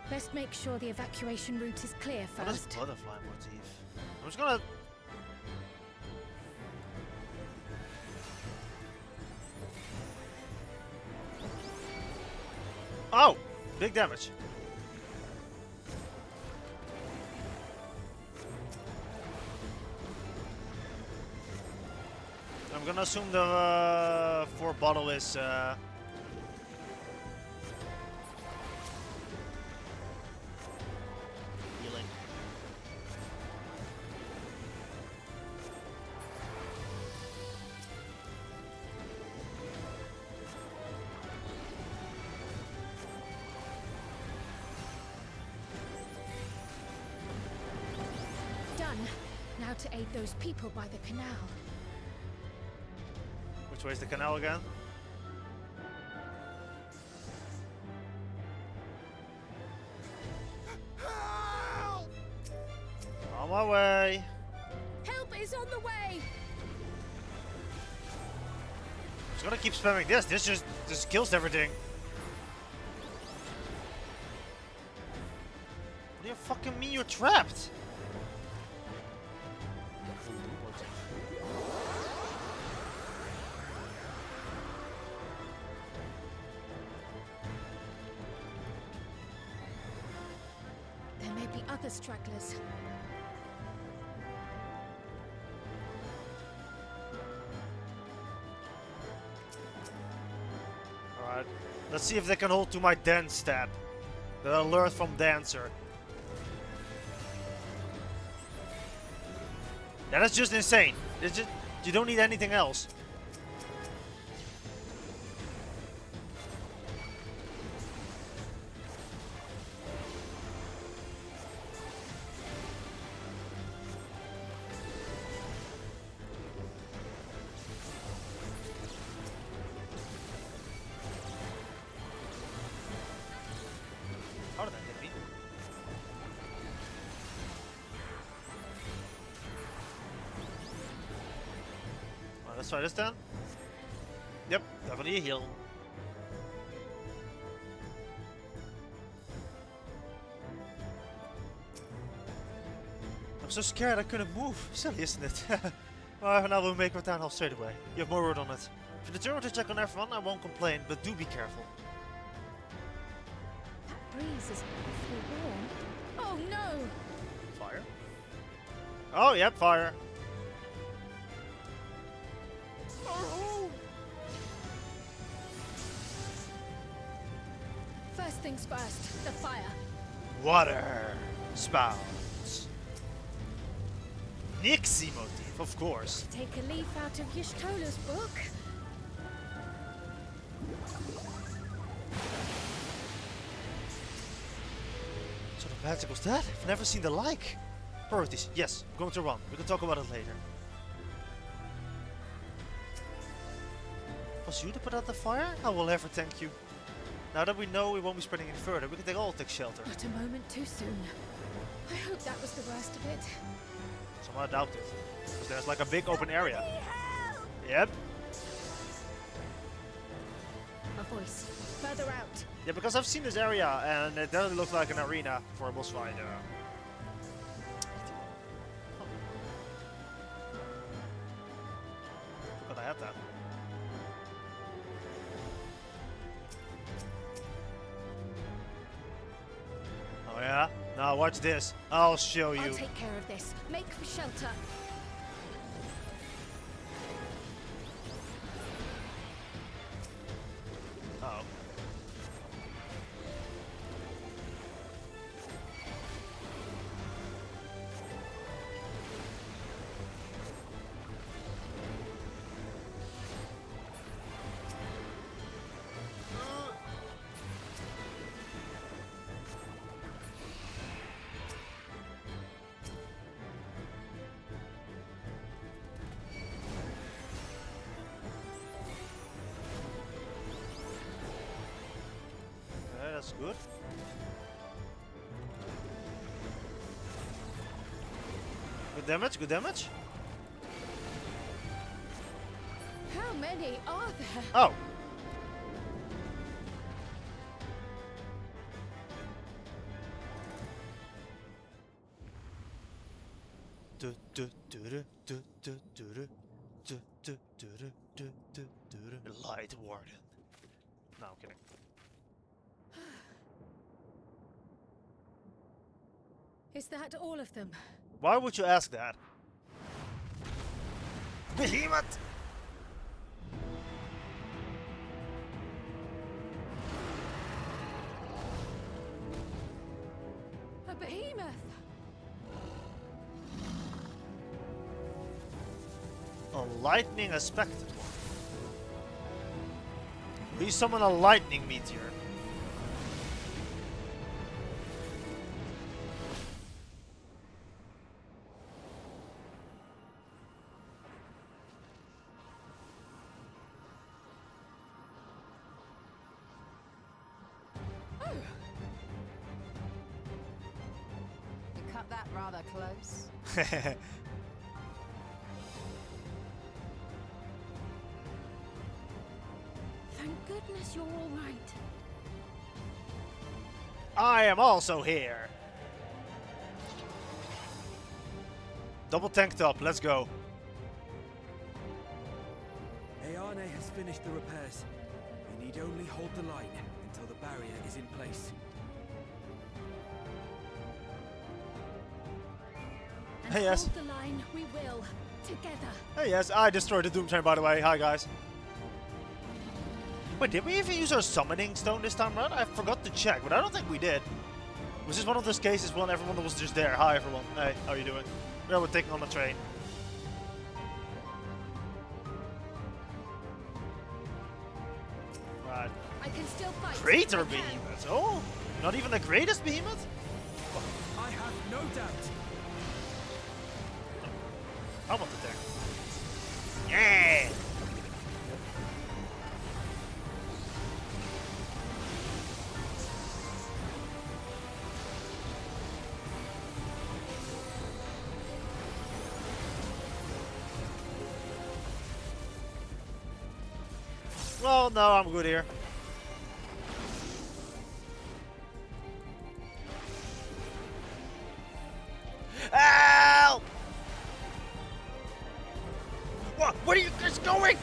Best make sure the evacuation route is clear What is first. butterfly motif? I'm just gonna... Oh! Big damage. I'm gonna assume the 4 bottle is healing. Done. Now to aid those people by the canal. Which way is the canal again? On my way. Help is on the way. Just gonna keep spamming this. This just kills everything. What do you fucking mean you're trapped? There may be other stragglers. Alright. Let's see if they can hold to my dance stab that I learned from Dancer. That is just insane. It's just, you don't need anything else. How did that hit me? Alright, let's try this then. Yep, definitely a heal. I'm so scared I couldn't move. Silly, isn't it? Well, now we'll make our town hall straight away. You have more word on it. If you're determined to check on everyone, I won't complain, but do be careful. That breeze is awfully warm. Oh no! Fire? Oh, yep, fire. First things first, the fire. Water spouts. Nixie motif, of course. Take a leaf out of Y'shtola's book. What sort of magic was that? I've never seen the like. Priorities, yes, I'm going to run. We can talk about it later. Was you to put out the fire? I will ever thank you. Now that we know we won't be spreading any further, we can all take shelter. Not a moment too soon. I hope that was the worst of it. Somehow I doubt it. Because there's like a big open area. Yep. A voice. Further out. Yeah, because I've seen this area and it doesn't look like an arena for a boss fight. But I have that. Oh yeah? Now watch this. I'll show you. I'll take care of this. Make for shelter. Uh-oh. That's good. Good damage, good damage. How many are there? Oh. Light Warden. No, I'm kidding. Is that all of them? Why would you ask that? Behemoth! A behemoth! A lightning aspected one. We summon a lightning meteor. You cut that rather close. Thank goodness you're all right. I am also here. Double tanked up, let's go. Ayane has finished the repairs. We need only hold the line until the barrier is in place. And Hey, yes. hold the line, we will. Together. Hey, yes, I destroyed the Doom Train, by the way. Hi, guys. Wait, did we even use our summoning stone this time around? I forgot to check, but I don't think we did. Was this one of those cases when everyone was just there? Hi, everyone. Hey, how are you doing? Yeah, we're taking on the train. Right. I can still fight. Greater behemoth. Oh, not even the greatest behemoth? I have no doubt. I want the tank. Yeah! Well, no, I'm good here. Ow! What? Where are you guys going?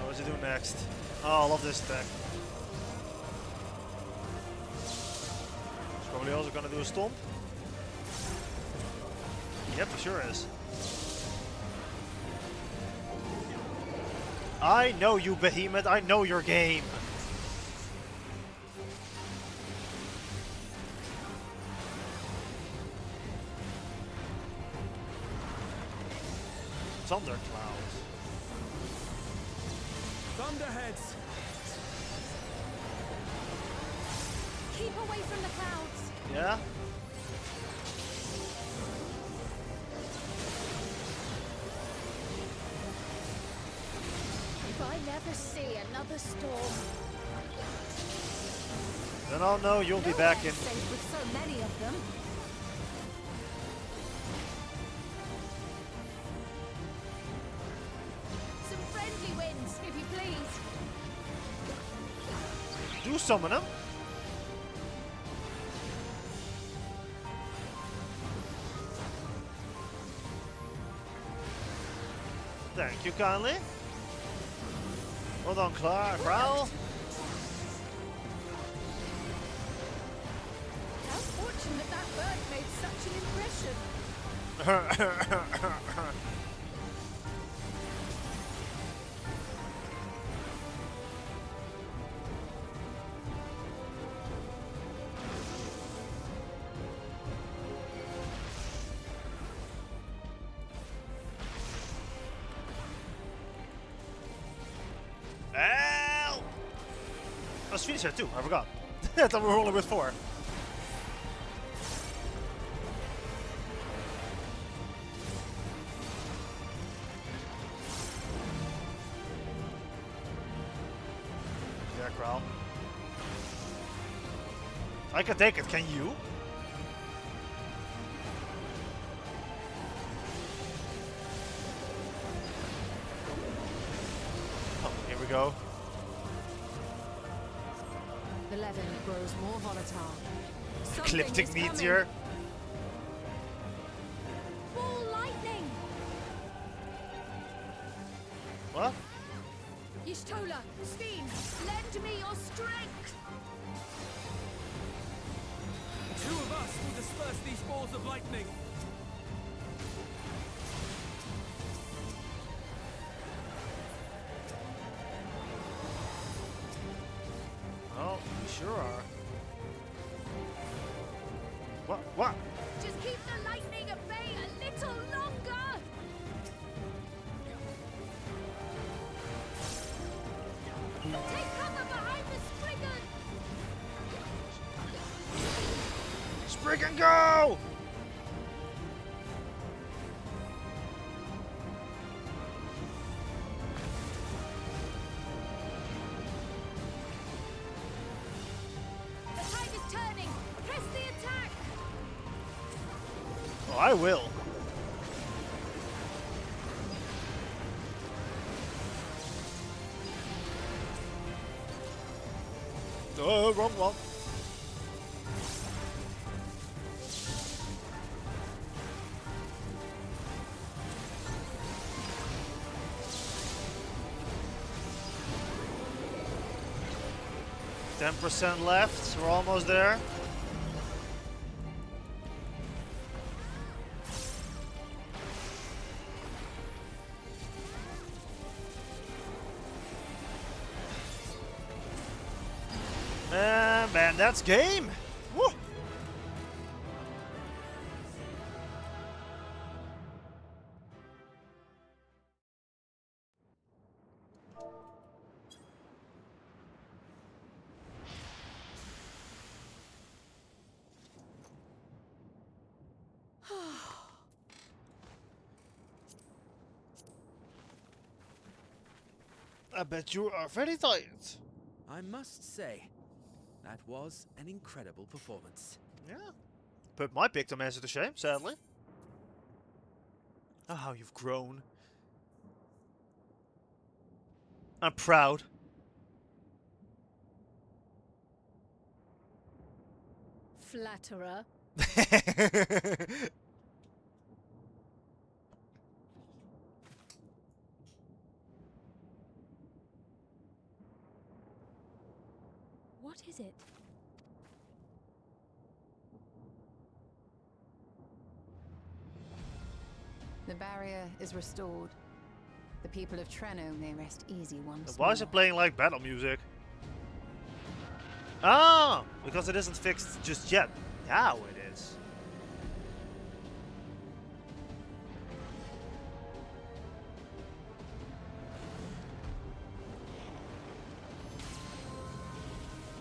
What's he doing next? Oh, I love this attack. He's probably also gonna do a stomp. Yep, he sure is. I know you, Behemoth. I know your game. Thundercloud. Thunderheads! Keep away from the clouds. Yeah? If I never see another storm. Then I'll know you'll be back in. Safe with so many of them. Some friendly winds, if you please. Do summon him. Thank you kindly. Well done, Growl. How fortunate that bird made such an impression. Ow! Let's finish here too. I forgot. I thought we were only with 4. Yeah, Growl. I can take it. Can you? Oh, here we go. The leaven grows more volatile. Ecliptic meteor. Full lightning! What? Y'shtola, Steen, lend me your strength! Two of us will disperse these balls of lightning. Oh, we sure are. What? Just keep the lightning at bay a little longer! Take cover behind the Spriggan! Spriggan, go! The tide is turning! Press the attack! Oh, I will. Oh, wrong one. %10 left. We're almost there. Man, that's game. Woo. I bet you are very tired. I must say, that was an incredible performance. Yeah. Put my Pictomancer to shame, sadly. Oh, how you've grown. I'm proud. Flatterer. What is it? The barrier is restored. The people of Treno may rest easy once Why is more. it playing like battle music? Ah, because it isn't fixed just yet. Now it is.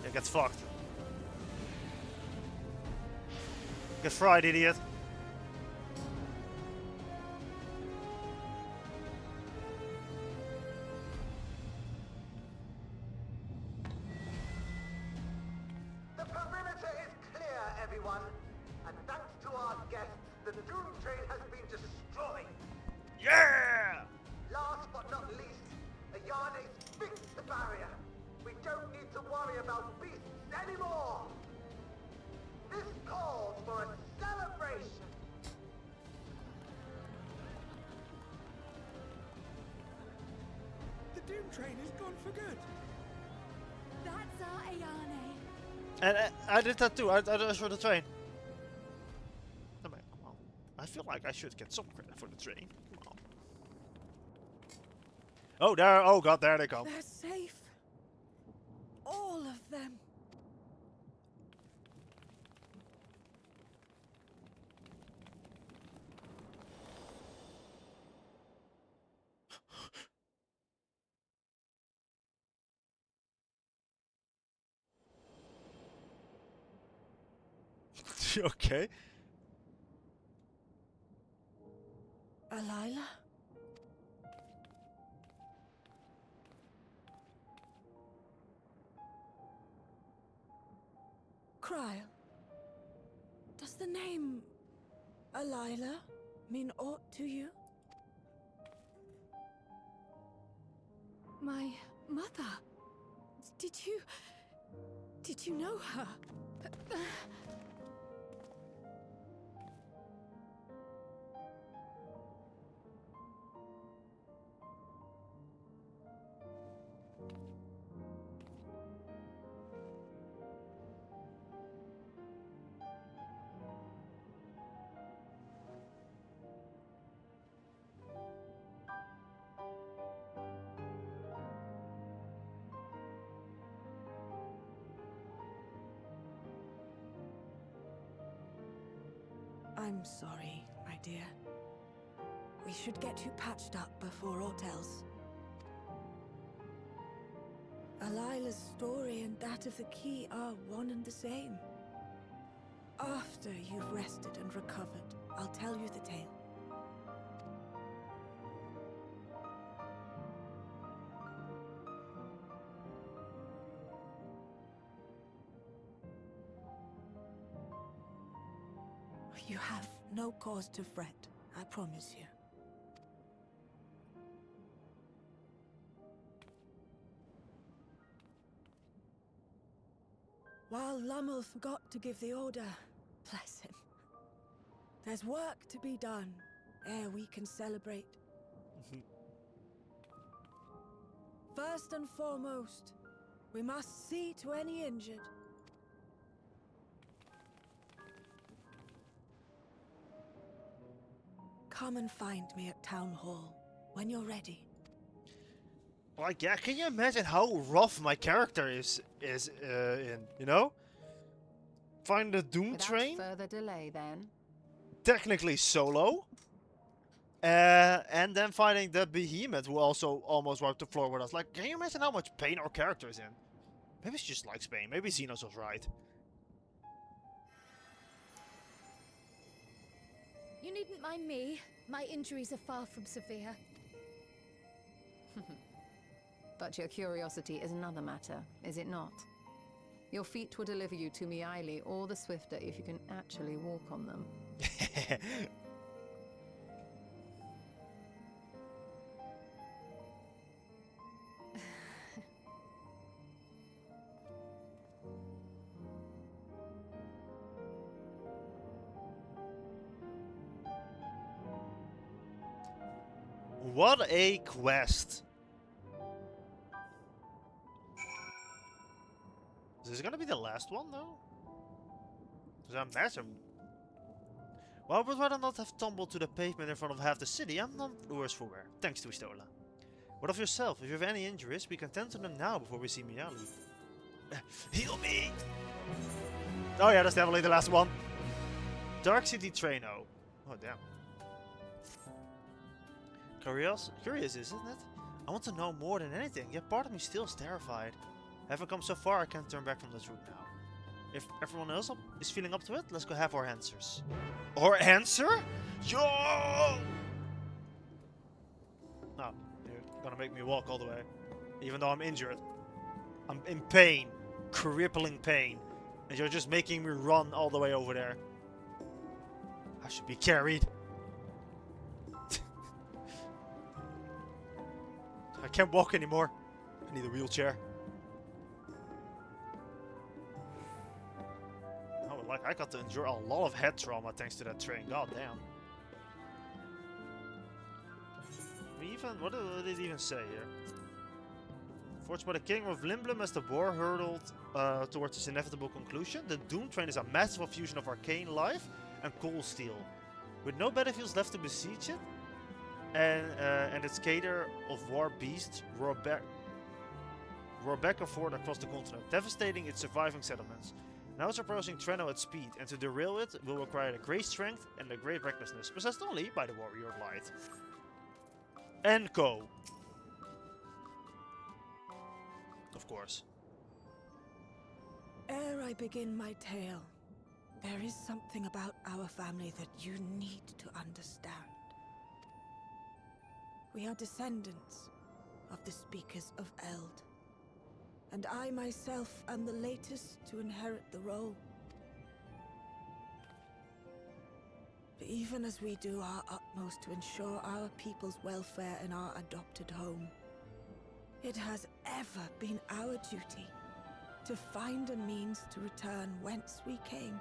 It gets fucked. Get fried, idiot. The perimeter is clear, everyone. And thanks to our guests, the Doom Train has been destroyed. Yeah! Last but not least, Ayane's fixed the barrier. We don't need to worry about beasts anymore. This calls for a celebration. The Doom Train is gone for good. That's our Ayane. And I did that too. I saw the train. I mean, come on. I feel like I should get some credit for the train. Come on. Oh, there. Oh, God, there they come. They're safe. All of them. Okay. Alila? Kryl, does the name Alila mean aught to you? My mother. Did you know her? I'm sorry, my dear. We should get you patched up before aught else. Alila's story and that of the key are one and the same. After you've rested and recovered, I'll tell you the tale. You have no cause to fret, I promise you. While Lummel forgot to give the order, bless him, there's work to be done ere we can celebrate. First and foremost, we must see to any injured. Come and find me at Town Hall when you're ready. Like, yeah, can you imagine how rough my character is in, you know? Find the Doom Train. Without further delay, then. Technically solo. And then fighting the Behemoth, who also almost wiped the floor with us. Like, can you imagine how much pain our character is in? Maybe she just likes pain. Maybe Xenos was right. You needn't mind me. My injuries are far from severe. But your curiosity is another matter, is it not? Your feet will deliver you to Meili all the swifter if you can actually walk on them. What a quest! Is this gonna be the last one, though? Does that matter? Well, I would rather not have tumbled to the pavement in front of half the city. I'm none the worse for wear. Thanks to Istola. What of yourself? If you have any injuries, we can tend to them now before we see Meili. Heal me! Oh yeah, that's definitely the last one. Dark City Traino. Oh damn. Curious, isn't it? I want to know more than anything, yet part of me still is terrified. Having come so far, I can't turn back from this route now. If everyone else is feeling up to it, let's go have our answers. Our answer? Yo! No, you're gonna make me walk all the way. Even though I'm injured. I'm in pain. Crippling pain. And you're just making me run all the way over there. I should be carried. I can't walk anymore. I need a wheelchair. Oh, like I got to endure a lot of head trauma thanks to that train. God damn. What did it even say here? Forged by the King of Limblum as the war hurtled towards its inevitable conclusion, the Doom Train is a massive fusion of arcane life and cold steel. With no battlefields left to besiege it, and its cadre of war beasts roar back and forth across the continent, devastating its surviving settlements. Now it's approaching Treno at speed, and to derail it will require a great strength and a great recklessness, possessed only by the Warrior of Light. And co. Of course. Ere I begin my tale, there is something about our family that you need to understand. We are descendants of the Speakers of Eld, and I myself am the latest to inherit the role. But even as we do our utmost to ensure our people's welfare in our adopted home, it has ever been our duty to find a means to return whence we came.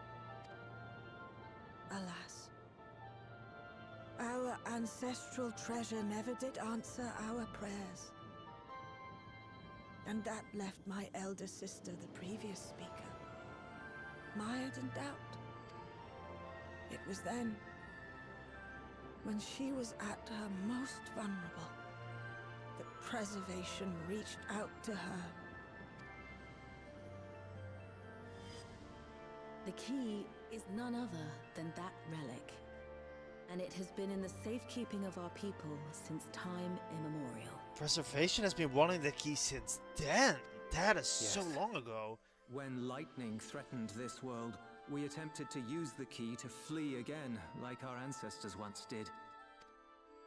Alas, our ancestral treasure never did answer our prayers. And that left my elder sister, the previous speaker, mired in doubt. It was then, when she was at her most vulnerable, that preservation reached out to her. The key is none other than that relic. and it has been in the safekeeping of our people since time immemorial. Preservation has been wanting the key since then. That is so Yes. long ago. When lightning threatened this world, we attempted to use the key to flee again, like our ancestors once did.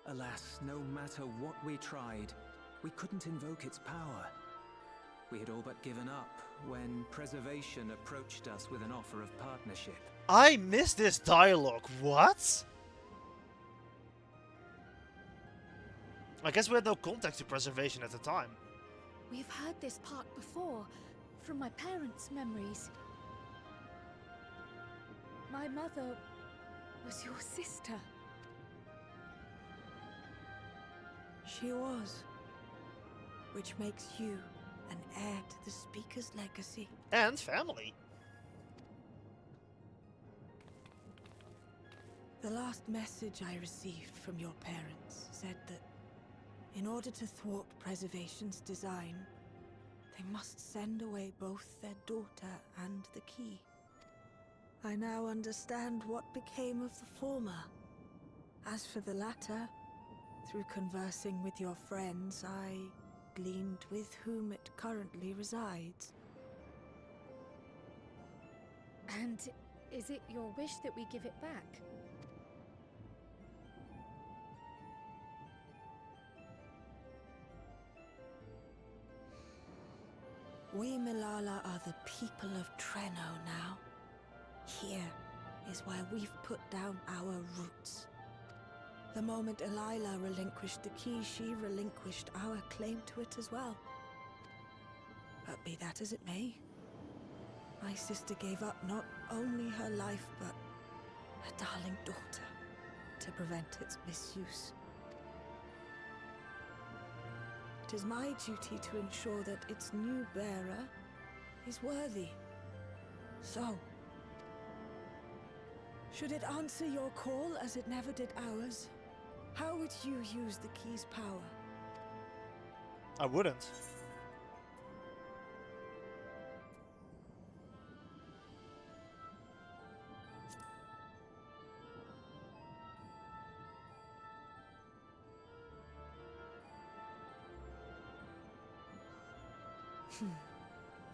Alas, no matter what we tried, we couldn't invoke its power. We had all but given up when Preservation approached us with an offer of partnership. I missed this dialogue. What? I guess we had no contact to Preservation at the time. We've heard this part before, from my parents' memories. My mother was your sister. She was. Which makes you an heir to the Speaker's legacy. And family. The last message I received from your parents said that in order to thwart Preservation's design, they must send away both their daughter and the key. I now understand what became of the former. As for the latter, through conversing with your friends, I gleaned with whom it currently resides. And is it your wish that we give it back? We Milala are the people of Treno now. Here is where we've put down our roots. The moment Elila relinquished the key, she relinquished our claim to it as well. But be that as it may, my sister gave up not only her life, but her darling daughter to prevent its misuse. It is my duty to ensure that its new bearer is worthy. So, should it answer your call as it never did ours, how would you use the key's power? I wouldn't.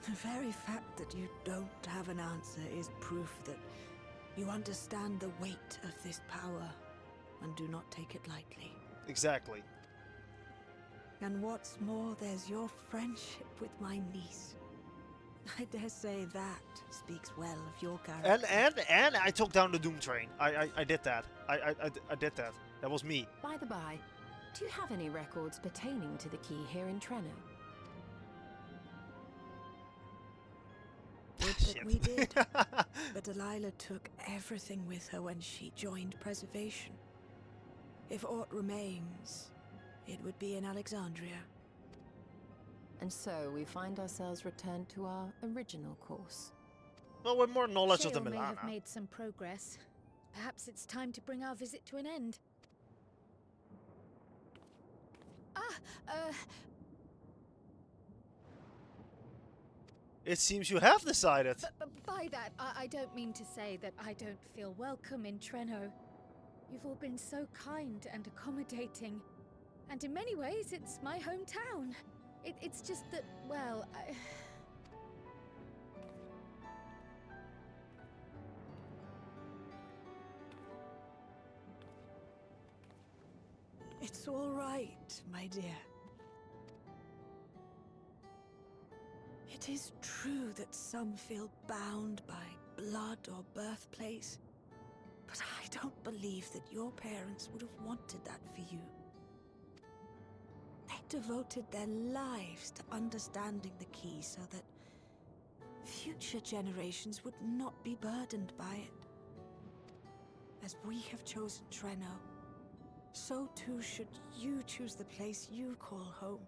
The very fact that you don't have an answer is proof that you understand the weight of this power and do not take it lightly. Exactly. And what's more, there's your friendship with my niece. I dare say that speaks well of your character. And I took down the Doom Train. I did that. I did that. That was me. By the by, do you have any records pertaining to the key here in Treno? Would that we did, but Delilah took everything with her when she joined Preservation. If aught remains, it would be in Alexandria. And so we find ourselves returned to our original course. Well, with more knowledge of the Shale may have Milana. made some progress. Perhaps it's time to bring our visit to an end. It seems you have decided. But by that, I don't mean to say that I don't feel welcome in Treno. You've all been so kind and accommodating. And in many ways, it's my hometown. It's just that, well, It's all right, my dear. It is true that some feel bound by blood or birthplace, but I don't believe that your parents would have wanted that for you. They devoted their lives to understanding the key so that future generations would not be burdened by it. As we have chosen Treno, so too should you choose the place you call home.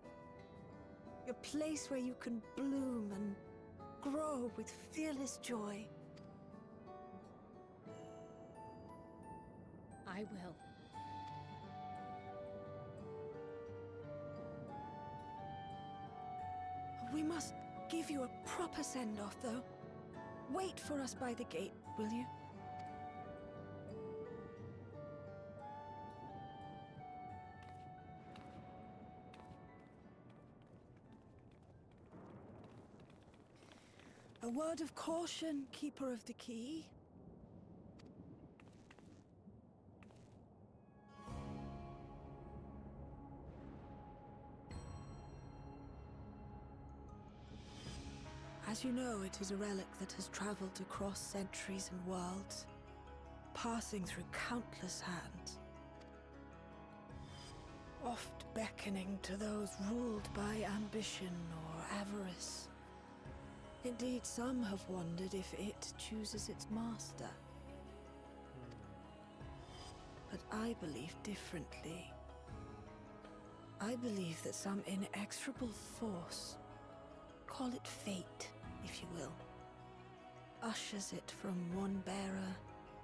A place where you can bloom and grow with fearless joy. I will. We must give you a proper send-off, though. Wait for us by the gate, will you? A word of caution, Keeper of the Key. As you know, it is a relic that has traveled across centuries and worlds, passing through countless hands, oft beckoning to those ruled by ambition or avarice. Indeed, some have wondered if it chooses its master. But I believe differently. I believe that some inexorable force, call it fate, if you will, ushers it from one bearer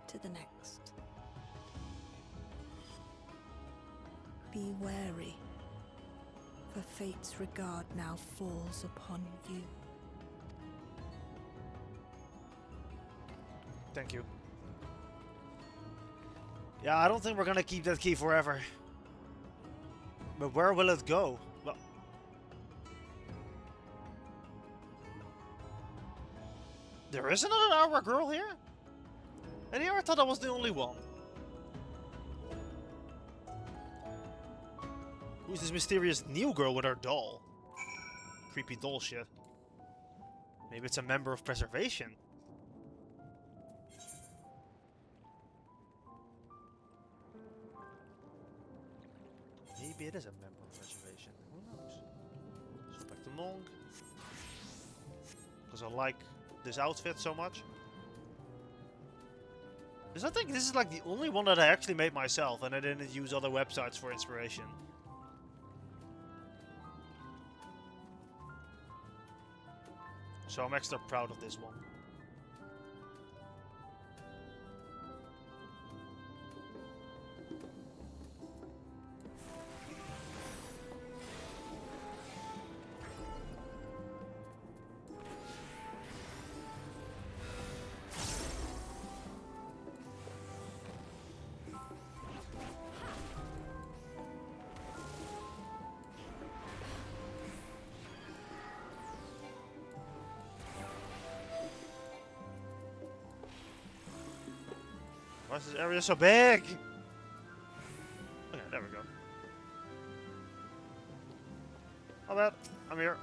to the next. Be wary, for fate's regard now falls upon you. Thank you. Yeah, I don't think we're gonna keep that key forever. But where will it go? Well, there is another hour girl here? And here I thought I was the only one. Who's this mysterious new girl with her doll? Creepy doll shit. Maybe it's a member of Preservation. Maybe it is a member of Preservation. Who knows? Suspect the monk. Because I like this outfit so much. Because I think this is like the only one that I actually made myself and I didn't use other websites for inspiration. So I'm extra proud of this one. Why is this area so big? Okay, there we go. All bad. I'm here.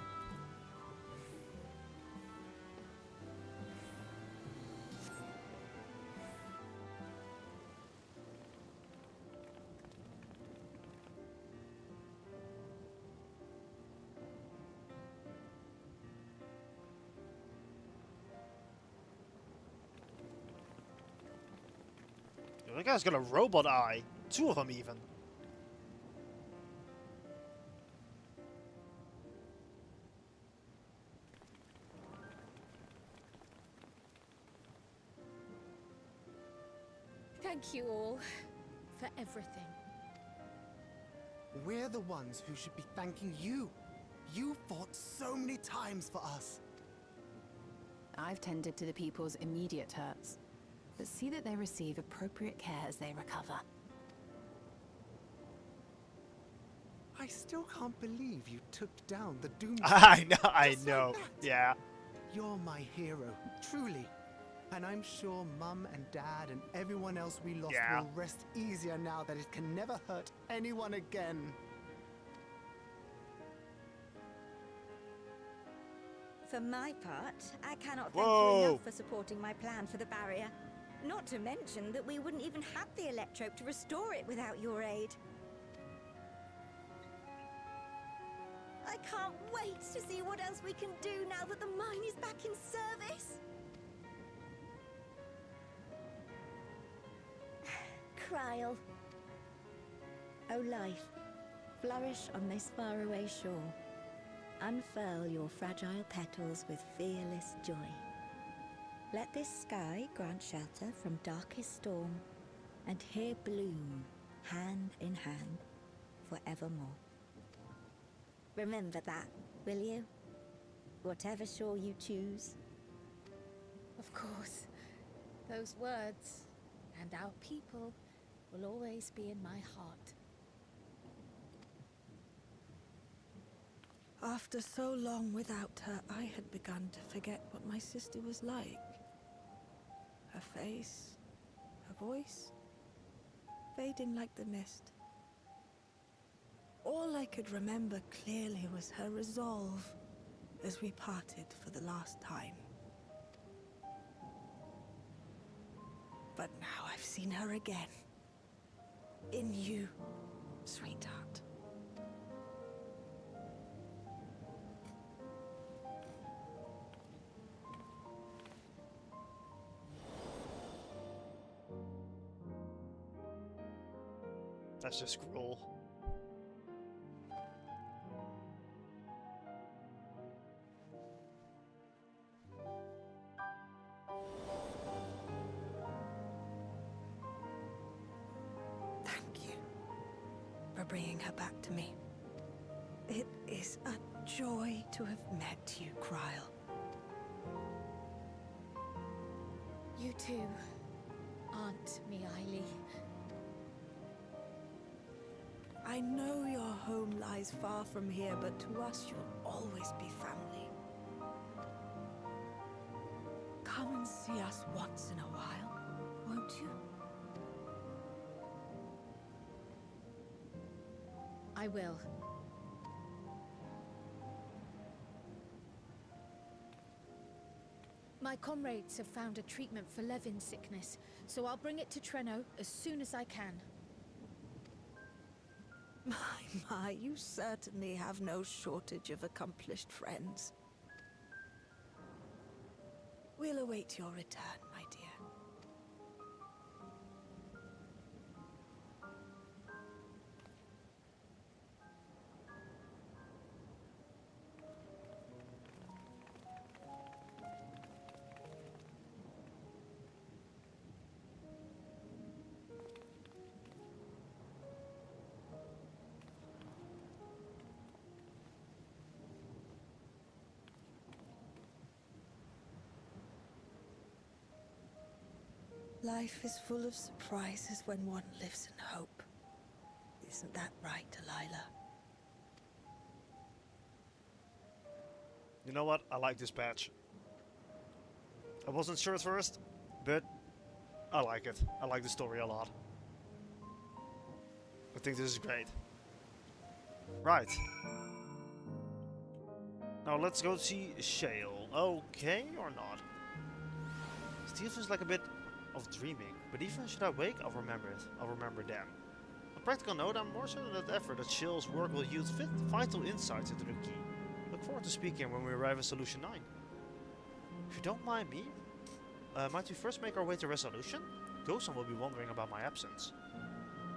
That guy's got a robot eye. 2 of them even. Thank you all for everything. We're the ones who should be thanking you. You fought so many times for us. I've tended to the people's immediate hurts, but see that they receive appropriate care as they recover. I still can't believe you took down the Doom. I know, Like yeah. You're my hero, truly. And I'm sure Mum and Dad and everyone else we lost will rest easier now that it can never hurt anyone again. For my part, I cannot thank you enough for supporting my plan for the barrier. Not to mention that we wouldn't even have the electrope to restore it without your aid. I can't wait to see what else we can do now that the mine is back in service. Kryl. O life, flourish on this faraway shore. Unfurl your fragile petals with fearless joy. Let this sky grant shelter from darkest storm, and here bloom, hand in hand, forevermore. Remember that, will you? Whatever shore you choose. Of course. Those words and our people will always be in my heart. Our After so long without her, I had begun to forget what my sister was like. Her face, her voice, fading like the mist. All I could remember clearly was her resolve as we parted for the last time. But now I've seen her again. In you, sweetheart. That's just cruel. Thank you for bringing her back to me. It is a joy to have met you, Kryle. You too, Aunt Miaili. I know your home lies far from here, but to us you'll always be family. Come and see us once in a while, won't you? I will. My comrades have found a treatment for Levin's sickness, so I'll bring it to Treno as soon as I can. My, you certainly have no shortage of accomplished friends. We'll await your return, my dear. Life is full of surprises when one lives in hope. Isn't that right, Delilah? You know what? I like this patch. I wasn't sure at first, but I like it. I like the story a lot. I think this is great. Right. Now let's go see Shale. Okay or not? Still feels like a bit of dreaming, but even should I wake, I'll remember it. I'll remember them. On a practical note, I'm more certain than ever that Shale's work will yield vital insights into the key. Look forward to speaking when we arrive at Solution 9. If you don't mind me, might we first make our way to Resolution? Ghoson will be wondering about my absence.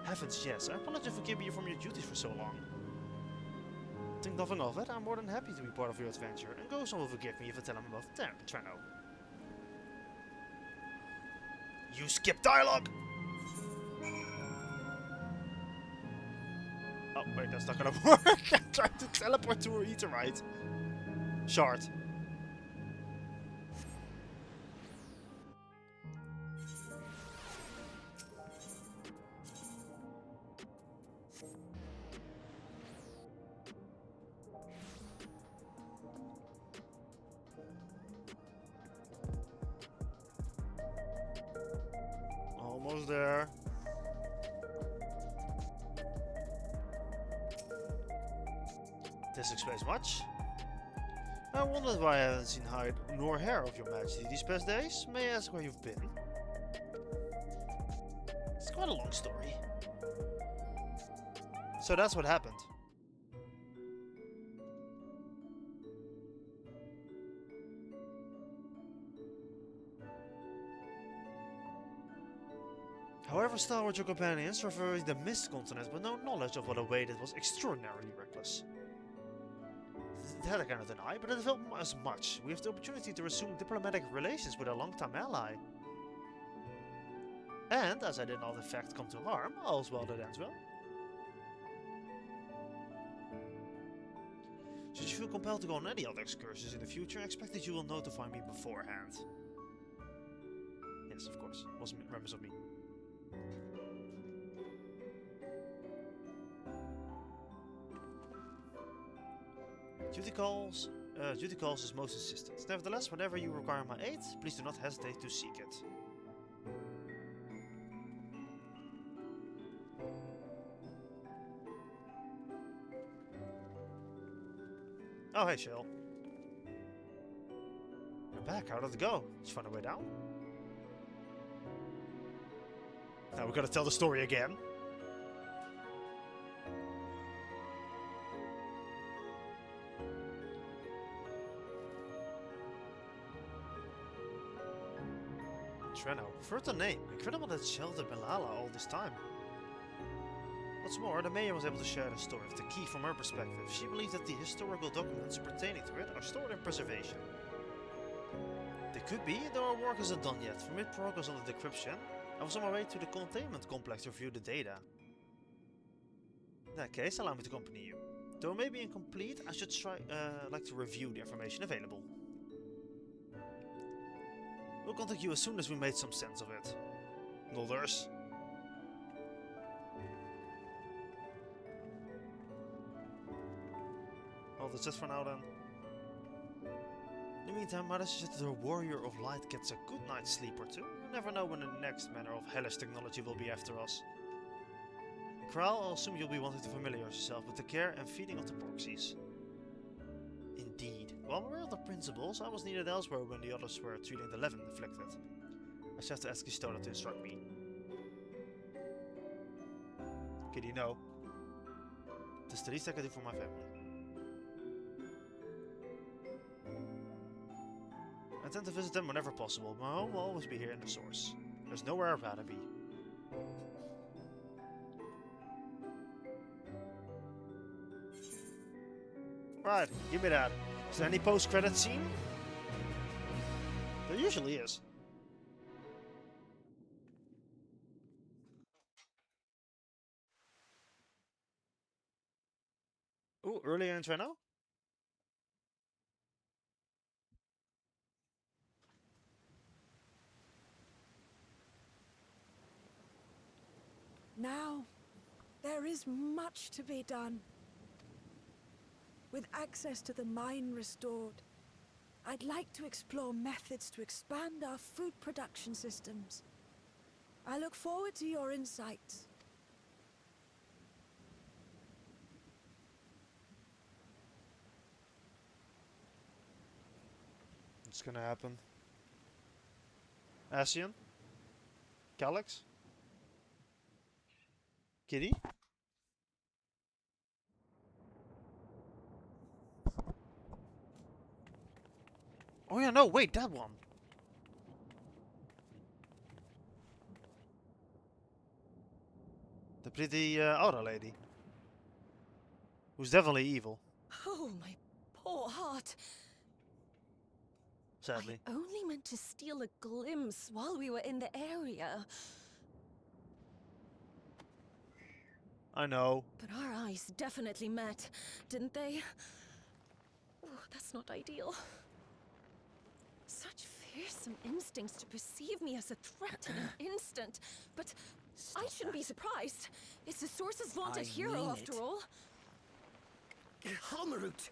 Heavens, yes, I apologize for keeping you from your duties for so long. Think nothing of it, I'm more than happy to be part of your adventure, and Ghoson will forgive me if I tell him about Treno. You skip dialogue! Oh, wait, that's not gonna work. I'm trying to teleport to her Etherite. Shard. Almost there. This explains much. I wondered why I haven't seen hide nor hair of your majesty these past days. May I ask where you've been? It's quite a long story. So that's what happened. However stalwart your companions, traversing the Mist Continent with no knowledge of what awaited was extraordinarily reckless. That I cannot deny, but it felt as much. We have the opportunity to resume diplomatic relations with our longtime ally. And, as I did not in fact come to harm, all's well that ends well. Should you feel compelled to go on any other excursions in the future, I expect that you will notify me beforehand. Yes, of course. Wasn't remiss of me. Duty calls is most insistent. Nevertheless, whenever you require my aid, please do not hesitate to seek it. Oh, hey, Shell. We're back. How did it go? Did you find a way down? Now we gotta tell the story again. Treno, further name. Incredible that sheltered Malala all this time. What's more, the mayor was able to share the story of the key from her perspective. She believes that the historical documents pertaining to it are stored in preservation. They could be, though our work isn't done yet. For mid-progress on the decryption, I was on my way to the containment complex to review the data. In that case, allow me to accompany you. Though it may be incomplete, I should like to review the information available. We'll contact you as soon as we made some sense of it. Nodders. Well, that's it for now then. In the meantime, might I suggest that the Warrior of Light gets a good night's sleep or two? You never know when the next manner of hellish technology will be after us. Kral, I'll assume you'll be wanting to familiarize yourself with the care and feeding of the proxies. Indeed. While I'm aware of the principles, I was needed elsewhere when the others were treating the Levin afflicted. I shall have to ask Istona to instruct me. Kitty, no. It is the least I can do for my family. I intend to visit them whenever possible. My home will always be here in the source. There's nowhere I'd rather be. Right, give me that. Is there any post-credit scene? There usually is. Ooh, earlier in Treno? Now, there is much to be done. With access to the mine restored, I'd like to explore methods to expand our food production systems. I look forward to your insights. It's gonna happen. Asian? Calyx? Kitty? Oh yeah, no, wait, that one. The pretty Aura lady. Who's definitely evil. Oh, my poor heart. Sadly. I only meant to steal a glimpse while we were in the area. I know. But our eyes definitely met, didn't they? Oh, that's not ideal. Such fearsome instincts to perceive me as a threat in an instant. But I shouldn't be surprised. It's the Source's vaunted hero, after all. Halmarut!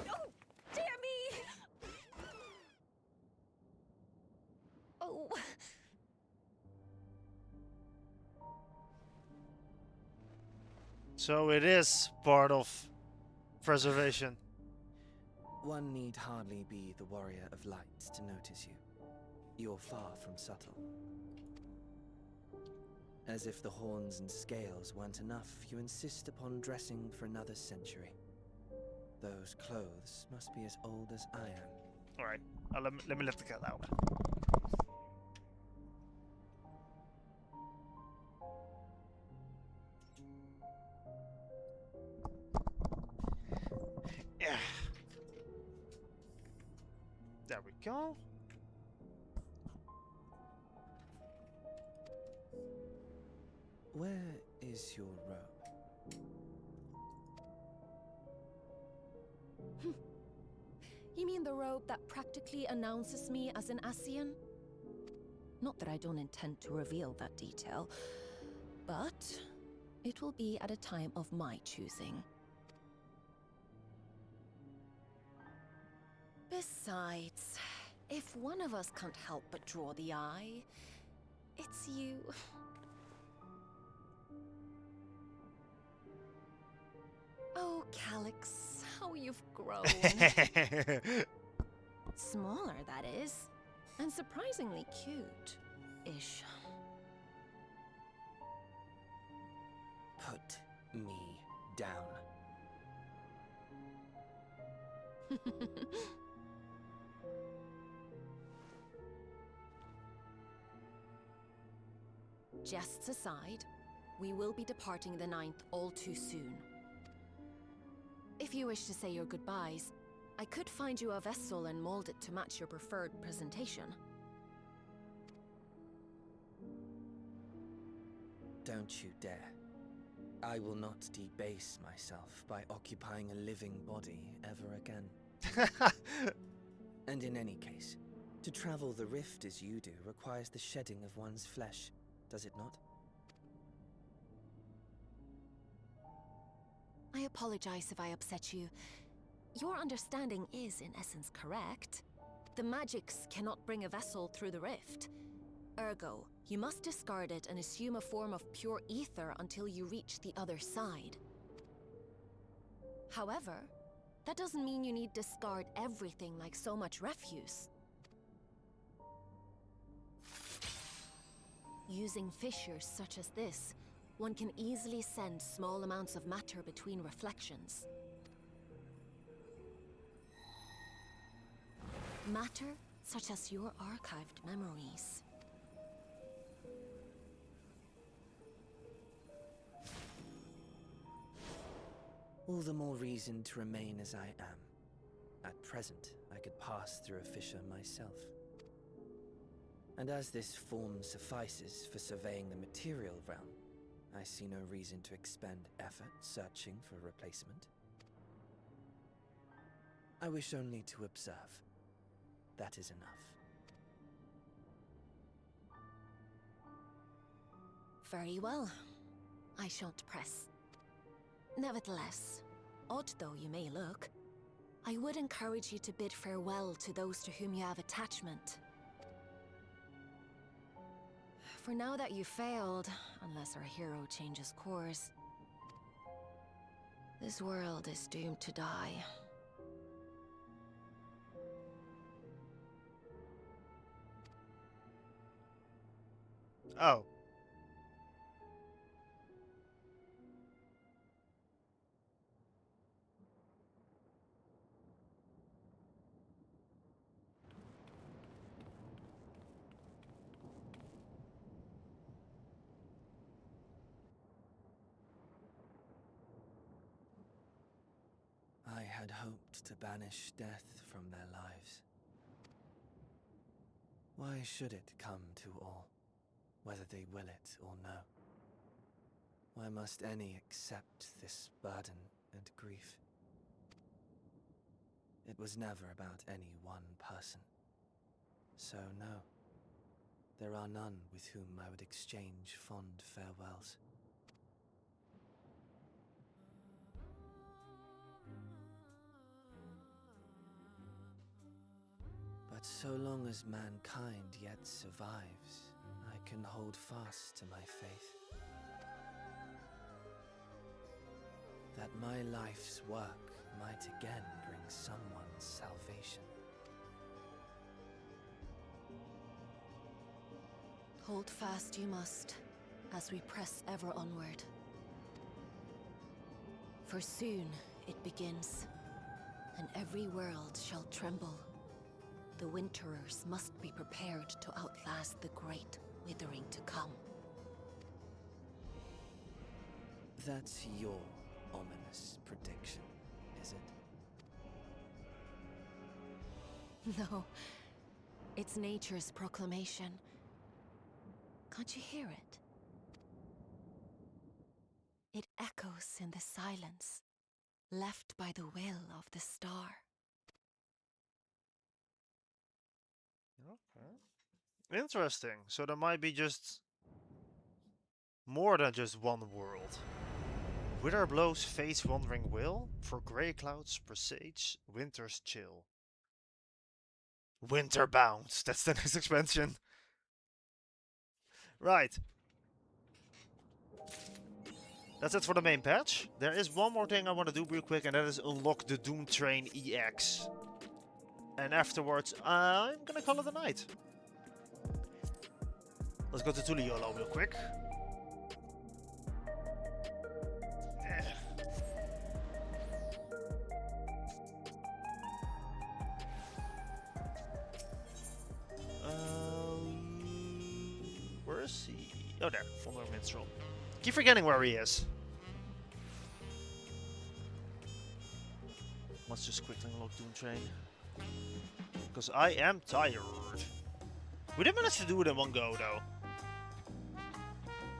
Oh, dear me! Oh. So it is part of preservation. One need hardly be the Warrior of Light to notice you. You're far from subtle. As if the horns and scales weren't enough, you insist upon dressing for another century. Those clothes must be as old as I am. Alright, let me let the cat out. Yeah. There we go. Where is your robe? You mean the robe that practically announces me as an Asian? Not that I don't intend to reveal that detail, but it will be at a time of my choosing. Besides, if one of us can't help but draw the eye, it's you. Oh, Calix, how you've grown. Smaller, that is. And surprisingly cute-ish. Put me down. Jests aside, we will be departing the 9th all too soon. If you wish to say your goodbyes, I could find you a vessel and mold it to match your preferred presentation. Don't you dare. I will not debase myself by occupying a living body ever again. And in any case, to travel the rift as you do requires the shedding of one's flesh, does it not? I apologize if I upset you. Your understanding is, in essence, correct. The magics cannot bring a vessel through the rift. Ergo, you must discard it and assume a form of pure ether until you reach the other side. However, that doesn't mean you need discard everything like so much refuse. Using fissures such as this, one can easily send small amounts of matter between reflections. Matter such as your archived memories. All the more reason to remain as I am. At present, I could pass through a fissure myself. And as this form suffices for surveying the material realm, I see no reason to expend effort searching for a replacement. I wish only to observe. That is enough. Very well. I shan't press. Nevertheless, odd though you may look, I would encourage you to bid farewell to those to whom you have attachment. For now that you failed, unless our hero changes course, this world is doomed to die. Oh. I had hoped to banish death from their lives. Why should it come to all, whether they will it or no? Why must any accept this burden and grief? It was never about any one person. So no, there are none with whom I would exchange fond farewells. But so long as mankind yet survives, I can hold fast to my faith. That my life's work might again bring someone's salvation. Hold fast you must, as we press ever onward. For soon it begins, and every world shall tremble. The Winterers must be prepared to outlast the great withering to come. That's your ominous prediction, is it? No, it's nature's proclamation. Can't you hear it? It echoes in the silence, left by the will of the star. Okay. Interesting. So there might be just more than just one world. Wither blows face wandering will, for grey clouds presage winter's chill. Winterbound. That's the next expansion. Right. That's it for the main patch. There is one more thing I want to do real quick, and that is unlock the Doom Train EX. And afterwards, I'm gonna call it a night. Let's go to Tuliolo real quick. Where is he? Oh, there. Former Minstrel. Keep forgetting where he is. Let's just quickly unlock Doom Train. Because I am tired. We didn't manage to do it in one go, though.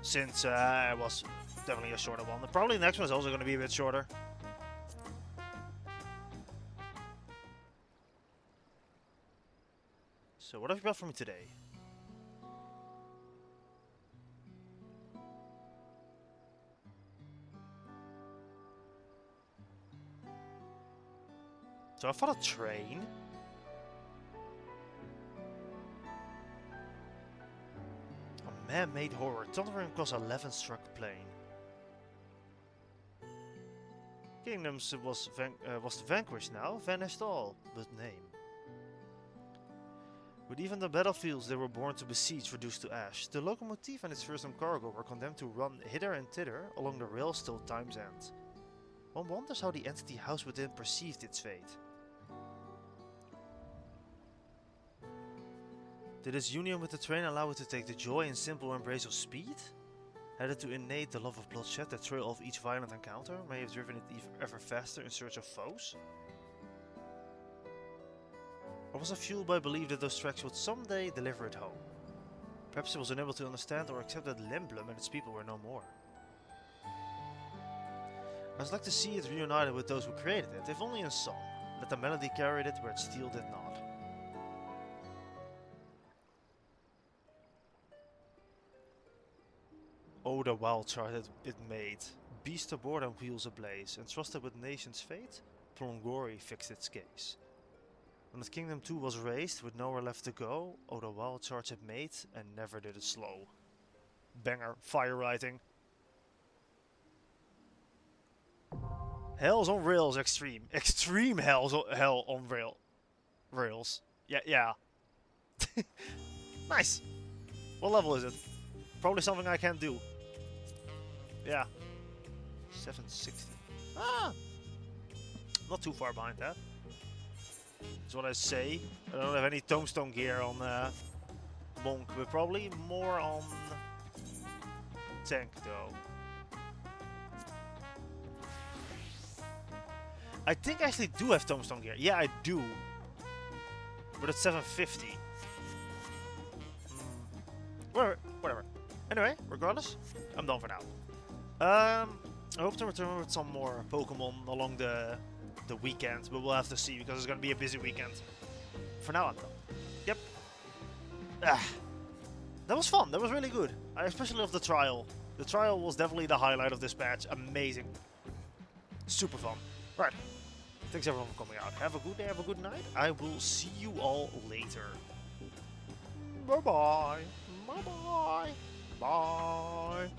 Since it was definitely a shorter one. Probably the next one is also going to be a bit shorter. So, what have you got for me today? So I found a train. A man-made horror, thundering across a 11-struck plain. Kingdoms was vanquished now, vanished all, but name. With even the battlefields they were born to besiege reduced to ash, the locomotive and its fearsome cargo were condemned to run hither and thither along the rails till time's end. One wonders how the entity housed within perceived its fate. Did its union with the train allow it to take the joy and simple embrace of speed? Had it to innate the love of bloodshed that thrill of each violent encounter may have driven it ever faster in search of foes? Or was it fueled by belief that those tracks would someday deliver it home? Perhaps it was unable to understand or accept that Limblum and its people were no more. I'd like to see it reunited with those who created it, if only in song. Let the melody carry it where its steel did not. Oh, the wild chart it made. Beast aboard and wheels ablaze, entrusted with nation's fate, Plongori fixed its case. When its kingdom too was raised, with nowhere left to go, oh, the wild charge it made, and never did it slow. Banger, fire writing. Hell's on rails extreme. Extreme hell on rails. Yeah. Nice. What level is it? Probably something I can't do. Yeah. 760. Ah! Not too far behind that. That's what I say. I don't have any tombstone gear on Monk, but probably more on tank though. I think I actually do have tombstone gear. Yeah, I do. But it's 750. Whatever. Anyway, regardless, I'm done for now. I hope to return with some more Pokemon along the weekend, but we'll have to see because it's gonna be a busy weekend. For now, I'm done. Yep. That was fun. That was really good. I especially love the trial. The trial was definitely the highlight of this patch. Amazing. Super fun. Right. Thanks everyone for coming out. Have a good day. Have a good night. I will see you all later. Bye-bye. Bye-bye. Bye.